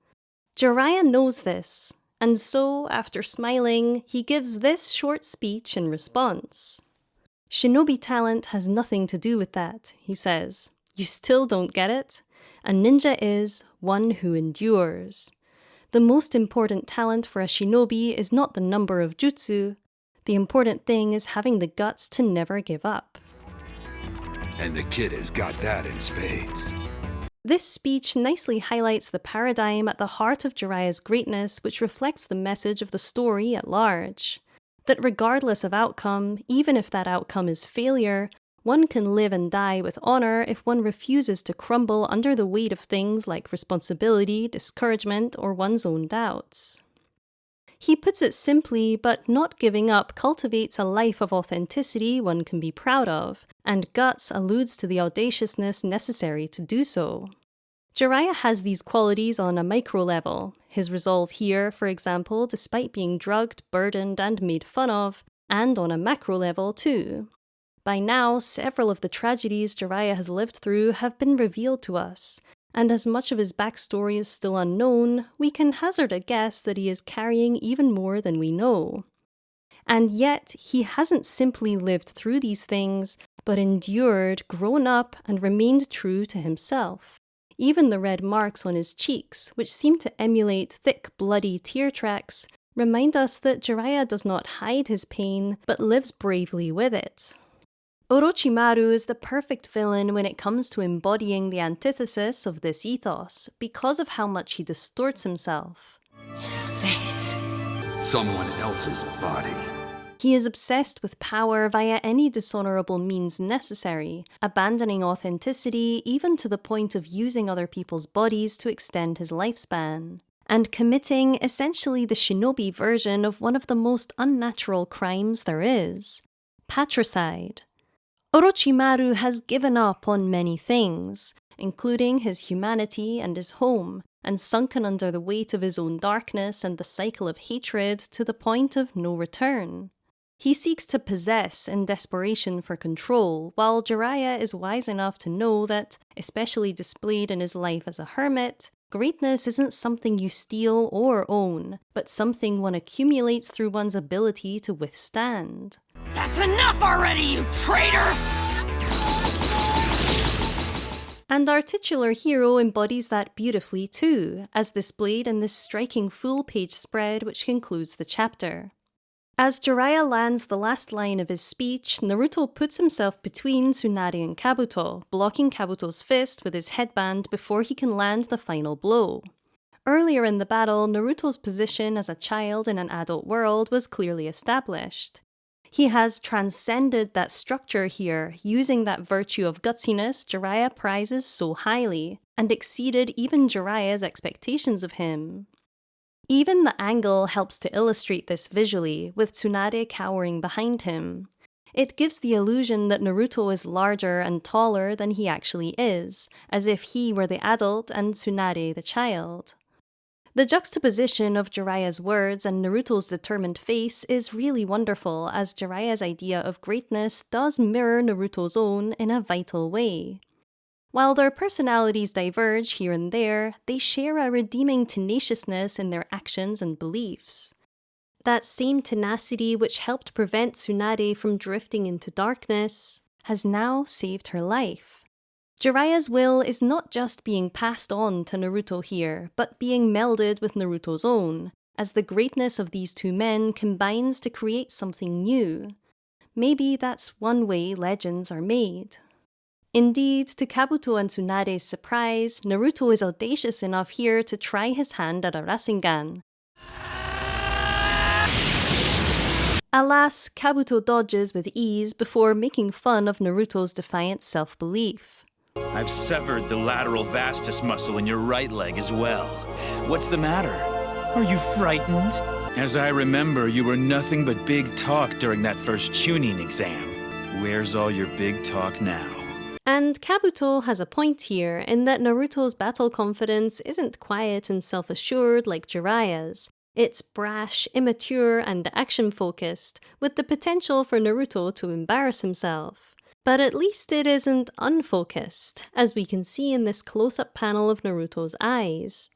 Jiraiya knows this, and so, after smiling, he gives this short speech in response. "Shinobi talent has nothing to do with that," he says. "You still don't get it? A ninja is one who endures. The most important talent for a shinobi is not the number of jutsu. The important thing is having the guts to never give up." And the kid has got that in spades. This speech nicely highlights the paradigm at the heart of Jiraiya's greatness, which reflects the message of the story at large. That regardless of outcome, even if that outcome is failure, one can live and die with honor if one refuses to crumble under the weight of things like responsibility, discouragement, or one's own doubts. He puts it simply, but not giving up cultivates a life of authenticity one can be proud of, and guts alludes to the audaciousness necessary to do so. Jiraiya has these qualities on a micro level, his resolve here, for example, despite being drugged, burdened, and made fun of, and on a macro level too. By now, several of the tragedies Jiraiya has lived through have been revealed to us, and as much of his backstory is still unknown, we can hazard a guess that he is carrying even more than we know. And yet, he hasn't simply lived through these things, but endured, grown up, and remained true to himself. Even the red marks on his cheeks, which seem to emulate thick, bloody tear tracks, remind us that Jiraiya does not hide his pain, but lives bravely with it. Orochimaru is the perfect villain when it comes to embodying the antithesis of this ethos, because of how much he distorts himself. His face. Someone else's body. He is obsessed with power via any dishonorable means necessary, abandoning authenticity even to the point of using other people's bodies to extend his lifespan, and committing essentially the shinobi version of one of the most unnatural crimes there is: patricide. Orochimaru has given up on many things, including his humanity and his home, and sunken under the weight of his own darkness and the cycle of hatred to the point of no return. He seeks to possess in desperation for control, while Jiraiya is wise enough to know that, especially displayed in his life as a hermit, greatness isn't something you steal or own, but something one accumulates through one's ability to withstand. That's enough already, you traitor! And our titular hero embodies that beautifully too, as displayed in this striking full-page spread which concludes the chapter. As Jiraiya lands the last line of his speech, Naruto puts himself between Tsunade and Kabuto, blocking Kabuto's fist with his headband before he can land the final blow. Earlier in the battle, Naruto's position as a child in an adult world was clearly established. He has transcended that structure here, using that virtue of gutsiness Jiraiya prizes so highly, and exceeded even Jiraiya's expectations of him. Even the angle helps to illustrate this visually, with Tsunade cowering behind him. It gives the illusion that Naruto is larger and taller than he actually is, as if he were the adult and Tsunade the child. The juxtaposition of Jiraiya's words and Naruto's determined face is really wonderful, as Jiraiya's idea of greatness does mirror Naruto's own in a vital way. While their personalities diverge here and there, they share a redeeming tenaciousness in their actions and beliefs. That same tenacity which helped prevent Tsunade from drifting into darkness has now saved her life. Jiraiya's will is not just being passed on to Naruto here, but being melded with Naruto's own, as the greatness of these two men combines to create something new. Maybe that's one way legends are made. Indeed, to Kabuto and Tsunade's surprise, Naruto is audacious enough here to try his hand at a Rasengan. Alas, Kabuto dodges with ease before making fun of Naruto's defiant self-belief. I've severed the lateral vastus muscle in your right leg as well. What's the matter? Are you frightened? As I remember, you were nothing but big talk during that first tuning exam. Where's all your big talk now? And Kabuto has a point here in that Naruto's battle confidence isn't quiet and self-assured like Jiraiya's. It's brash, immature, and action-focused, with the potential for Naruto to embarrass himself. But at least it isn't unfocused, as we can see in this close-up panel of Naruto's eyes.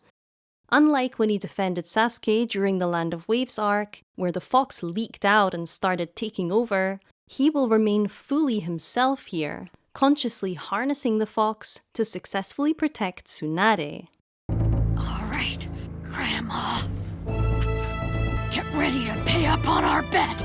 Unlike when he defended Sasuke during the Land of Waves arc, where the fox leaked out and started taking over, he will remain fully himself here, consciously harnessing the fox to successfully protect Tsunade. All right, Grandma. Get ready to pay up on our bet.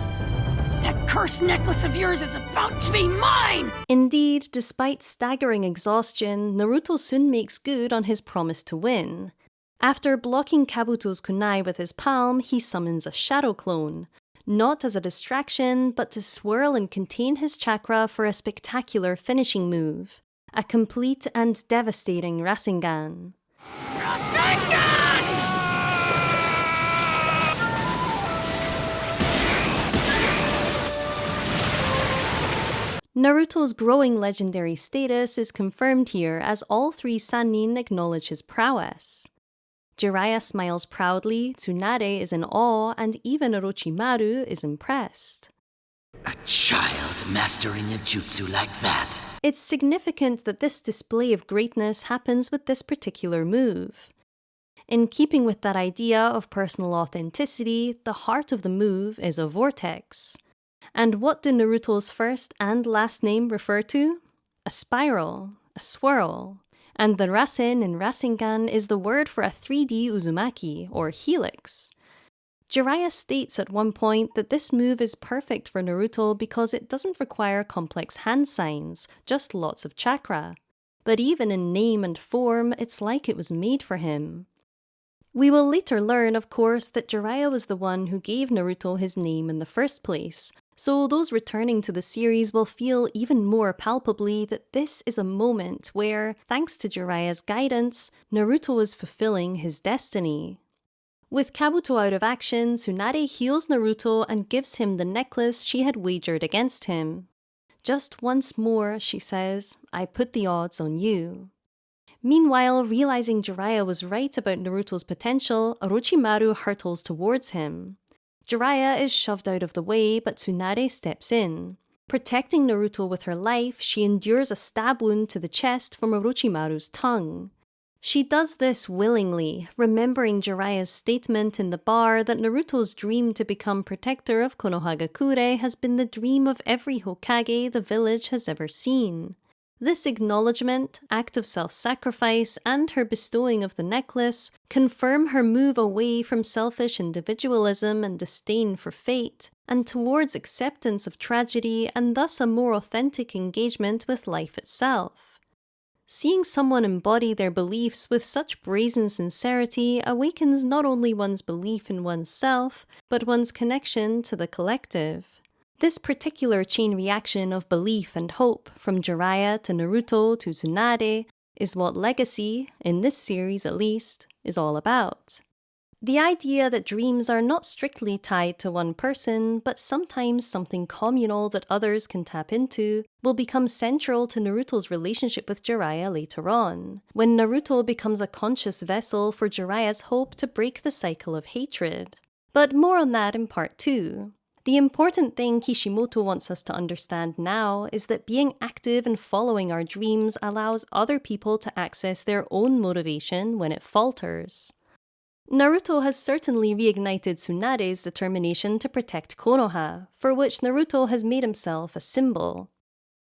That cursed necklace of yours is about to be mine! Indeed, despite staggering exhaustion, Naruto soon makes good on his promise to win. After blocking Kabuto's kunai with his palm, he summons a shadow clone, not as a distraction, but to swirl and contain his chakra for a spectacular finishing move, a complete and devastating Rasengan. Naruto's growing legendary status is confirmed here as all three Sannin acknowledge his prowess. Jiraiya smiles proudly, Tsunade is in awe, and even Orochimaru is impressed. A child mastering a jutsu like that. It's significant that this display of greatness happens with this particular move. In keeping with that idea of personal authenticity, the heart of the move is a vortex. And what do Naruto's first and last name refer to? A spiral, a swirl. And the Rasen in Rasengan is the word for a 3D Uzumaki, or helix. Jiraiya states at one point that this move is perfect for Naruto because it doesn't require complex hand signs, just lots of chakra. But even in name and form, it's like it was made for him. We will later learn, of course, that Jiraiya was the one who gave Naruto his name in the first place, so those returning to the series will feel even more palpably that this is a moment where, thanks to Jiraiya's guidance, Naruto is fulfilling his destiny. With Kabuto out of action, Tsunade heals Naruto and gives him the necklace she had wagered against him. "Just once more," she says, "I put the odds on you." Meanwhile, realizing Jiraiya was right about Naruto's potential, Orochimaru hurtles towards him. Jiraiya is shoved out of the way, but Tsunade steps in. Protecting Naruto with her life, she endures a stab wound to the chest from Orochimaru's tongue. She does this willingly, remembering Jiraiya's statement in the bar that Naruto's dream to become protector of Konohagakure has been the dream of every Hokage the village has ever seen. This acknowledgement, act of self-sacrifice, and her bestowing of the necklace confirm her move away from selfish individualism and disdain for fate, and towards acceptance of tragedy and thus a more authentic engagement with life itself. Seeing someone embody their beliefs with such brazen sincerity awakens not only one's belief in oneself, but one's connection to the collective. This particular chain reaction of belief and hope, from Jiraiya to Naruto to Tsunade, is what Legacy, in this series at least, is all about. The idea that dreams are not strictly tied to one person, but sometimes something communal that others can tap into, will become central to Naruto's relationship with Jiraiya later on, when Naruto becomes a conscious vessel for Jiraiya's hope to break the cycle of hatred. But more on that in part 2. The important thing Kishimoto wants us to understand now is that being active and following our dreams allows other people to access their own motivation when it falters. Naruto has certainly reignited Tsunade's determination to protect Konoha, for which Naruto has made himself a symbol.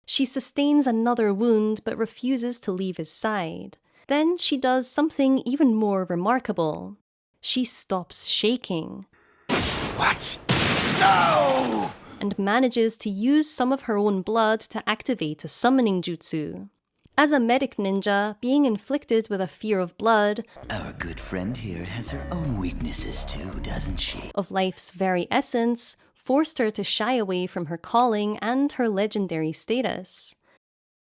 She sustains another wound but refuses to leave his side. Then she does something even more remarkable. She stops shaking. What? No! And manages to use some of her own blood to activate a summoning jutsu. As a medic ninja, being inflicted with a fear of blood, our good friend here has her own weaknesses too, doesn't she? Of life's very essence, forced her to shy away from her calling and her legendary status.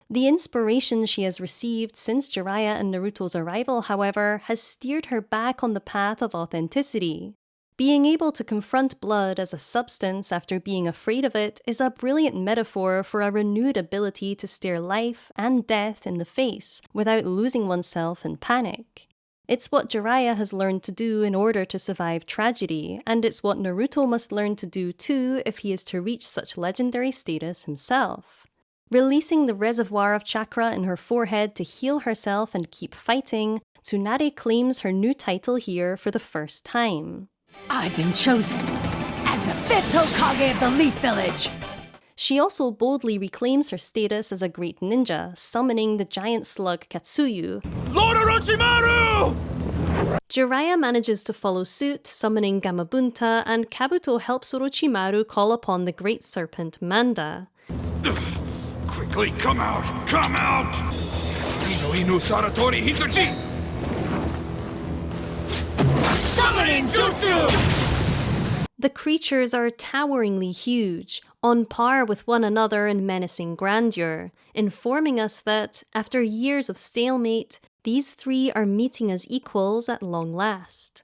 The inspiration she has received since Jiraiya and Naruto's arrival, however, has steered her back on the path of authenticity. Being able to confront blood as a substance after being afraid of it is a brilliant metaphor for a renewed ability to stare life and death in the face without losing oneself in panic. It's what Jiraiya has learned to do in order to survive tragedy, and it's what Naruto must learn to do too if he is to reach such legendary status himself. Releasing the reservoir of chakra in her forehead to heal herself and keep fighting, Tsunade claims her new title here for the first time. I've been chosen as the 5th Hokage of the Leaf Village! She also boldly reclaims her status as a great ninja, summoning the giant slug Katsuyu. Lord Orochimaru! Jiraiya manages to follow suit, summoning Gamabunta, and Kabuto helps Orochimaru call upon the great serpent Manda. Quickly, come out! Come out! Inu Saratori Hitsuchi! Summoning Jutsu! The creatures are toweringly huge, on par with one another in menacing grandeur, informing us that, after years of stalemate, these three are meeting as equals at long last.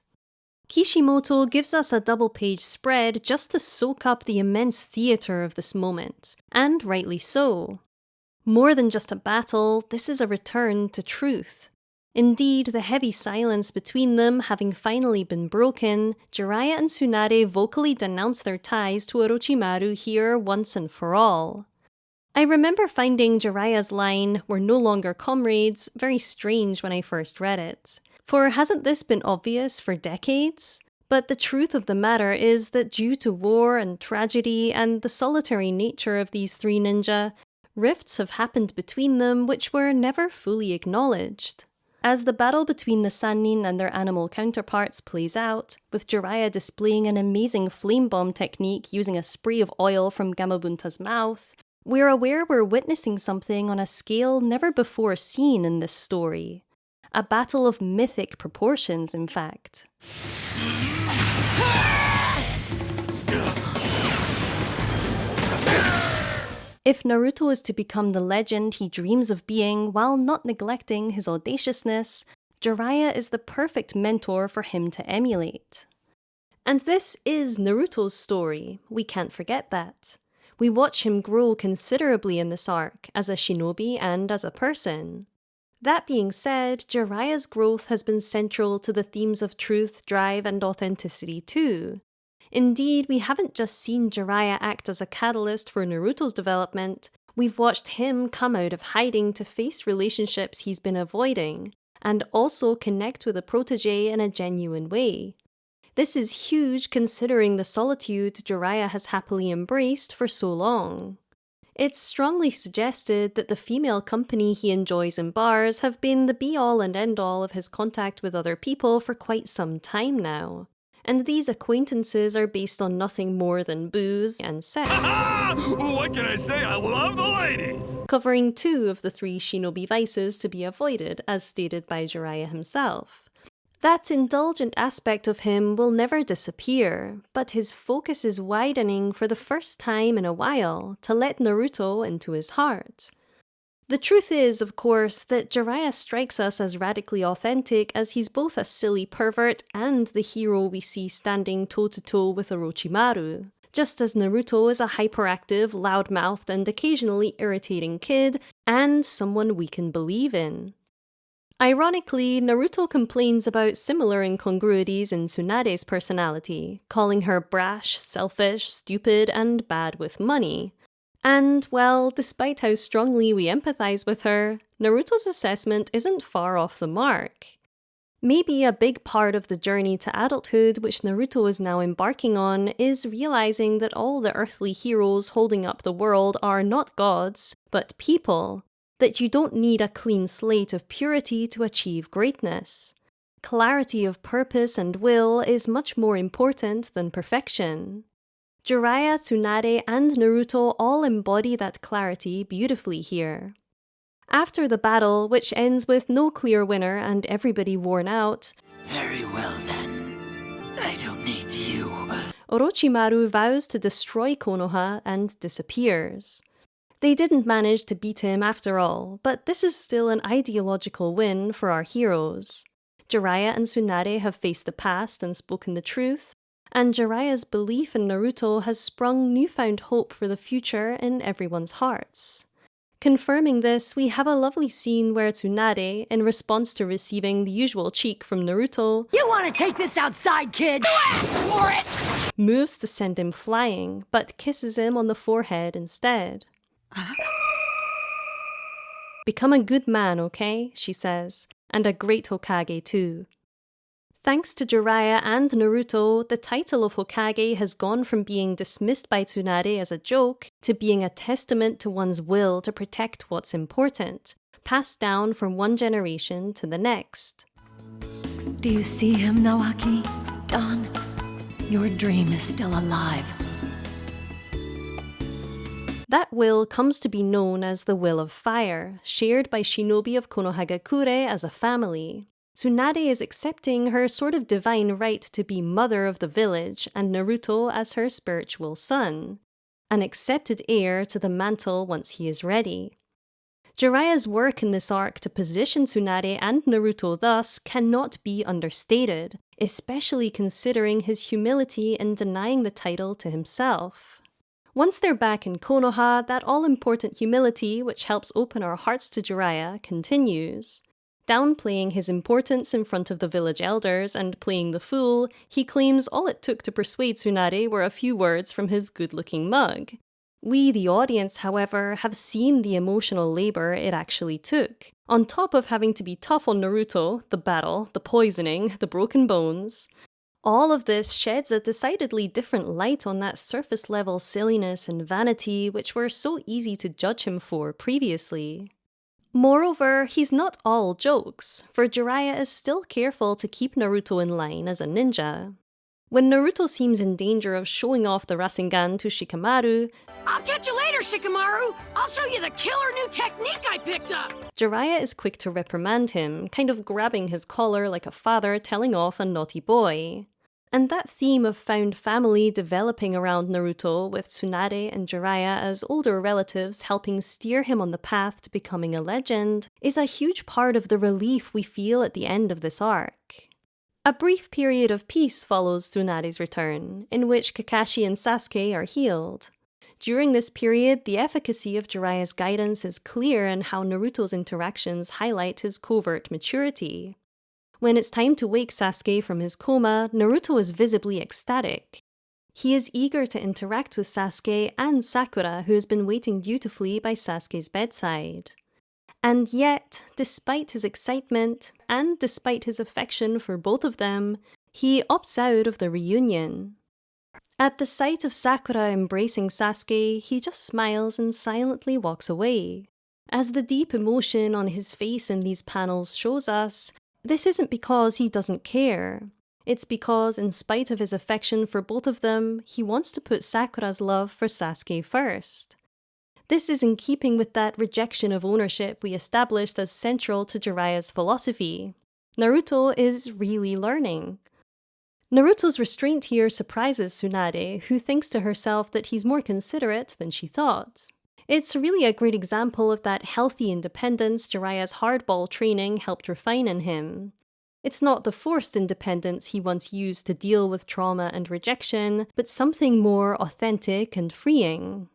Kishimoto gives us a double-page spread just to soak up the immense theatre of this moment, and rightly so. More than just a battle, this is a return to truth. Indeed, the heavy silence between them having finally been broken, Jiraiya and Tsunade vocally denounce their ties to Orochimaru here once and for all. I remember finding Jiraiya's line, "We're no longer comrades," very strange when I first read it. For hasn't this been obvious for decades? But the truth of the matter is that due to war and tragedy and the solitary nature of these three ninja, rifts have happened between them which were never fully acknowledged. As the battle between the Sannin and their animal counterparts plays out, with Jiraiya displaying an amazing flame bomb technique using a spray of oil from Gamabunta's mouth, we're aware we're witnessing something on a scale never before seen in this story. A battle of mythic proportions, in fact. If Naruto is to become the legend he dreams of being while not neglecting his audaciousness, Jiraiya is the perfect mentor for him to emulate. And this is Naruto's story, we can't forget that. We watch him grow considerably in this arc, as a shinobi and as a person. That being said, Jiraiya's growth has been central to the themes of truth, drive, and authenticity too. Indeed, we haven't just seen Jiraiya act as a catalyst for Naruto's development, we've watched him come out of hiding to face relationships he's been avoiding, and also connect with a protege in a genuine way. This is huge considering the solitude Jiraiya has happily embraced for so long. It's strongly suggested that the female company he enjoys in bars have been the be-all and end-all of his contact with other people for quite some time now. And these acquaintances are based on nothing more than booze and sex. What can I say? I love the ladies! Covering 2 of the 3 shinobi vices to be avoided, as stated by Jiraiya himself. That indulgent aspect of him will never disappear, but his focus is widening for the first time in a while to let Naruto into his heart. The truth is, of course, that Jiraiya strikes us as radically authentic as he's both a silly pervert and the hero we see standing toe-to-toe with Orochimaru, just as Naruto is a hyperactive, loud-mouthed and occasionally irritating kid, and someone we can believe in. Ironically, Naruto complains about similar incongruities in Tsunade's personality, calling her brash, selfish, stupid, and bad with money. And, well, despite how strongly we empathize with her, Naruto's assessment isn't far off the mark. Maybe a big part of the journey to adulthood which Naruto is now embarking on is realizing that all the earthly heroes holding up the world are not gods, but people, that you don't need a clean slate of purity to achieve greatness. Clarity of purpose and will is much more important than perfection. Jiraiya, Tsunade, and Naruto all embody that clarity beautifully here. After the battle, which ends with no clear winner and everybody worn out, Very well then. I don't need you. Orochimaru vows to destroy Konoha and disappears. They didn't manage to beat him after all, but this is still an ideological win for our heroes. Jiraiya and Tsunade have faced the past and spoken the truth, and Jiraiya's belief in Naruto has sprung newfound hope for the future in everyone's hearts. Confirming this, we have a lovely scene where Tsunade, in response to receiving the usual cheek from Naruto, You want to take this outside, kid? For it! moves to send him flying, but kisses him on the forehead instead. Become a good man, okay? She says, and a great Hokage too. Thanks to Jiraiya and Naruto, the title of Hokage has gone from being dismissed by Tsunade as a joke to being a testament to one's will to protect what's important, passed down from one generation to the next. Do you see him, Naoki? Don, your dream is still alive. That will comes to be known as the Will of Fire, shared by shinobi of Konohagakure as a family. Tsunade is accepting her sort of divine right to be mother of the village and Naruto as her spiritual son, an accepted heir to the mantle once he is ready. Jiraiya's work in this arc to position Tsunade and Naruto thus cannot be understated, especially considering his humility in denying the title to himself. Once they're back in Konoha, that all-important humility, which helps open our hearts to Jiraiya, continues. Downplaying his importance in front of the village elders and playing the fool, he claims all it took to persuade Tsunade were a few words from his good-looking mug. We, the audience, however, have seen the emotional labor it actually took, on top of having to be tough on Naruto, the battle, the poisoning, the broken bones. All of this sheds a decidedly different light on that surface-level silliness and vanity which were so easy to judge him for previously. Moreover, he's not all jokes, for Jiraiya is still careful to keep Naruto in line as a ninja. When Naruto seems in danger of showing off the Rasengan to Shikamaru, I'll catch you later, Shikamaru! I'll show you the killer new technique I picked up! Jiraiya is quick to reprimand him, kind of grabbing his collar like a father telling off a naughty boy. And that theme of found family developing around Naruto, with Tsunade and Jiraiya as older relatives helping steer him on the path to becoming a legend, is a huge part of the relief we feel at the end of this arc. A brief period of peace follows Tsunade's return, in which Kakashi and Sasuke are healed. During this period, the efficacy of Jiraiya's guidance is clear in how Naruto's interactions highlight his covert maturity. When it's time to wake Sasuke from his coma, Naruto is visibly ecstatic. He is eager to interact with Sasuke and Sakura, who has been waiting dutifully by Sasuke's bedside. And yet, despite his excitement, and despite his affection for both of them, he opts out of the reunion. At the sight of Sakura embracing Sasuke, he just smiles and silently walks away. As the deep emotion on his face in these panels shows us, this isn't because he doesn't care. It's because, in spite of his affection for both of them, he wants to put Sakura's love for Sasuke first. This is in keeping with that rejection of ownership we established as central to Jiraiya's philosophy. Naruto is really learning. Naruto's restraint here surprises Tsunade, who thinks to herself that he's more considerate than she thought. It's really a great example of that healthy independence Jiraiya's hardball training helped refine in him. It's not the forced independence he once used to deal with trauma and rejection, but something more authentic and freeing.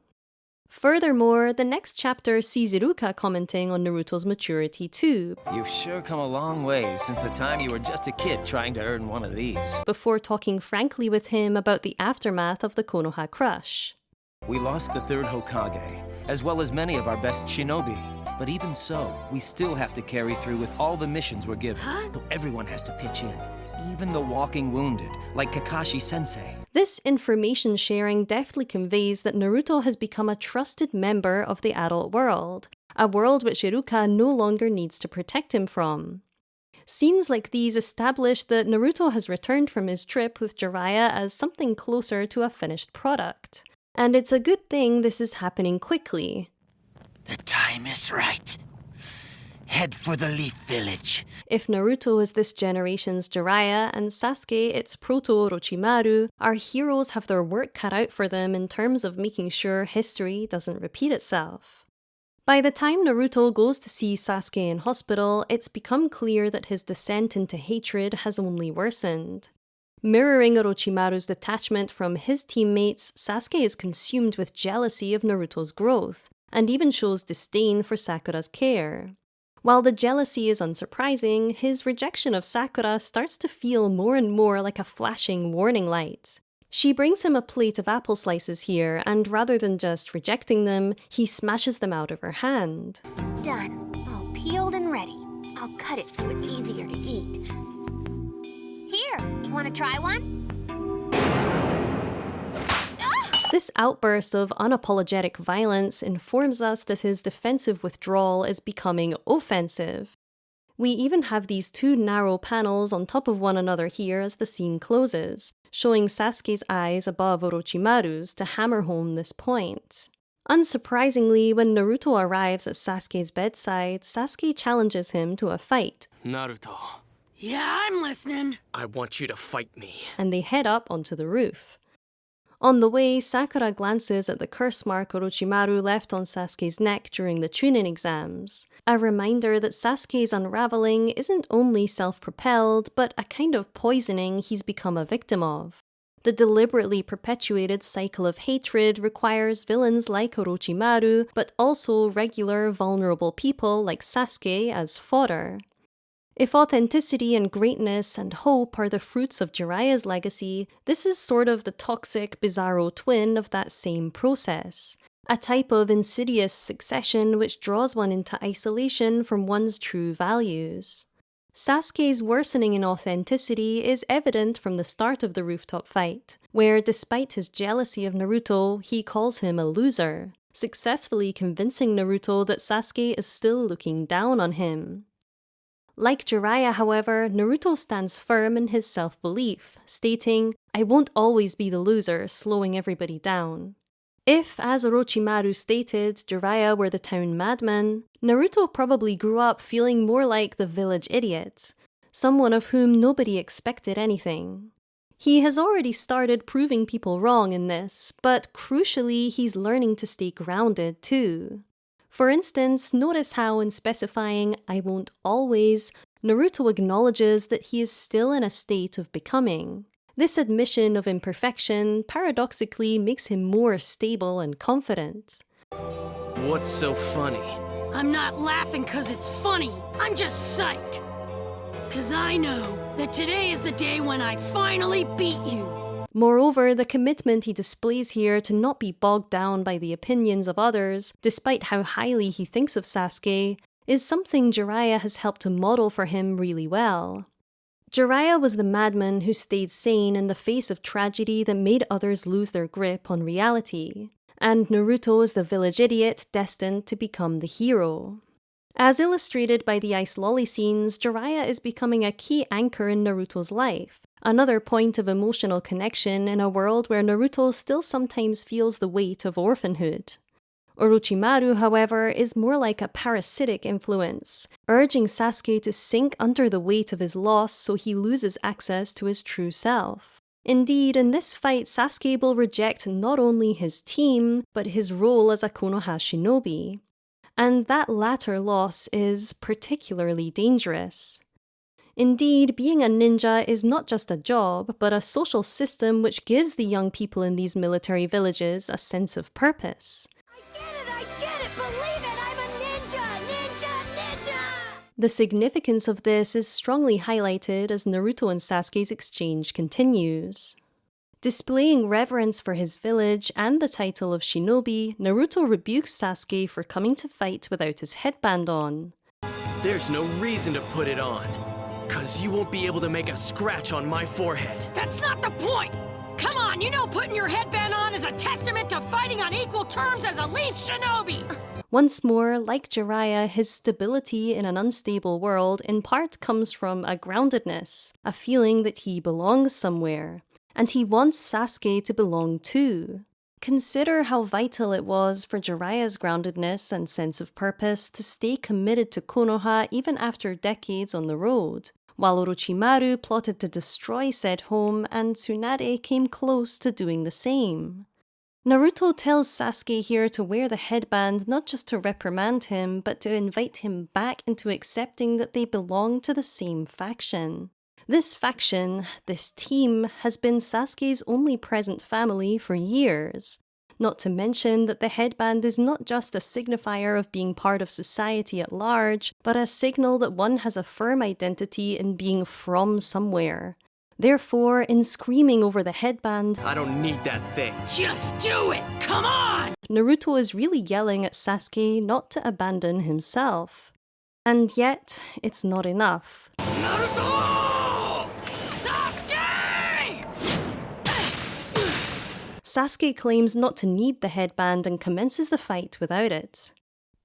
Furthermore, the next chapter sees Iruka commenting on Naruto's maturity too. You've sure come a long way since the time you were just a kid trying to earn one of these. Before talking frankly with him about the aftermath of the Konoha crush. We lost the third Hokage, as well as many of our best shinobi. But even so, we still have to carry through with all the missions we're given. Though everyone has to pitch in, even the walking wounded, like Kakashi Sensei. This information sharing deftly conveys that Naruto has become a trusted member of the adult world, a world which Iruka no longer needs to protect him from. Scenes like these establish that Naruto has returned from his trip with Jiraiya as something closer to a finished product. And it's a good thing this is happening quickly. The time is right. Head for the Leaf Village. If Naruto is this generation's Jiraiya and Sasuke its proto-Orochimaru, our heroes have their work cut out for them in terms of making sure history doesn't repeat itself. By the time Naruto goes to see Sasuke in hospital, it's become clear that his descent into hatred has only worsened. Mirroring Orochimaru's detachment from his teammates, Sasuke is consumed with jealousy of Naruto's growth, and even shows disdain for Sakura's care. While the jealousy is unsurprising, his rejection of Sakura starts to feel more and more like a flashing warning light. She brings him a plate of apple slices here, and rather than just rejecting them, he smashes them out of her hand. Done. All peeled and ready. I'll cut it so it's easier to eat. Here, you want to try one? This outburst of unapologetic violence informs us that his defensive withdrawal is becoming offensive. We even have these two narrow panels on top of one another here as the scene closes, showing Sasuke's eyes above Orochimaru's to hammer home this point. Unsurprisingly, when Naruto arrives at Sasuke's bedside, Sasuke challenges him to a fight. Naruto. Yeah, I'm listening. I want you to fight me. And they head up onto the roof. On the way, Sakura glances at the curse mark Orochimaru left on Sasuke's neck during the Chunin exams, a reminder that Sasuke's unraveling isn't only self-propelled, but a kind of poisoning he's become a victim of. The deliberately perpetuated cycle of hatred requires villains like Orochimaru, but also regular, vulnerable people like Sasuke as fodder. If authenticity and greatness and hope are the fruits of Jiraiya's legacy, this is sort of the toxic, bizarro twin of that same process. a type of insidious succession which draws one into isolation from one's true values. Sasuke's worsening in authenticity is evident from the start of the rooftop fight, where despite his jealousy of Naruto, he calls him a loser, successfully convincing Naruto that Sasuke is still looking down on him. Like Jiraiya, however, Naruto stands firm in his self-belief, stating, "I won't always be the loser, slowing everybody down." If, as Orochimaru stated, Jiraiya were the town madman, Naruto probably grew up feeling more like the village idiot, someone of whom nobody expected anything. He has already started proving people wrong in this, but crucially, he's learning to stay grounded too. For instance, notice how in specifying "I won't always," Naruto acknowledges that he is still in a state of becoming. This admission of imperfection paradoxically makes him more stable and confident. What's so funny? I'm not laughing 'cause it's funny. I'm just psyched. 'Cause I know that today is the day when I finally beat you. Moreover, the commitment he displays here to not be bogged down by the opinions of others, despite how highly he thinks of Sasuke, is something Jiraiya has helped to model for him really well. Jiraiya was the madman who stayed sane in the face of tragedy that made others lose their grip on reality, and Naruto is the village idiot destined to become the hero. As illustrated by the ice lolly scenes, Jiraiya is becoming a key anchor in Naruto's life, another point of emotional connection in a world where Naruto still sometimes feels the weight of orphanhood. Orochimaru, however, is more like a parasitic influence, urging Sasuke to sink under the weight of his loss so he loses access to his true self. Indeed, in this fight, Sasuke will reject not only his team, but his role as a Konoha shinobi. And that latter loss is particularly dangerous. Indeed, being a ninja is not just a job, but a social system which gives the young people in these military villages a sense of purpose. The significance of this is strongly highlighted as Naruto and Sasuke's exchange continues. Displaying reverence for his village and the title of shinobi, Naruto rebukes Sasuke for coming to fight without his headband on. There's no reason to put it on, 'cause you won't be able to make a scratch on my forehead. That's not the point! Come on, you know putting your headband on is a testament to fighting on equal terms as a leaf shinobi! Once more, like Jiraiya, his stability in an unstable world in part comes from a groundedness, a feeling that he belongs somewhere, and he wants Sasuke to belong too. Consider how vital it was for Jiraiya's groundedness and sense of purpose to stay committed to Konoha even after decades on the road, while Orochimaru plotted to destroy said home and Tsunade came close to doing the same. Naruto tells Sasuke here to wear the headband not just to reprimand him, but to invite him back into accepting that they belong to the same faction. This faction, this team, has been Sasuke's only present family for years. Not to mention that the headband is not just a signifier of being part of society at large, but a signal that one has a firm identity in being from somewhere. Therefore, in screaming over the headband, "I don't need that thing. Just do it! Come on!" Naruto is really yelling at Sasuke not to abandon himself. And yet, it's not enough. Naruto! Sasuke! Sasuke claims not to need the headband and commences the fight without it.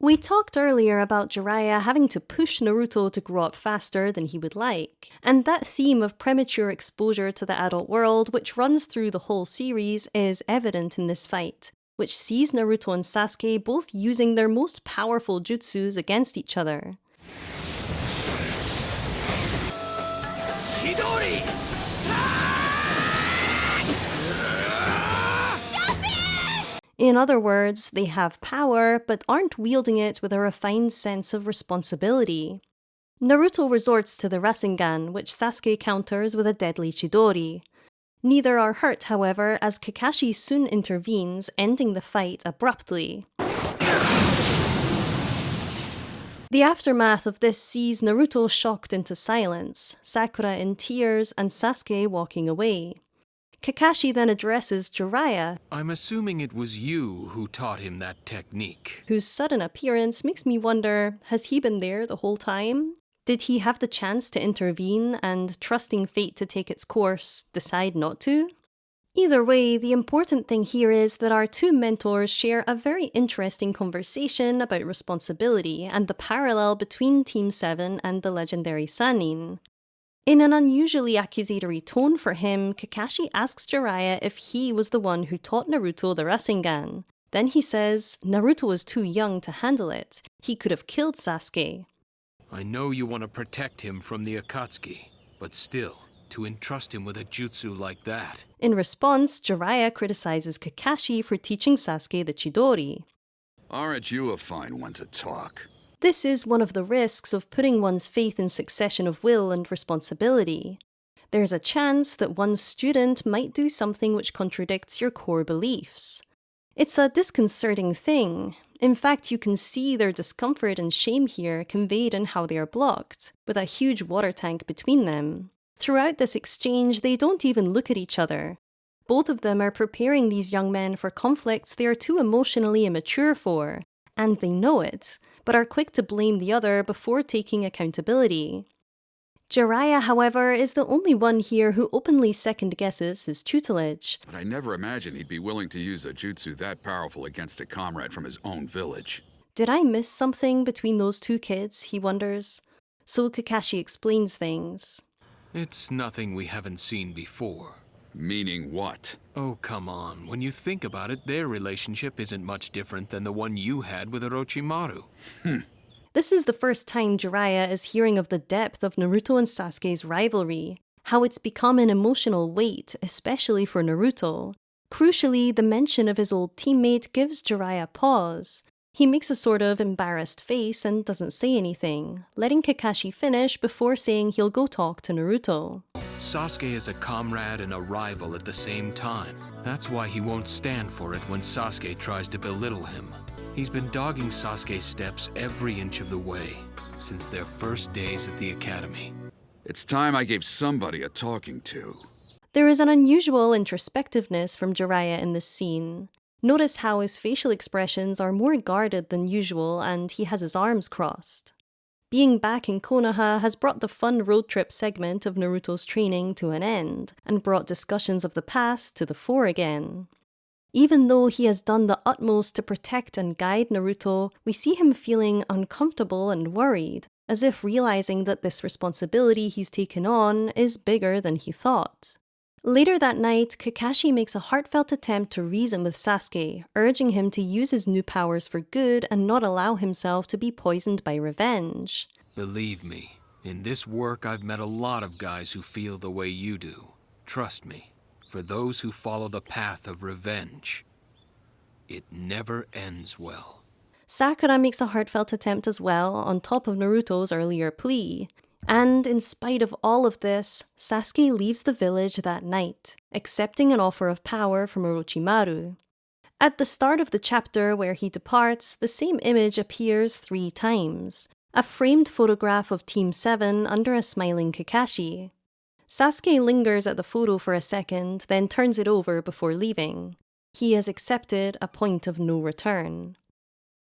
We talked earlier about Jiraiya having to push Naruto to grow up faster than he would like, and that theme of premature exposure to the adult world, which runs through the whole series, is evident in this fight, which sees Naruto and Sasuke both using their most powerful jutsus against each other. Chidori! In other words, they have power, but aren't wielding it with a refined sense of responsibility. Naruto resorts to the Rasengan, which Sasuke counters with a deadly Chidori. Neither are hurt, however, as Kakashi soon intervenes, ending the fight abruptly. The aftermath of this sees Naruto shocked into silence, Sakura in tears, and Sasuke walking away. Kakashi then addresses Jiraiya, I'm assuming it was you who taught him that technique. Whose sudden appearance makes me wonder, has he been there the whole time? Did he have the chance to intervene and, trusting fate to take its course, decide not to? Either way, the important thing here is that our two mentors share a very interesting conversation about responsibility and the parallel between Team 7 and the legendary Sannin. In an unusually accusatory tone for him, Kakashi asks Jiraiya if he was the one who taught Naruto the Rasengan. Then he says Naruto was too young to handle it. He could have killed Sasuke. I know you want to protect him from the Akatsuki, but still, to entrust him with a jutsu like that. In response, Jiraiya criticizes Kakashi for teaching Sasuke the Chidori. Aren't you a fine one to talk? This is one of the risks of putting one's faith in succession of will and responsibility. There's a chance that one's student might do something which contradicts your core beliefs. It's a disconcerting thing. In fact, you can see their discomfort and shame here conveyed in how they are blocked, with a huge water tank between them. Throughout this exchange, they don't even look at each other. Both of them are preparing these young men for conflicts they are too emotionally immature for, and they know it, but are quick to blame the other before taking accountability. Jiraiya, however, is the only one here who openly second-guesses his tutelage. But I never imagined he'd be willing to use a jutsu that powerful against a comrade from his own village. Did I miss something between those two kids, he wonders. So Kakashi explains things. It's nothing we haven't seen before. Meaning what? Oh, come on. When you think about it, their relationship isn't much different than the one you had with Orochimaru. This is the first time Jiraiya is hearing of the depth of Naruto and Sasuke's rivalry, how it's become an emotional weight, especially for Naruto. Crucially, the mention of his old teammate gives Jiraiya pause. He makes a sort of embarrassed face and doesn't say anything, letting Kakashi finish before saying he'll go talk to Naruto. Sasuke is a comrade and a rival at the same time. That's why he won't stand for it when Sasuke tries to belittle him. He's been dogging Sasuke's steps every inch of the way, since their first days at the academy. It's time I gave somebody a talking to. There is an unusual introspectiveness from Jiraiya in this scene. Notice how his facial expressions are more guarded than usual and he has his arms crossed. Being back in Konoha has brought the fun road trip segment of Naruto's training to an end, and brought discussions of the past to the fore again. Even though he has done the utmost to protect and guide Naruto, we see him feeling uncomfortable and worried, as if realizing that this responsibility he's taken on is bigger than he thought. Later that night, Kakashi makes a heartfelt attempt to reason with Sasuke, urging him to use his new powers for good and not allow himself to be poisoned by revenge. Believe me, in this work I've met a lot of guys who feel the way you do. Trust me, for those who follow the path of revenge, it never ends well. Sakura makes a heartfelt attempt as well, on top of Naruto's earlier plea. And in spite of all of this, Sasuke leaves the village that night, accepting an offer of power from Orochimaru. At the start of the chapter where he departs, the same image appears 3 times, a framed photograph of Team 7 under a smiling Kakashi. Sasuke lingers at the photo for a second, then turns it over before leaving. He has accepted a point of no return.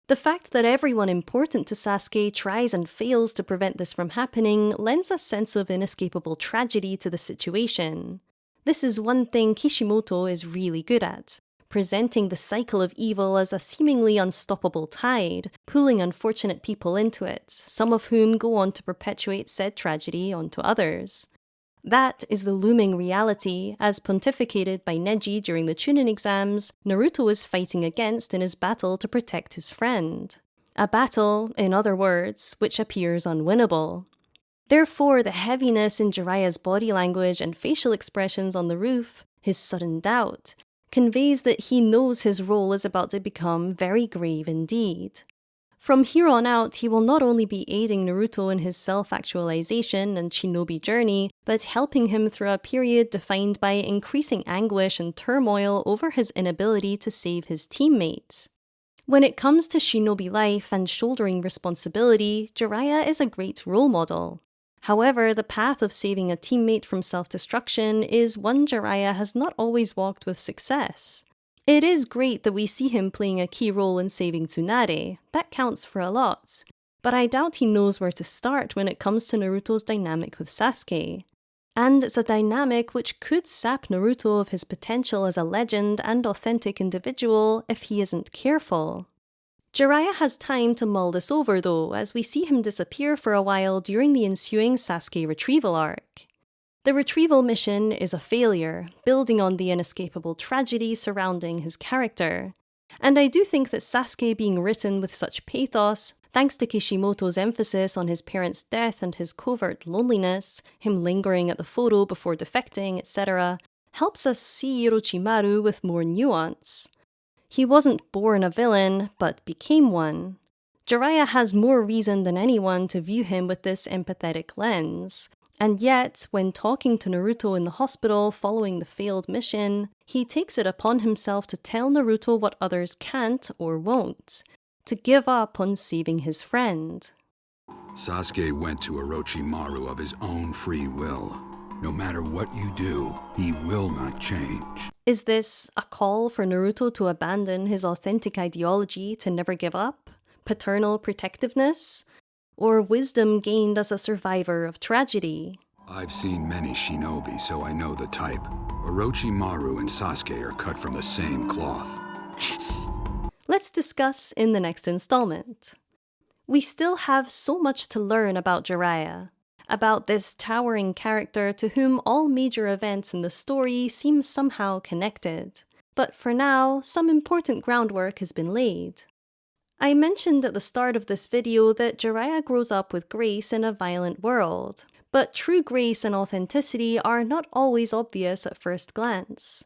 The fact that everyone important to Sasuke tries and fails to prevent this from happening lends a sense of inescapable tragedy to the situation. This is one thing Kishimoto is really good at, presenting the cycle of evil as a seemingly unstoppable tide, pulling unfortunate people into it, some of whom go on to perpetuate said tragedy onto others. That is the looming reality, as pontificated by Neji during the Chunin exams, Naruto is fighting against in his battle to protect his friend. A battle, in other words, which appears unwinnable. Therefore, the heaviness in Jiraiya's body language and facial expressions on the roof, his sudden doubt, conveys that he knows his role is about to become very grave indeed. From here on out, he will not only be aiding Naruto in his self-actualization and shinobi journey, but helping him through a period defined by increasing anguish and turmoil over his inability to save his teammates. When it comes to shinobi life and shouldering responsibility, Jiraiya is a great role model. However, the path of saving a teammate from self-destruction is one Jiraiya has not always walked with success. It is great that we see him playing a key role in saving Tsunade. That counts for a lot. But I doubt he knows where to start when it comes to Naruto's dynamic with Sasuke. And it's a dynamic which could sap Naruto of his potential as a legend and authentic individual if he isn't careful. Jiraiya has time to mull this over though, as we see him disappear for a while during the ensuing Sasuke Retrieval arc. The Retrieval mission is a failure, building on the inescapable tragedy surrounding his character. And I do think that Sasuke being written with such pathos, thanks to Kishimoto's emphasis on his parents' death and his covert loneliness, him lingering at the photo before defecting, etc., helps us see Orochimaru with more nuance. He wasn't born a villain, but became one. Jiraiya has more reason than anyone to view him with this empathetic lens. And yet, when talking to Naruto in the hospital following the failed mission, he takes it upon himself to tell Naruto what others can't or won't, to give up on saving his friend. Sasuke went to Orochimaru of his own free will. No matter what you do, he will not change. Is this a call for Naruto to abandon his authentic ideology to never give up? Paternal protectiveness? Or wisdom gained as a survivor of tragedy? I've seen many shinobi, so I know the type. Orochimaru and Sasuke are cut from the same cloth. Let's discuss in the next installment. We still have so much to learn about Jiraiya, about this towering character to whom all major events in the story seem somehow connected. But for now, some important groundwork has been laid. I mentioned at the start of this video that Jiraiya grows up with grace in a violent world, but true grace and authenticity are not always obvious at first glance.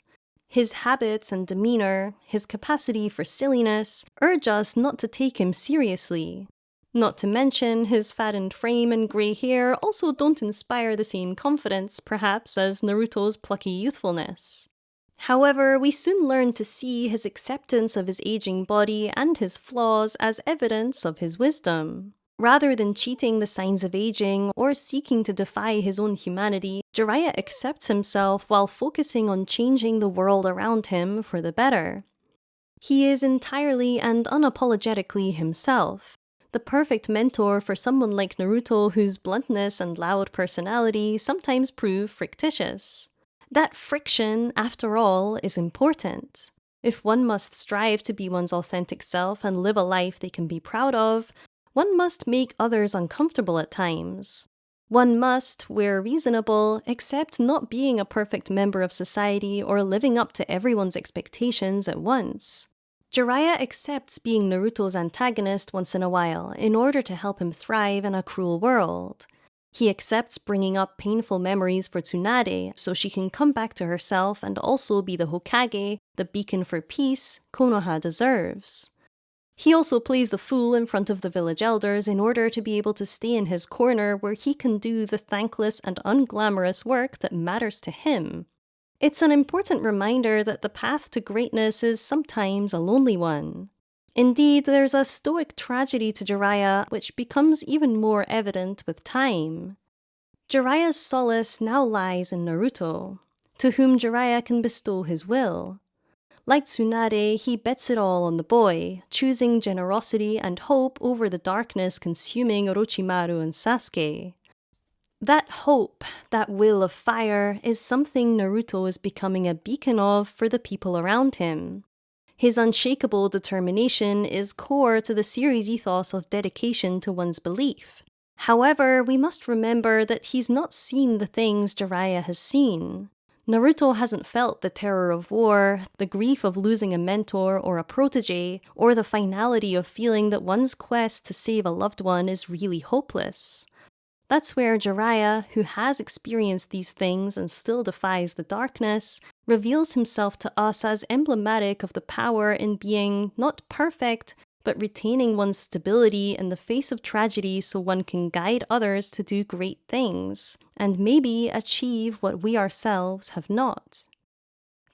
His habits and demeanor, his capacity for silliness, urge us not to take him seriously. Not to mention, his fattened frame and grey hair also don't inspire the same confidence, perhaps, as Naruto's plucky youthfulness. However, we soon learn to see his acceptance of his aging body and his flaws as evidence of his wisdom. Rather than cheating the signs of aging or seeking to defy his own humanity, Jiraiya accepts himself while focusing on changing the world around him for the better. He is entirely and unapologetically himself, the perfect mentor for someone like Naruto whose bluntness and loud personality sometimes prove frictitious. That friction, after all, is important. If one must strive to be one's authentic self and live a life they can be proud of, one must make others uncomfortable at times. One must, where reasonable, accept not being a perfect member of society or living up to everyone's expectations at once. Jiraiya accepts being Naruto's antagonist once in a while in order to help him thrive in a cruel world. He accepts bringing up painful memories for Tsunade so she can come back to herself and also be the Hokage, the beacon for peace, Konoha deserves. He also plays the fool in front of the village elders in order to be able to stay in his corner where he can do the thankless and unglamorous work that matters to him. It's an important reminder that the path to greatness is sometimes a lonely one. Indeed, there's a stoic tragedy to Jiraiya which becomes even more evident with time. Jiraiya's solace now lies in Naruto, to whom Jiraiya can bestow his will. Like Tsunade, he bets it all on the boy, choosing generosity and hope over the darkness consuming Orochimaru and Sasuke. That hope, that will of fire, is something Naruto is becoming a beacon of for the people around him. His unshakable determination is core to the series' ethos of dedication to one's belief. However, we must remember that he's not seen the things Jiraiya has seen. Naruto hasn't felt the terror of war, the grief of losing a mentor or a protege, or the finality of feeling that one's quest to save a loved one is really hopeless. That's where Jiraiya, who has experienced these things and still defies the darkness, reveals himself to us as emblematic of the power in being not perfect, but retaining one's stability in the face of tragedy so one can guide others to do great things, and maybe achieve what we ourselves have not.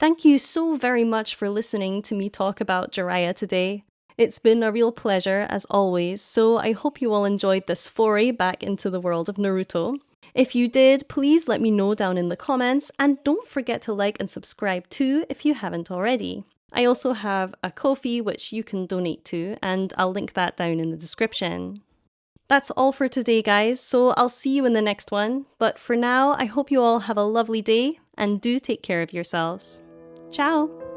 Thank you so very much for listening to me talk about Jiraiya today. It's been a real pleasure, as always, so I hope you all enjoyed this foray back into the world of Naruto. If you did, please let me know down in the comments, and don't forget to like and subscribe too if you haven't already. I also have a Ko-fi which you can donate to, and I'll link that down in the description. That's all for today, guys, so I'll see you in the next one. But for now, I hope you all have a lovely day, and do take care of yourselves. Ciao!